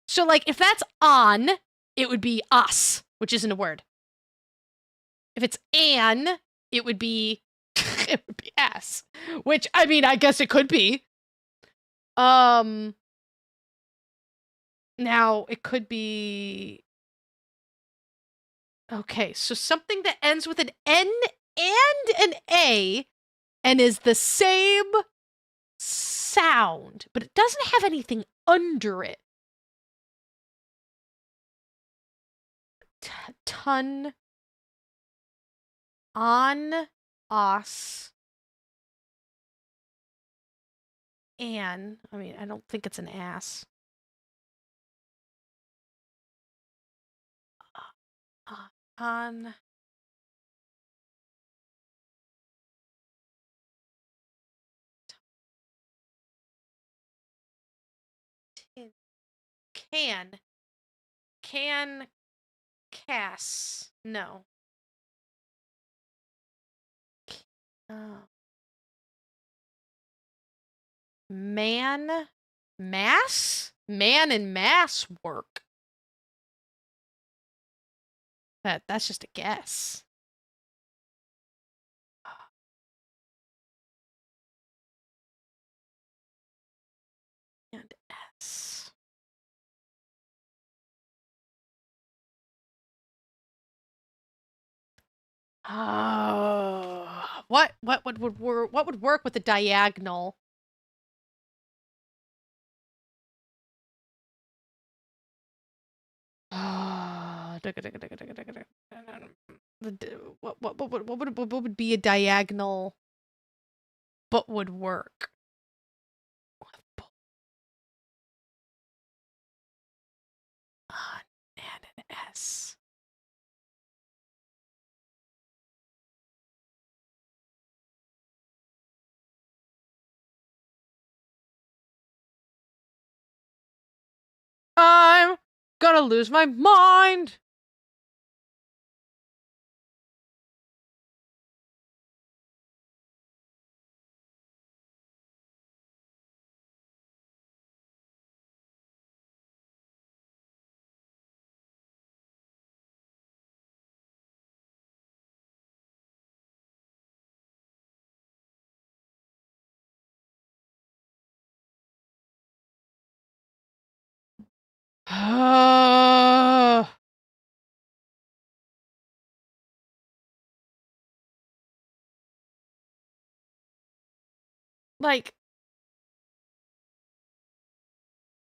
So, like, if that's on, it would be us, which isn't a word. If it's an, it would be it would be S, which, I mean, I guess it could be. Now it could be. Okay, so something that ends with an N and an A and is the same sound, but it doesn't have anything under it. Ton. On. Os. An. I mean, I don't think it's an ass. On. Can. Cass. No. Oh. Man. Mass? Man and mass work. That's just a guess. And S. Oh, what would work with a diagonal? What would be a diagonal but would work? And an S. I'm gonna lose my mind. Like,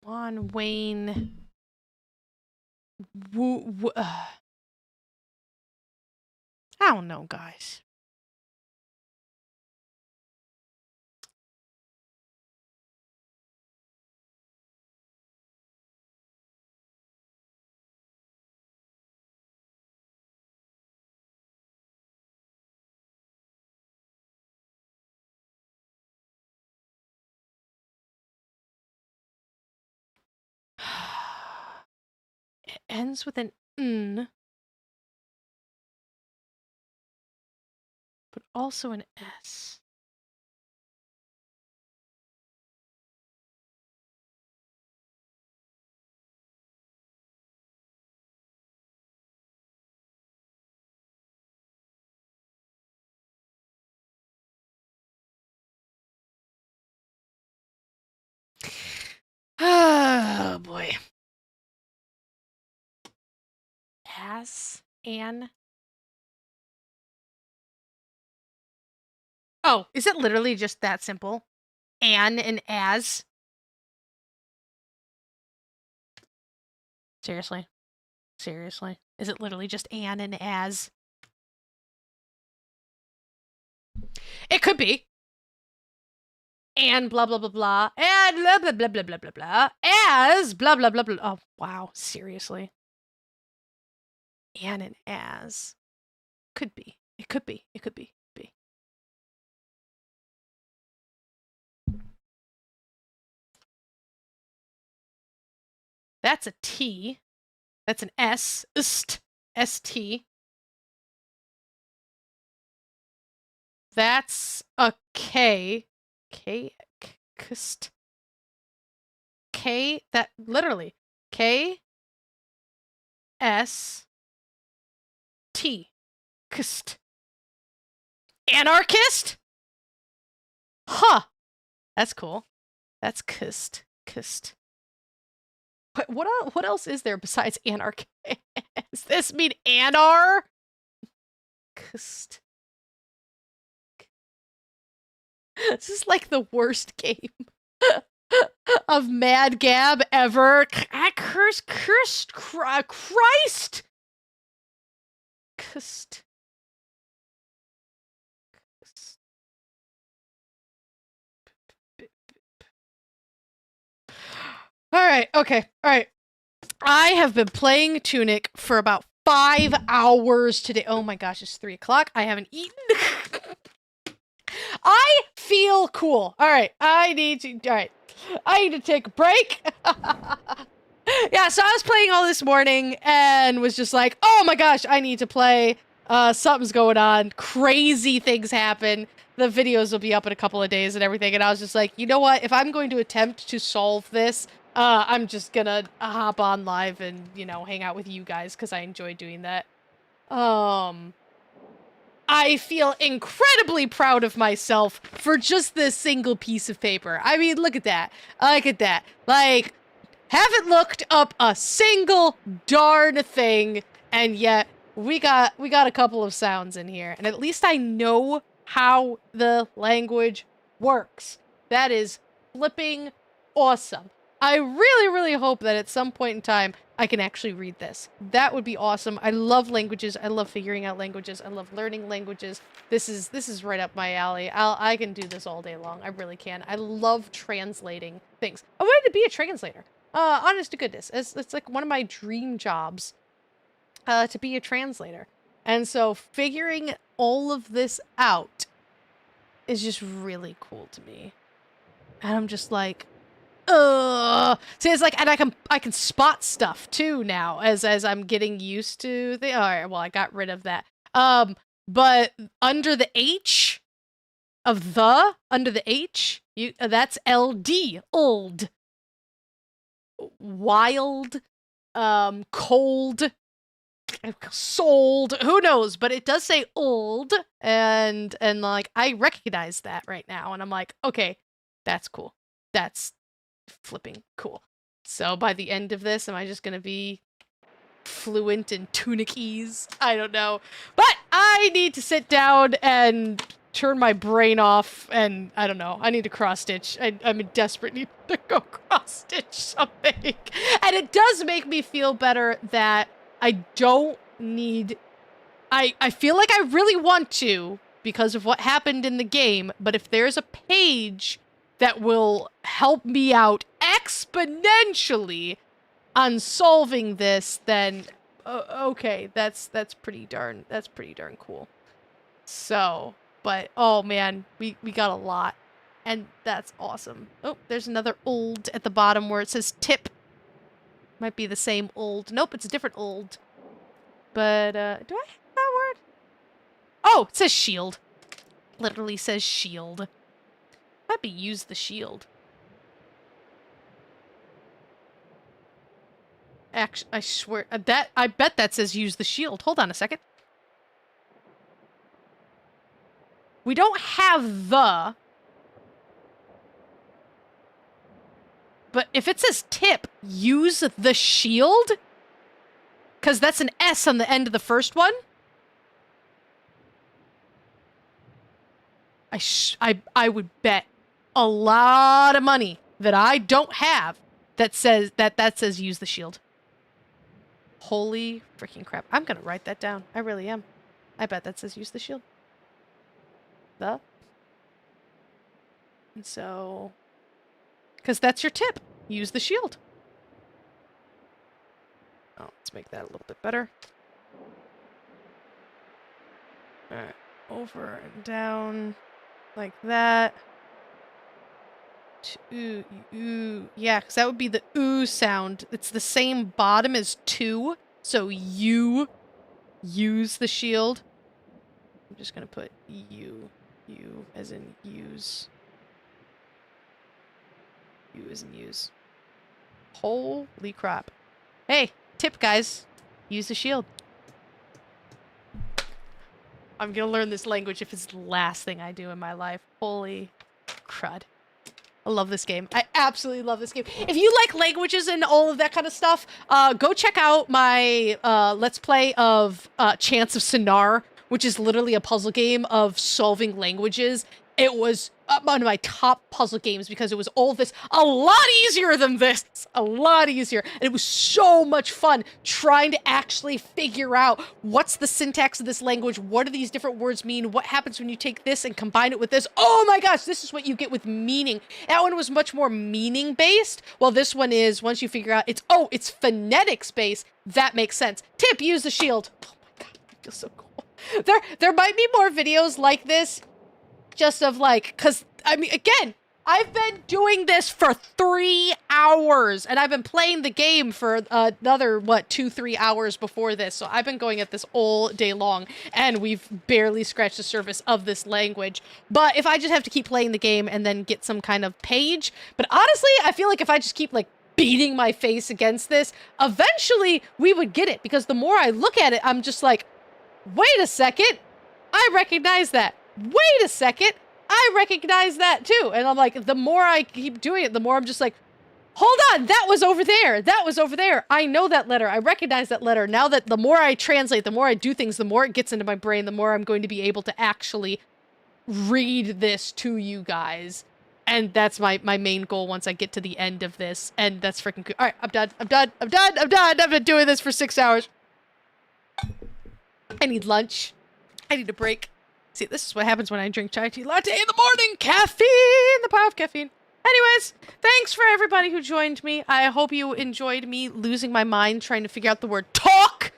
Juan Wayne. I don't know, guys. It ends with an N, but also an S. Oh boy. As an. Oh, is it literally just that simple? An and as? Seriously? Seriously? Is it literally just an and as? It could be. And blah blah blah blah. And blah blah blah blah blah blah blah. As blah blah blah blah. Oh wow, seriously. And as. Could be. It could be. It could be. That's a T. That's an S. S-T. That's a K. K. Kst. K. That literally. K. S. T. Kst. Anarchist? Huh. That's cool. That's kst. Kst. What else is there besides anarchist? Does this mean anar? Kst. This is like the worst game of Mad Gab ever. Cursed Christ! Kst. Alright, okay, alright. I have been playing Tunic for about 5 hours today. Oh my gosh, it's 3 o'clock. I haven't eaten. I feel cool. Alright, I need to take a break. Yeah, so I was playing all this morning and was just like, oh my gosh, I need to play. Something's going on. Crazy things happen. The videos will be up in a couple of days and everything. And I was just like, you know what? If I'm going to attempt to solve this, I'm just gonna hop on live and, you know, hang out with you guys because I enjoy doing that. I feel incredibly proud of myself for just this single piece of paper. I mean, look at that. Look at that. Like, haven't looked up a single darn thing, and yet we got a couple of sounds in here, and at least I know how the language works. That is flipping awesome. I really, really hope that at some point in time I can actually read this. That would be awesome. I love languages. I love figuring out languages. I love learning languages. This is right up my alley. I can do this all day long. I really can. I love translating things. I wanted to be a translator. Honest to goodness. It's like one of my dream jobs, to be a translator. And so figuring all of this out is just really cool to me. And I'm just like, see, it's like, and I can spot stuff too now as I'm getting used to the. All right, well, I got rid of that. But under the H of under the H, that's LD, old, wild, cold, sold. Who knows? But it does say old, and like I recognize that right now, and I'm like, okay, that's cool. That's flipping cool. So by the end of this, am I just gonna be fluent in Tunicese? I don't know. But I need to sit down and turn my brain off, and I don't know. I need to cross-stitch. I'm in desperate need to go cross-stitch something. And it does make me feel better that I don't need... I feel like I really want to because of what happened in the game, but if there's a page that will help me out exponentially on solving this, then okay, that's pretty darn cool. So, but oh man, we got a lot, and that's awesome. Oh, there's another old at the bottom where it says tip. Might be the same old. Nope, it's a different old. But do I have that word? Oh, it says shield. Literally says shield. Might be use the shield. Actually, I swear that I bet that says use the shield. Hold on a second. We don't have the, but if it says tip, use the shield, because that's an S on the end of the first one. I would bet a lot of money that I don't have that says that says use the shield. Holy freaking crap. I'm gonna write that down. I really am. I bet that says use the shield. And so, because that's your tip. Use the shield. Oh, let's make that a little bit better. Alright. Over and down. Like that. Ooh, ooh. Yeah, because that would be the ooh sound. It's the same bottom as two. So you use the shield. I'm just going to put you. You as in use. You as in use. Holy crap. Hey, tip guys. Use the shield. I'm gonna learn this language if it's the last thing I do in my life. Holy crud. I love this game. I absolutely love this game. If you like languages and all of that kind of stuff, go check out my Let's Play of Chance of Sonar, which is literally a puzzle game of solving languages. It was one of my top puzzle games because it was all this, a lot easier than this. A lot easier. And it was so much fun trying to actually figure out what's the syntax of this language, what do these different words mean, what happens when you take this and combine it with this. Oh my gosh, this is what you get with meaning. That one was much more meaning-based, while this one is, once you figure out, it's phonetics-based. That makes sense. Tip, use the shield. Oh my god, I feel so cool. There might be more videos like this, just of like, because, I mean, again, I've been doing this for 3 hours, and I've been playing the game for another, 2-3 hours before this, so I've been going at this all day long, and we've barely scratched the surface of this language. But if I just have to keep playing the game and then get some kind of page, but honestly, I feel like if I just keep, like, beating my face against this, eventually we would get it, because the more I look at it, I'm just like, wait a second, I recognize that. Wait a second, I recognize that too. And I'm like, the more I keep doing it, the more I'm just like, hold on, that was over there. That was over there. I know that letter. I recognize that letter. Now that the more I translate, the more I do things, the more it gets into my brain, the more I'm going to be able to actually read this to you guys. And that's my main goal once I get to the end of this. And that's freaking cool. All right, I'm done. I'm done. I'm done. I'm done. I've been doing this for 6 hours. I need lunch. I need a break. See, this is what happens when I drink chai tea latte in the morning. Caffeine! The power of caffeine. Anyways, thanks for everybody who joined me. I hope you enjoyed me losing my mind trying to figure out the word talk.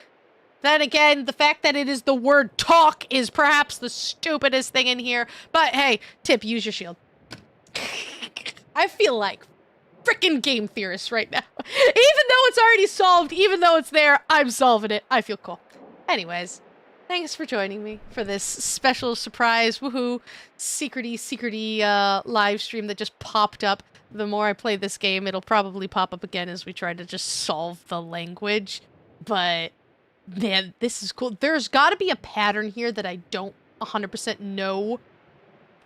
Then again, the fact that it is the word talk is perhaps the stupidest thing in here. But hey, tip, use your shield. I feel like frickin' game theorist right now. Even though it's already solved, even though it's there, I'm solving it. I feel cool. Anyways, thanks for joining me for this special surprise, woohoo, secrety live stream that just popped up. The more I play this game, it'll probably pop up again as we try to just solve the language. But, man, this is cool. There's gotta be a pattern here that I don't 100% know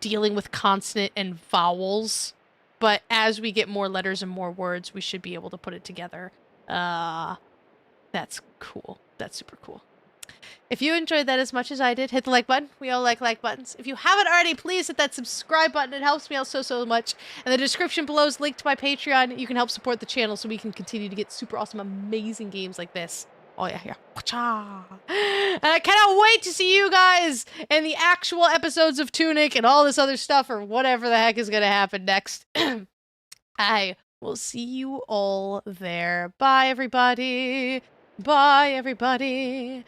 dealing with consonant and vowels. But as we get more letters and more words, we should be able to put it together. That's cool. That's super cool. If you enjoyed that as much as I did, hit the like button. We all like buttons. If you haven't already, please hit that subscribe button. It helps me out so much. And the description below is linked to my Patreon. You can help support the channel so we can continue to get super awesome, amazing games like this. Oh, yeah, here. And I cannot wait to see you guys in the actual episodes of Tunic and all this other stuff or whatever the heck is going to happen next. I will see you all there. Bye, everybody. Bye, everybody.